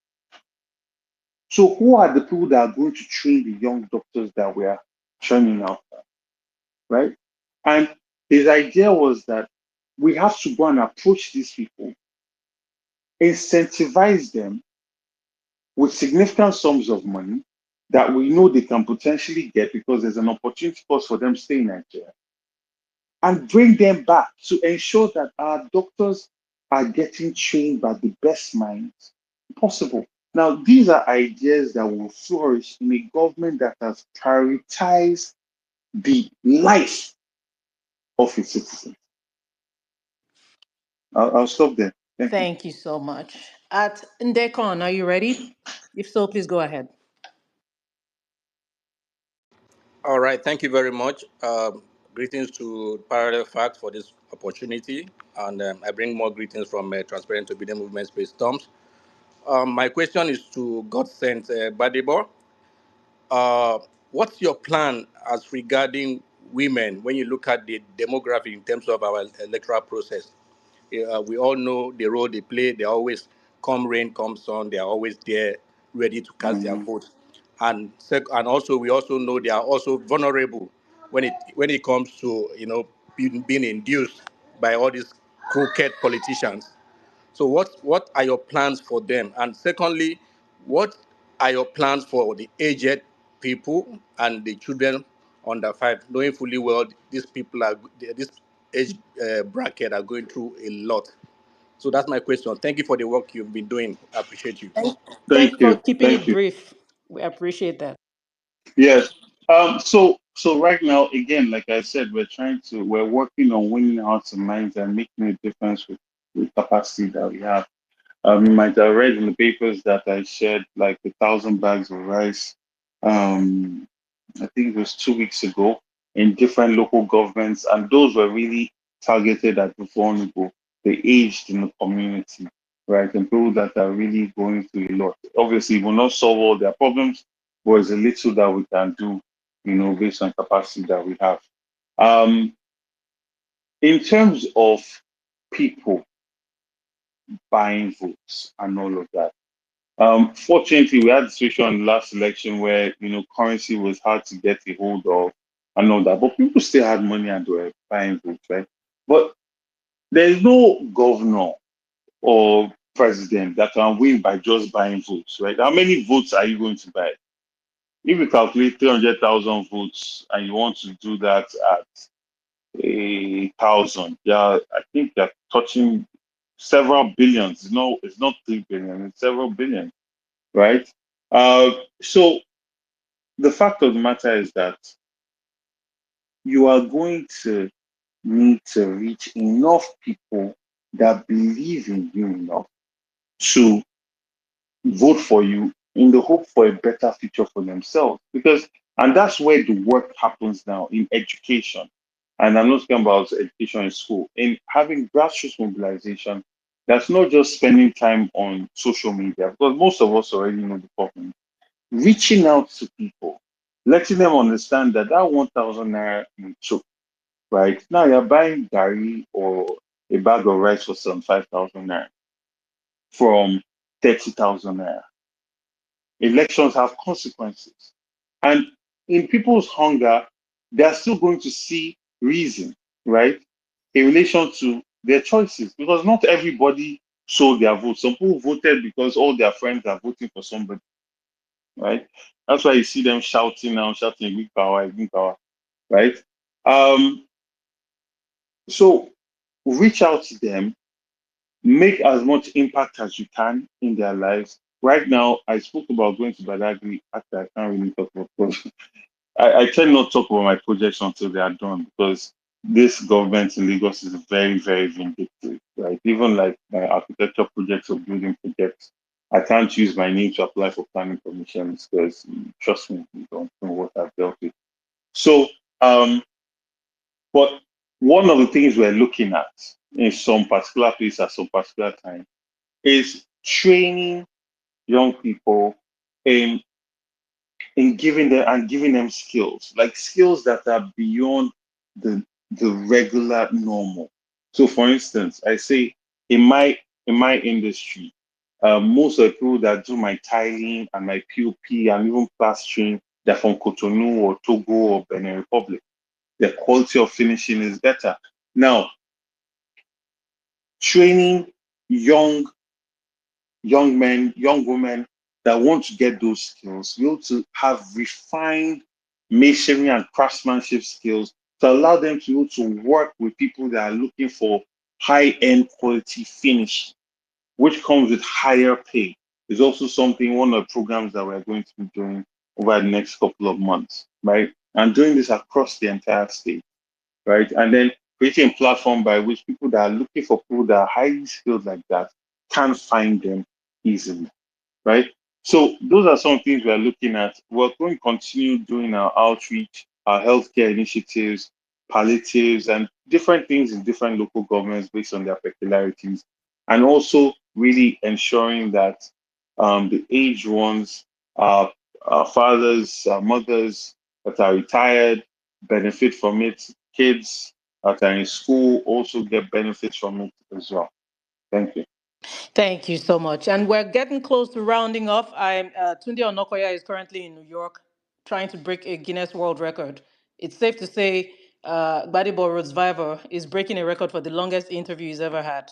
So who are the people that are going to train the young doctors that we are training out, right? And his idea was that we have to go and approach these people, incentivize them with significant sums of money that we know they can potentially get because there's an opportunity cost for them staying in Nigeria, and bring them back to ensure that our doctors are getting trained by the best minds possible. Now, these are ideas that will flourish in a government that has prioritized the life of its citizens. I'll stop there. Thank you. Thank you so much. At Ndekon, are you ready? If so, please go ahead. All right, thank you very much. Greetings to Parallel Facts for this opportunity, and I bring more greetings from Transparent Obedient Movement Space Storms. My question is to God sent Gbadebo. What's your plan as regarding women when you look at the demographic in terms of our electoral process? We all know the role they play. They always, come rain, come sun, they are always there, ready to cast their Mm, vote. And also we also know they are also vulnerable when it comes to being induced by all these crooked politicians. So what are your plans for them? And secondly, what are your plans for the aged people and the children under 5, knowing fully well these people are this age bracket are going through a lot. So that's my question. Thank you for the work you've been doing. I appreciate you. Thank you thank for you. keeping Thank it you. brief. We appreciate that. Yes. So right now, again, like I said, we're working on winning hearts and minds and making a difference with capacity that we have. You might have read in the papers that I shared like 1,000 bags of rice. Um, I think it was 2 weeks ago in different local governments, and those were really targeted at the vulnerable, the aged in the community, right? And people that are really going through a lot. Obviously, it will not solve all their problems, but it's a little that we can do, based on capacity that we have. Um, in terms of people buying votes and all of that. Fortunately, we had a situation in the last election where currency was hard to get a hold of and all that, but people still had money and they were buying votes, right? But there is no governor or president that can win by just buying votes, right? How many votes are you going to buy? If you calculate 300,000 votes and you want to do that at 1,000, yeah, I think they're touching several billions. It's not 3 billion, it's several billion, right? So the fact of the matter is that you are going to need to reach enough people that believe in you enough to vote for you in the hope for a better future for themselves. And that's where the work happens now in education. And I'm not talking about education in school. In having grassroots mobilization, that's not just spending time on social media, because most of us already know the problem. Reaching out to people, letting them understand that that 1,000 naira you took, right? Now you're buying gari or a bag of rice for some 5,000 naira from 30,000 naira. Elections have consequences. And in people's hunger, they're still going to see reason, right? In relation to their choices, because not everybody sold their vote. Some people voted because all their friends are voting for somebody, right? That's why you see them shouting now, shouting, big power, right? Um, so reach out to them, make as much impact as you can in their lives. Right now, I spoke about going to Badagry. Actually, I can't really talk about I tend not to talk about my projects until they are done, because this government in Lagos is very, very vindictive. Right? Even like my architecture projects or building projects, I can't use my name to apply for planning permissions because, trust me, you don't know what I've dealt with. So, but one of the things we're looking at in some particular place at some particular time is training young people in giving them skills, like skills that are beyond the regular normal. So for instance, I say in my industry, most of the people that do my tiling and my POP and even plastering, they're from Cotonou or Togo or Benin Republic. The quality of finishing is better. Now, training young men, young women that want to get those skills, we ought to have refined masonry and craftsmanship skills to allow them to be able to work with people that are looking for high-end quality finish, which comes with higher pay. Is also something, one of the programs that we're going to be doing over the next couple of months, right? And doing this across the entire state, right? And then creating a platform by which people that are looking for people that are highly skilled like that can find them easily, right? So those are some things we are looking at. We're going to continue doing our outreach, our healthcare initiatives, palliatives, and different things in different local governments based on their peculiarities, and also really ensuring that the aged ones, our fathers, our mothers that are retired benefit from it. Kids that are in school also get benefits from it as well. Thank you. Thank you so much. And we're getting close to rounding off. Tunde Onokoya is currently in New York trying to break a Guinness World Record. It's safe to say Gbadebo Rhodes-Vivor is breaking a record for the longest interview he's ever had.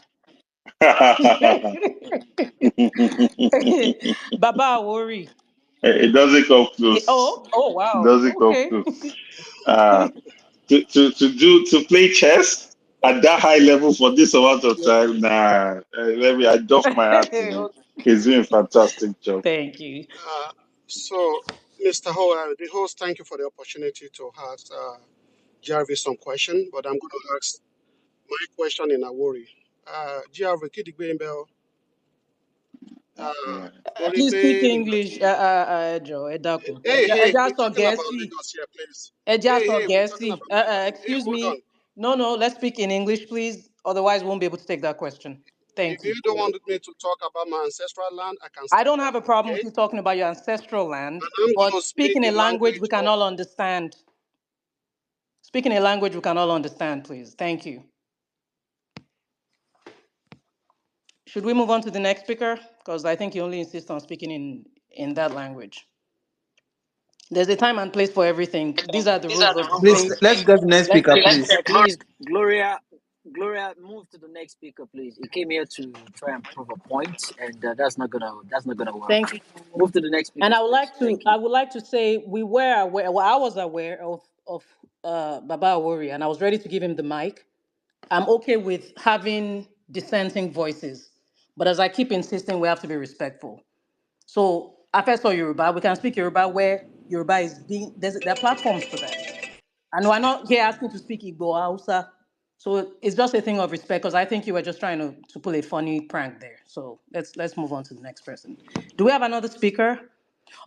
Baba worry. It doesn't come close. Oh It wow. doesn't come Okay. close. Uh, to play chess at that high level for this amount of time, nah. Let me. I doff my hat to him. He's doing a fantastic job. Thank you. So, Mr. Howard, the host, thank you for the opportunity to ask Jarvis some question, but I'm going to ask my question in Awori. Jarvis, Kidigbembel, Yeah. Please speak Moripe, English. Joe, Edakun. hey, Eja we're sọ talking about Gẹ̀ẹ́sì. Lagos here, please. Eja sọ We're talking Gẹ̀ẹ́sì. about Lagos. Hey, Excuse hold on. me. No, let's speak in English, please. Otherwise, we won't be able to take that question. If Thank you you. don't want me to talk about my ancestral land, I can I stop don't there, have a problem okay? with you talking about your ancestral land, And I'm going but to speak speaking a the language we language can of, all understand. Speaking a language we can all understand, please. Thank you. Should we move on to the next speaker? Because I think you only insist on speaking in that language. There's a time and place for everything. These are the rules of the Please, stage. let's get the next Let's speaker, get please. Please, Gloria, move to the next speaker, please. He came here to try and prove a point, and that's not gonna thank work. you. Move to the next And speaker, please. Thank I you. would like to say we were aware, well, I was aware of Baba Awori, and I was ready to give him the mic. I'm okay with having dissenting voices, but as I keep insisting, we have to be respectful. So, Afeso Yoruba, we can speak Yoruba where Yoruba is being, there are platforms for that. And we're not here asking to speak Igbo or Hausa. So it's just a thing of respect, because I think you were just trying to pull a funny prank there. So let's move on to the next person. Do we have another speaker?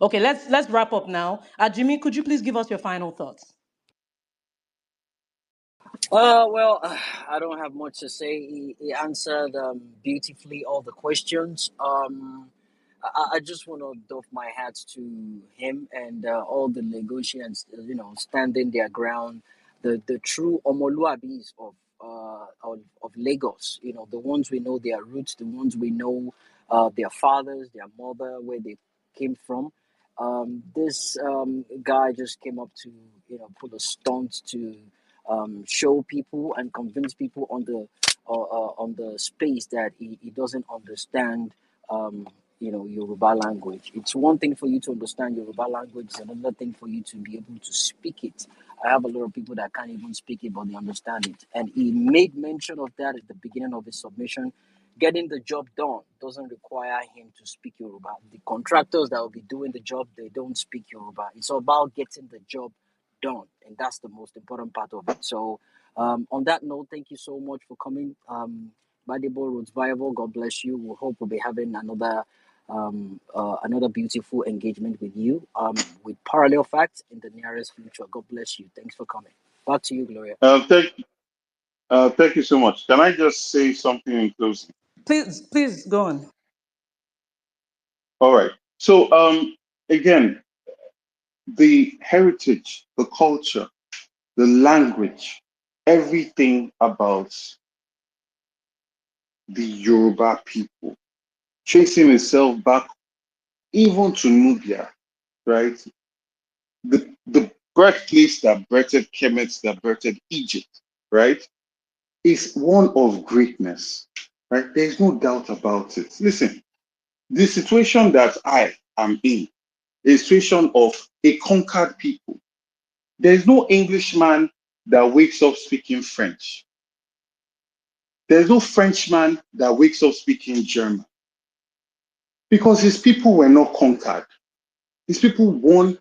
Okay, let's wrap up now. Jimmy, could you please give us your final thoughts? Well, I don't have much to say. He answered beautifully all the questions. I just want to doff my hat to him and all the negotiants, standing their ground, the true Omoluabis of Lagos, the ones we know their roots, the ones we know their fathers, their mother, where they came from. This guy just came up to, pull a stunt to show people and convince people on the space that he doesn't understand Yoruba language. It's one thing for you to understand Yoruba language, it's another thing for you to be able to speak it. I have a lot of people that can't even speak it, but they understand it. And he made mention of that at the beginning of his submission. Getting the job done doesn't require him to speak Yoruba. The contractors that will be doing the job, they don't speak Yoruba. It's about getting the job done, and that's the most important part of it. So, on that note, thank you so much for coming. Gbadebo Rhodes-Vivor, God bless you. We hope we'll be having another beautiful engagement with you with Parallel Facts in the nearest future. God bless you. Thanks for coming. Back to you, Gloria. Thank you so much. Can I just say something in closing? Please go on. All right. So, again, the heritage, the culture, the language, everything about the Yoruba people, tracing itself back even to Nubia, right? The birthplace that birthed Kemet, that birthed Egypt, right, is one of greatness, right? There's no doubt about it. Listen, the situation that I am in, a situation of a conquered people. There's no Englishman that wakes up speaking French. There's no Frenchman that wakes up speaking German because his people were not conquered. His people won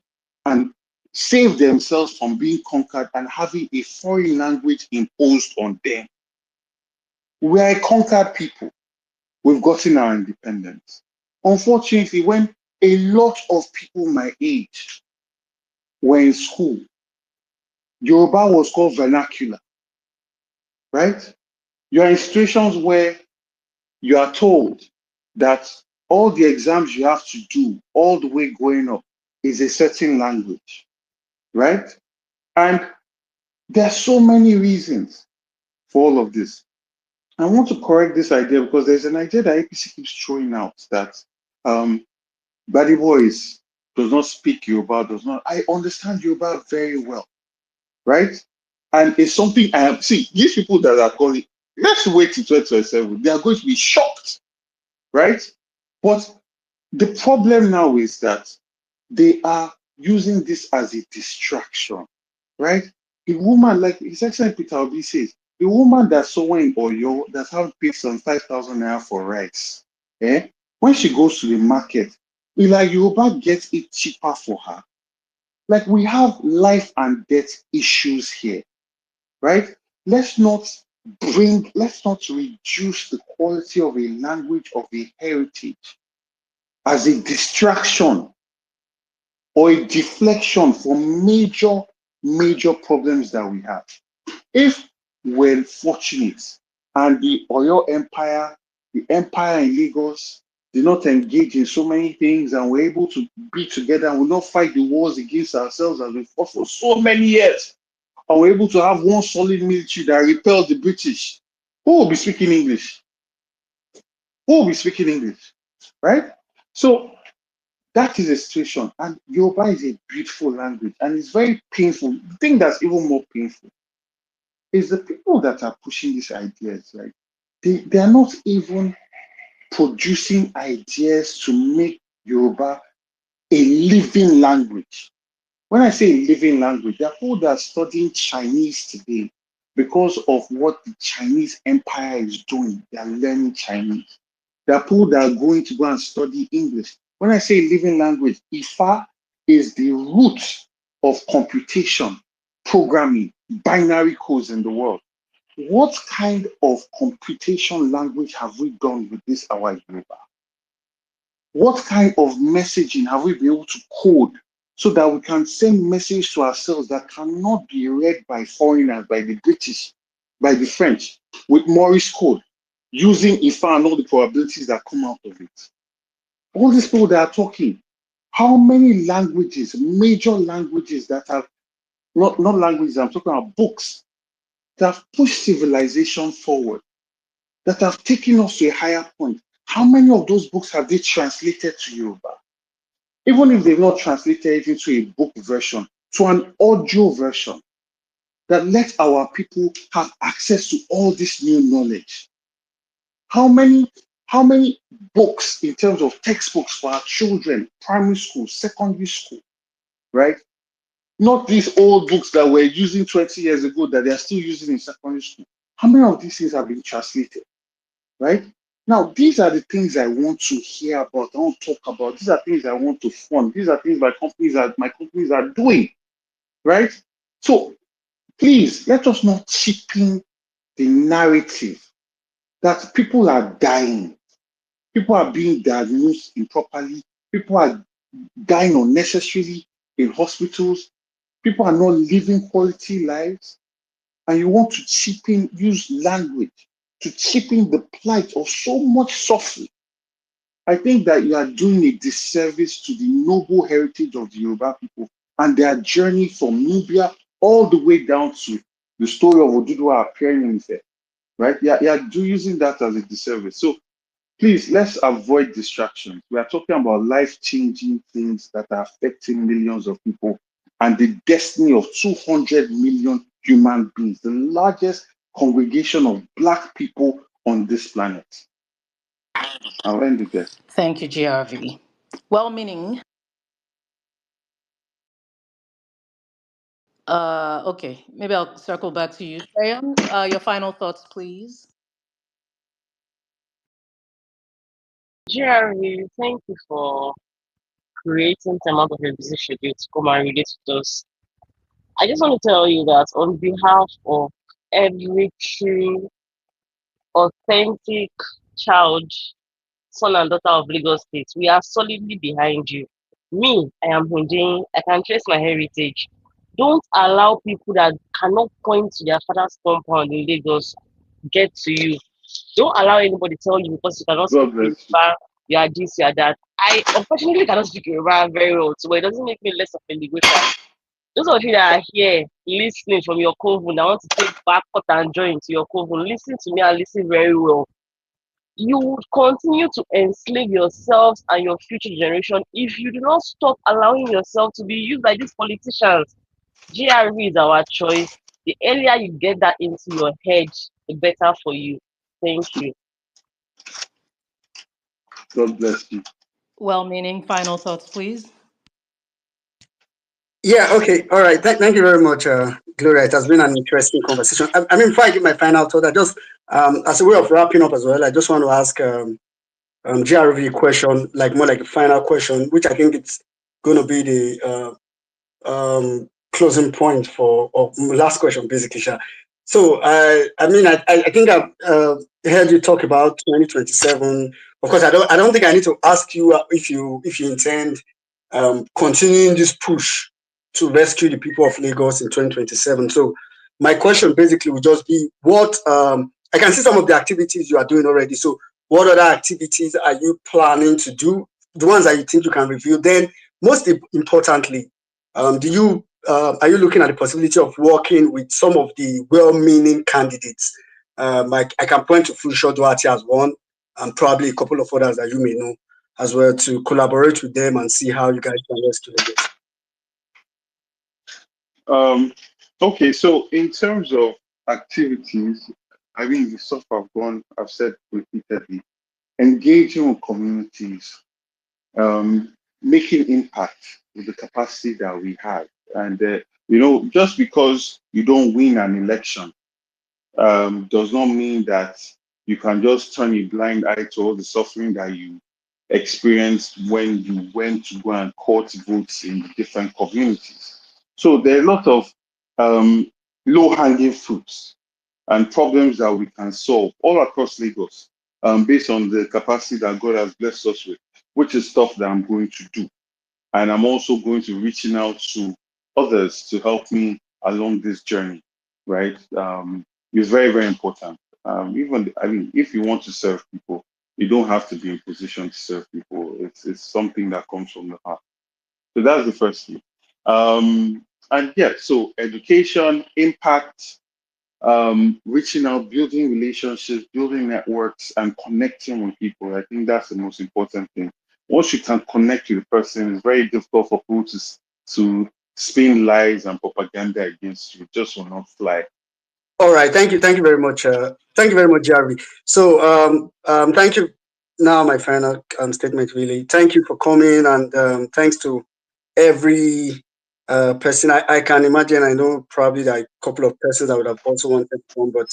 and saved themselves from being conquered and having a foreign language imposed on them. We are a conquered people. We've gotten our independence. Unfortunately, when a lot of people my age were in school, Yoruba was called vernacular, right? You are in situations where you are told that all the exams you have to do all the way going up is a certain language, right? And there are so many reasons for all of this. I want to correct this idea because there's an idea that APC keeps throwing out that Gbadebo does not speak Yoruba, does not. I understand Yoruba very well, right? And it's something I have. See, these people that are calling, let's wait till 2027. They are going to be shocked, right? But the problem now is that they are using this as a distraction, right? A woman, like His Excellency Peter Obi says, a woman that's sewing in Oyo that have paid some 5,000 naira for rice, when she goes to the market, we like Yoruba gets it cheaper for her. Like we have life and death issues here, right? Let's not let's not reduce the quality of a language, of a heritage as a distraction or a deflection from major problems that we have. If we're fortunate and the Oyo Empire, the empire in Lagos, did not engage in so many things and we're able to be together and will not fight the wars against ourselves as we fought for so many years, and we're able to have one solid military that repelled the British, who will be speaking English? Who will be speaking English? Right? So that is a situation, and Yoruba is a beautiful language, and it's very painful. The thing that's even more painful is the people that are pushing these ideas, right? They are not even producing ideas to make Yoruba a living language. When I say a living language, there are people that are studying Chinese today because of what the Chinese empire is doing. They are learning Chinese. There are people that are going to go and study English. When I say living language, Ifa is the root of computation, programming, binary codes in the world. What kind of computation language have we done with this our Yoruba? What kind of messaging have we been able to code so that we can send message to ourselves that cannot be read by foreigners, by the British, by the French, with Morse code, using Ifa and all the probabilities that come out of it. All these people that are talking, how many languages, major languages that have, not languages, I'm talking about books, that have pushed civilization forward, that have taken us to a higher point. How many of those books have they translated to Yoruba? Even if they've not translated it into a book version, to an audio version that let our people have access to all this new knowledge. How many books in terms of textbooks for our children, primary school, secondary school, right? Not these old books that we're using 20 years ago that they're still using in secondary school. How many of these things have been translated, right? Now, these are the things I want to hear about, I want to talk about. These are things I want to fund. These are things my companies are doing, right? So please, let us not cheapen the narrative that people are dying, people are being diagnosed improperly, people are dying unnecessarily in hospitals, people are not living quality lives, and you want to use language to cheapen the plight of so much suffering. I think that you are doing a disservice to the noble heritage of the Yoruba people and their journey from Nubia all the way down to the story of Oduduwa appearing in there, right? You're using that as a disservice. So please, let's avoid distractions. We are talking about life-changing things that are affecting millions of people and the destiny of 200 million human beings, the largest congregation of Black people on this planet. I'll end it there. Thank you, GRV. Well-meaning. Okay, maybe I'll circle back to you, Shayan. Your final thoughts, please. Jerry, thank you for creating time out of your busy schedule to come and relate with us. I just want to tell you that on behalf of every true, authentic child, son and daughter of Lagos State, we are solidly behind you. Me, I am Hundein. I can trace my heritage. Don't allow people that cannot point to their father's compound in Lagos get to you. Don't allow anybody tell you because you cannot speak God bless you. Yoruba, you are this, you are that. I unfortunately cannot speak Yoruba very well, so it doesn't make me less of a negotiator. Those of you that are here listening from your coven, that want to take back cut and join to your coven, listen to me and listen very well. You would continue to enslave yourselves and your future generation if you do not stop allowing yourself to be used by these politicians. GRV is our choice. The earlier you get that into your head, the better for you. Thank you. God bless you. Well-meaning final thoughts, please. Yeah, okay, all right. Thank you very much, Gloria. It has been an interesting conversation. I mean, before I give my final thought, I just, as a way of wrapping up as well, I just want to ask GRV a question, like more like a final question, which I think it's going to be the closing point for, or last question, basically. So, I mean, I think I've heard you talk about 2027. Of course, I don't think I need to ask you if you intend continuing this push to rescue the people of Lagos in 2027. So my question basically would just be what I can see some of the activities you are doing already. So what other activities are you planning to do? The ones that you think you can review. Then most importantly, are you looking at the possibility of working with some of the well-meaning candidates? I can point to Funsho Duarte as one, and probably a couple of others that you may know as well, to collaborate with them and see how you guys can rescue Lagos. Okay, so in terms of activities, I mean, the stuff I've said repeatedly, engaging with communities, making impact with the capacity that we have. And, just because you don't win an election does not mean that you can just turn a blind eye to all the suffering that you experienced when you went to go and court votes in different communities. So there are a lot of low-hanging fruits and problems that we can solve all across Lagos based on the capacity that God has blessed us with, which is stuff that I'm going to do. And I'm also going to reaching out to others to help me along this journey, right? It's very, very important. Even, I mean, if you want to serve people, you don't have to be in position to serve people. It's something that comes from the heart. So that's the first thing. And yeah, so education, impact, reaching out, building relationships, building networks, and connecting with people. I think that's the most important thing. Once you can connect with a person, it's very difficult for people to spin lies and propaganda against you. It just will not fly. All right, thank you very much. Thank you very much, Jarvi. So, thank you. Now, my final statement. Really, thank you for coming, and thanks to every person. I can imagine. I know probably like a couple of persons that would have also wanted to come, but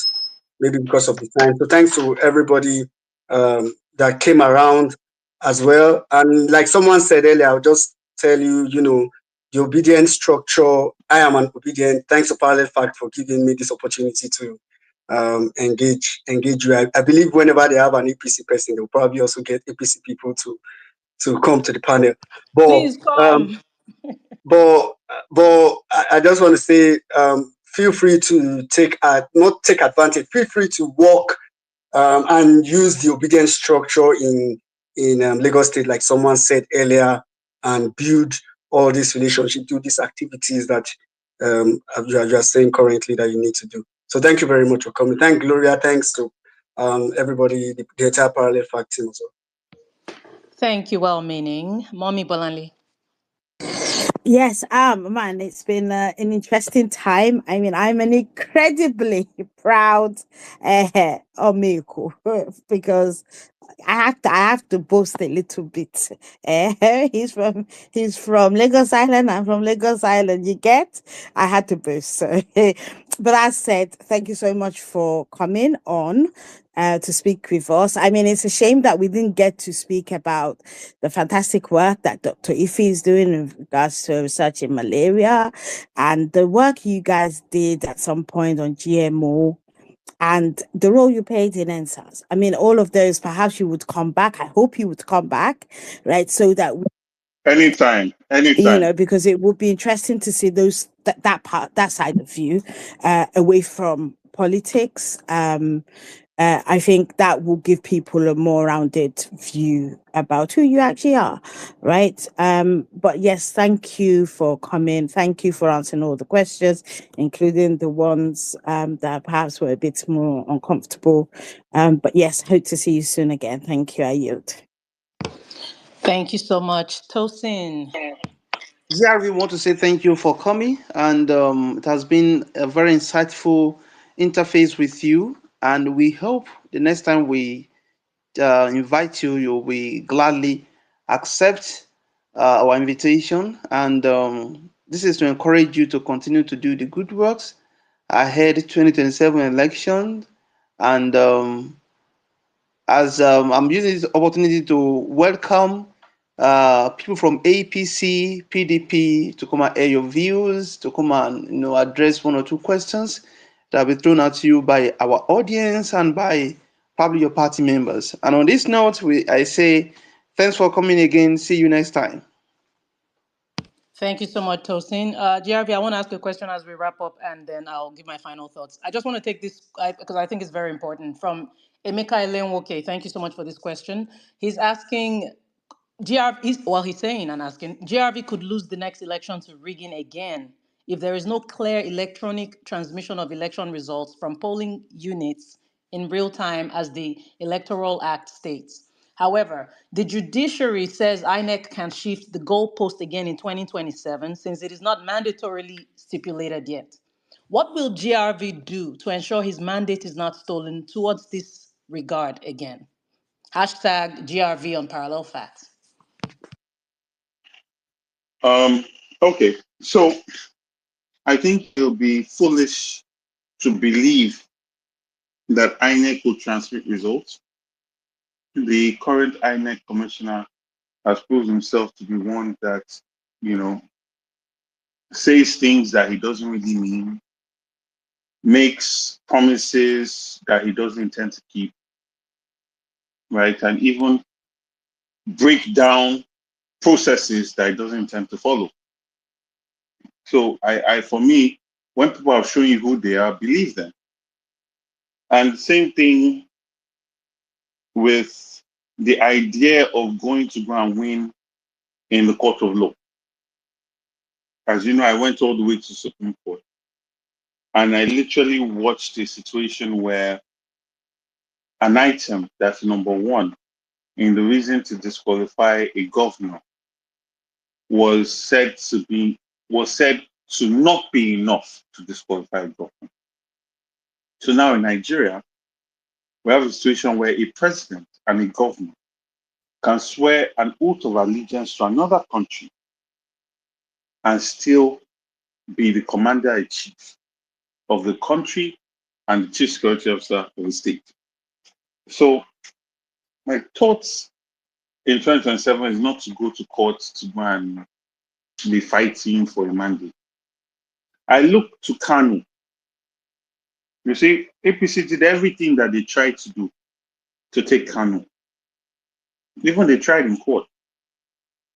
maybe because of the time. So, thanks to everybody that came around as well. And like someone said earlier, I'll just tell you, the obedient structure. I am an obedient. Thanks to Parallel Fact for giving me this opportunity to engage you. I believe whenever they have an APC person, they'll probably also get APC people to come to the panel. But Please come. but I just want to say, feel free to not take advantage. Feel free to walk and use the obedience structure in Lagos State, like someone said earlier, and build all these relationships, do these activities that you are saying currently that you need to do. So thank you very much for coming. Thank Gloria. Thanks to everybody, the entire Parallel Fact team as well. Thank you, well-meaning. Mommy Bolanli. Yes, man, it's been an interesting time. I mean, I'm an incredibly proud Omiko because I have to boast a little bit. He's from Lagos Island. I'm from Lagos Island. You get? I had to boast. So, but as said, thank you so much for coming on. To speak with us. I mean, it's a shame that we didn't get to speak about the fantastic work that Dr. Ife is doing in regards to research in malaria and the work you guys did at some point on GMO and the role you played in NSAS. I mean, all of those, perhaps you would come back. I hope you would come back, right? So that Anytime, anytime. because it would be interesting to see that side of you away from politics. I think that will give people a more rounded view about who you actually are, right? But yes, thank you for coming. Thank you for answering all the questions, including the ones that perhaps were a bit more uncomfortable. But yes, hope to see you soon again. Thank you. I yield. Thank you so much. Tosin. Yeah, we want to say thank you for coming, and it has been a very insightful interface with you. And we hope the next time we invite you, you will gladly accept our invitation. And this is to encourage you to continue to do the good works ahead 2027 election. And as I'm using this opportunity to welcome people from APC, PDP to come and air your views, to come and address one or two questions that will be thrown at you by our audience and by probably your party members. And on this note, I say thanks for coming again. See you next time. Thank you so much, Tosin. GRV, I want to ask you a question as we wrap up, and then I'll give my final thoughts. I just want to take this because I think it's very important. From Emeka Elenwoke, thank you so much for this question. He's asking, he's saying and asking, GRV could lose the next election to rigging again if there is no clear electronic transmission of election results from polling units in real time as the Electoral Act states. However, the judiciary says INEC can shift the goalpost again in 2027 since it is not mandatorily stipulated yet. What will GRV do to ensure his mandate is not stolen towards this regard again? Hashtag GRV on Parallel Facts. Okay, so I think it'll be foolish to believe that INEC will transmit results. The current INEC commissioner has proved himself to be one that, you know, says things that he doesn't really mean, makes promises that he doesn't intend to keep, right? And even break down processes that it doesn't intend to follow. So for me, when people are showing you who they are, believe them. And same thing with the idea of going to go and win in the court of law. As you know, I went all the way to Supreme Court, and I literally watched a situation where an item that's number one in the reason to disqualify a governor was said to not be enough to disqualify a governor. So now in Nigeria, we have a situation where a president and a governor can swear an oath of allegiance to another country and still be the commander-in-chief of the country and the chief security officer of the state. So my thoughts in 2027 is not to go to court to go and be fighting for a mandate. I look to Kanu. You see, APC did everything that they tried to do to take Kanu. Even they tried in court.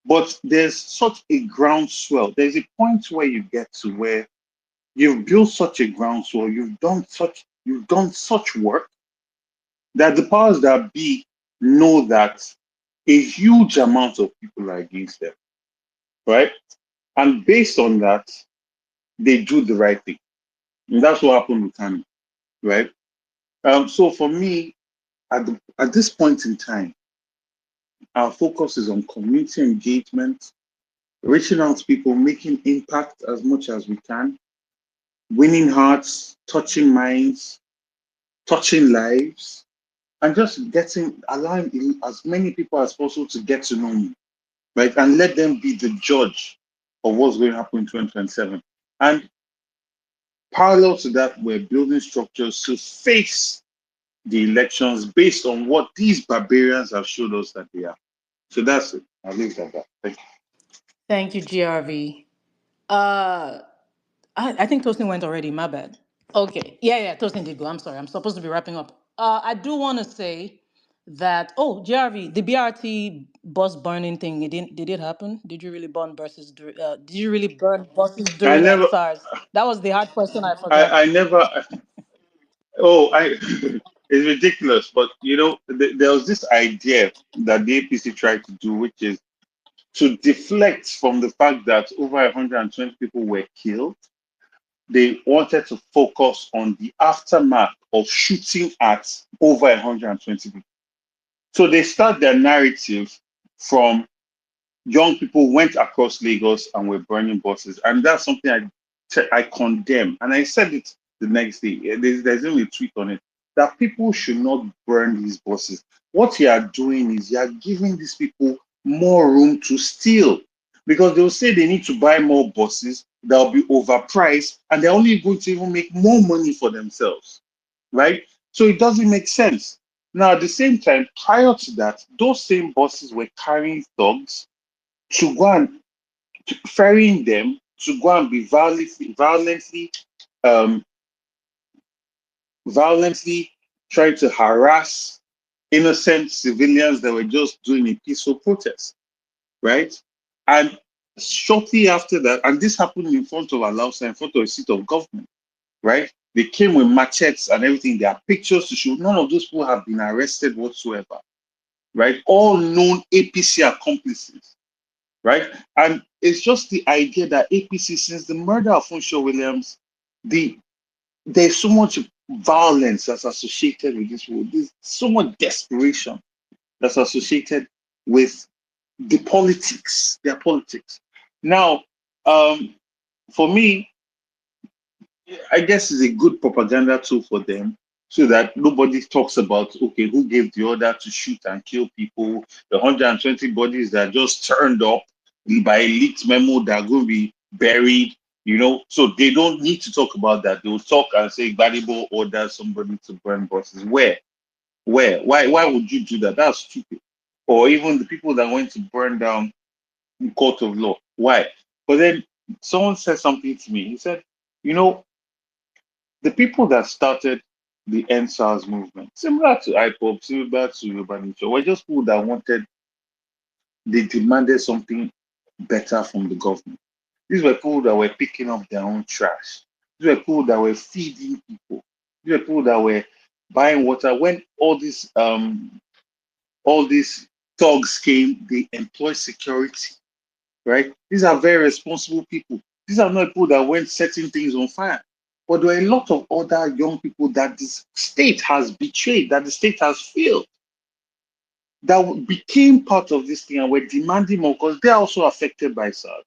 But there's such a groundswell. There's a point where you get to where you've built such a groundswell, you've done such work that the powers that be know that a huge amount of people are against them, right? And based on that, they do the right thing. And that's what happened with Kanu, right? So for me, at this point in time, our focus is on community engagement, reaching out to people, making impact as much as we can, winning hearts, touching minds, touching lives, and just allowing as many people as possible to get to know me, right? And let them be the judge of what's going to happen in 2027. And parallel to that, we're building structures to face the elections based on what these barbarians have showed us that they are. So that's it. I'll leave it at that. Thank you. Thank you, GRV. Uh, I think Tosin went already. My bad. Okay. Yeah, Tosin did go. I'm sorry. I'm supposed to be wrapping up. I do want to say that, GRV, the BRT bus burning thing, did it happen? Did you really burn buses? Did you really burn buses I during never, SARS? That was the hard question I forgot. I never, it's ridiculous. But, there was this idea that the APC tried to do, which is to deflect from the fact that over 120 people were killed. They wanted to focus on the aftermath of shooting at over 120 people. So they start their narrative from young people went across Lagos and were burning buses. And that's something I condemn. And I said it the next day. There's only a tweet on it that people should not burn these buses. What you are doing is you are giving these people more room to steal, because they'll say they need to buy more buses that will be overpriced, and they're only going to even make more money for themselves, right? So it doesn't make sense. Now, at the same time, prior to that, those same buses were carrying thugs to go and ferrying them to go and be um, violently trying to harass innocent civilians that were just doing a peaceful protest, right? And shortly after that, and this happened in front of Leosan, in front of a seat of government, right? They came with machetes and everything. There are pictures to show. None of those people have been arrested whatsoever, right? All known APC accomplices, right? And it's just the idea that APC, since the murder of Funsho Williams, there's so much violence that's associated with this world. There's so much desperation that's associated with the politics, their politics. Now, for me, I guess it's a good propaganda tool for them, so that nobody talks about, okay, who gave the order to shoot and kill people, the 120 bodies that just turned up by a leaked memo that are going to be buried, so they don't need to talk about that. They'll talk and say Gbadebo ordered somebody to burn buses. Where? Why would you do that? That's stupid. Or even the people that went to burn down the court of law. Why? But then someone said something to me. He said, you know, the people that started the NSAS movement, similar to IPOP, similar to Urban Nature, were just people that wanted they demanded something better from the government. These were people that were picking up their own trash. These were people that were feeding people. These were people that were buying water. When all these thugs came, they employed security, right? These are very responsible people. These are not people that went setting things on fire. But there are a lot of other young people that this state has betrayed, that the state has failed, that became part of this thing and were demanding more because they're also affected by SARS.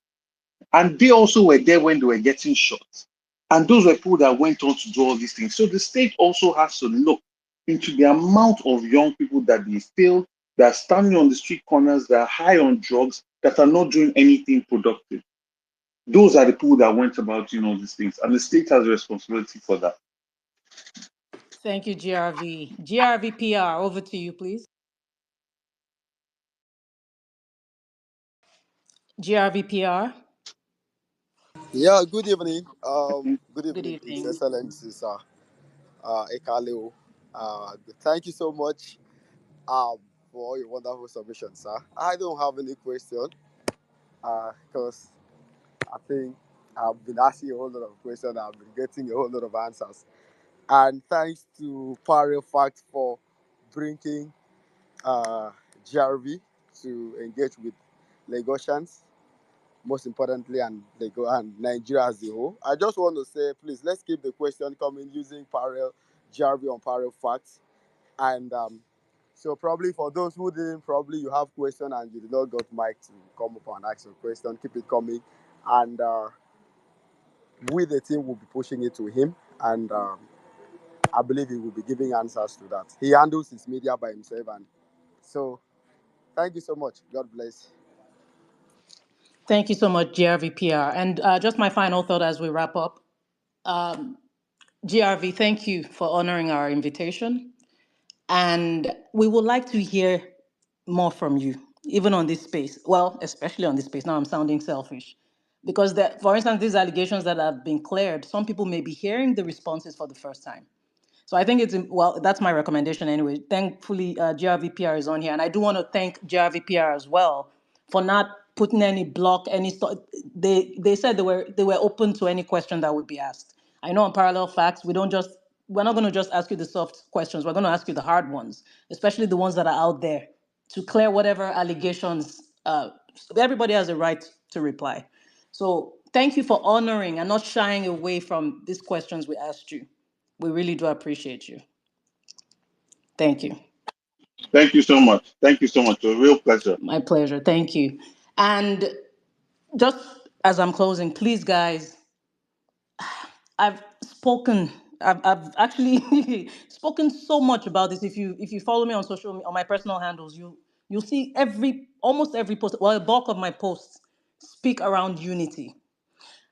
And they also were there when they were getting shot. And those were people that went on to do all these things. So the state also has to look into the amount of young people that they fail, that are standing on the street corners, that are high on drugs, that are not doing anything productive. Those are the people that went about doing all these things. And the state has a responsibility for that. Thank you, GRV. GRVPR, over to you, please. GRVPR, Yeah, good evening. Good good evening, His evening. Excellency, sir. Ekaleo. Thank you so much for all your wonderful submissions, sir. I don't have any question because I think I've been asking a whole lot of questions. I've been getting a whole lot of answers. And thanks to Parallelfacts for bringing GRV to engage with Lagosians, most importantly, and Nigeria as a whole. I just want to say, please, let's keep the question coming using parallel GRV on parallel facts. And so probably for those who didn't, probably you have question and you did not got mic to come up and ask your question, keep it coming. And we, the team, will be pushing it to him. And I believe he will be giving answers to that. He handles his media by himself. And so thank you so much. God bless. Thank you so much, GRVPR. And just my final thought as we wrap up. GRV, thank you for honoring our invitation. And we would like to hear more from you, even on this space. Well, especially on this space. Now I'm sounding selfish. Because, for instance, these allegations that have been cleared, some people may be hearing the responses for the first time. So I think well, that's my recommendation anyway. Thankfully, GRVPR is on here. And I do want to thank GRVPR as well for not putting any block, any stuff. They said they were open to any question that would be asked. I know on Parallel Facts, we're not going to just ask you the soft questions. We're going to ask you the hard ones, especially the ones that are out there, to clear whatever allegations. Everybody has a right to reply. So thank you for honoring and not shying away from these questions we asked you. We really do appreciate you. Thank you. Thank you so much. Thank you so much. A real pleasure. My pleasure. Thank you. And just as I'm closing, please, guys, I've spoken. I've actually spoken so much about this. If you follow me on on my personal handles, you'll see almost every post, well, a bulk of my posts speak around unity.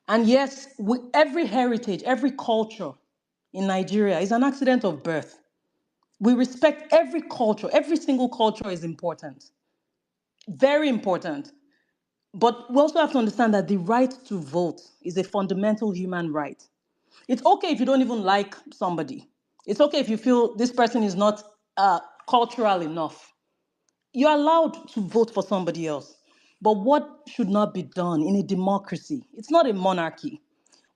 And yes, every heritage, every culture in Nigeria is an accident of birth. We respect every culture. Every single culture is important, very important. But we also have to understand that the right to vote is a fundamental human right. It's okay if you don't even like somebody. It's okay if you feel this person is not cultural enough. You're allowed to vote for somebody else. But what should not be done in a democracy? It's not a monarchy.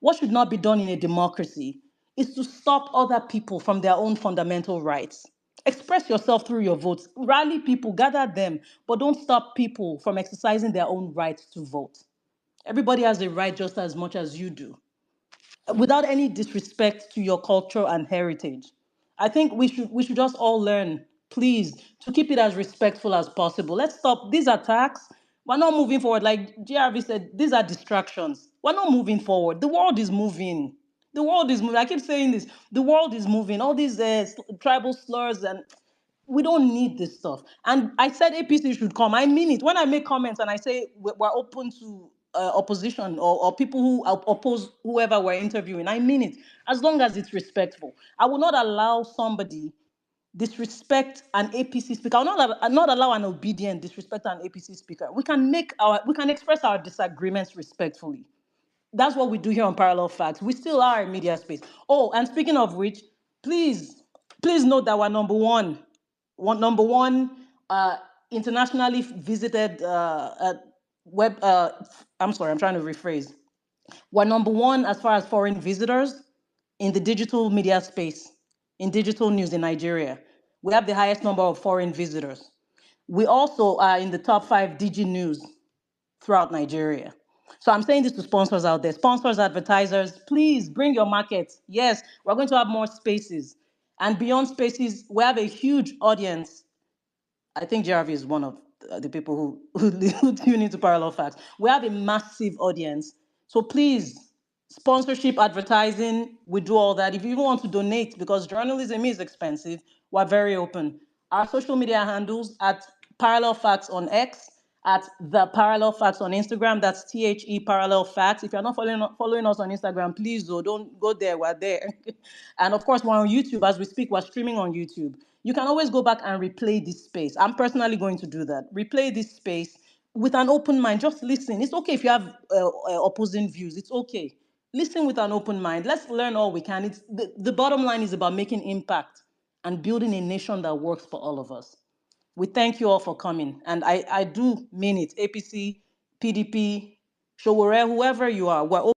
What should not be done in a democracy is to stop other people from their own fundamental rights. Express yourself through your votes. Rally people, gather them, but don't stop people from exercising their own right to vote. Everybody has a right just as much as you do, without any disrespect to your culture and heritage. I think we should just all learn, please, to keep it as respectful as possible. Let's stop these attacks. We're not moving forward. Like GRV said, these are distractions. We're not moving forward. The world is moving. The world is moving. I keep saying this. The world is moving. All these tribal slurs and we don't need this stuff. And I said APC should come. I mean it. When I make comments and I say we're open to opposition or people who oppose whoever we're interviewing, I mean it. As long as it's respectful. I will not allow somebody disrespect an APC speaker. I will not allow an obedient disrespect an APC speaker. We can express our disagreements respectfully. That's what we do here on Parallel Facts. We still are a media space. Oh, and speaking of which, please note that we're number one. Number one internationally visited web. I'm sorry, I'm trying to rephrase. We're number one as far as foreign visitors in the digital media space, in digital news in Nigeria. We have the highest number of foreign visitors. We also are in the top 5 DG news throughout Nigeria. So I'm saying this to sponsors out there. Sponsors, advertisers, please bring your market. Yes, we're going to have more spaces. And beyond spaces, we have a huge audience. I think JRV is one of the people who tune into Parallel Facts. We have a massive audience. So please, sponsorship, advertising, we do all that. If you even want to donate, because journalism is expensive, we're very open. Our social media handles at Parallel Facts on X, at the Parallel Facts on Instagram. That's THE Parallel Facts. If you're not following us on Instagram, please don't go there. We're there. And of course, we're on YouTube. As we speak, we're streaming on YouTube. You can always go back and replay this space. I'm personally going to do that. Replay this space with an open mind. Just listen. It's okay if you have opposing views. It's okay. Listen with an open mind. Let's learn all we can. It's the bottom line is about making impact and building a nation that works for all of us. We thank you all for coming. And I do mean it. APC, PDP, Showore, whoever you are, we're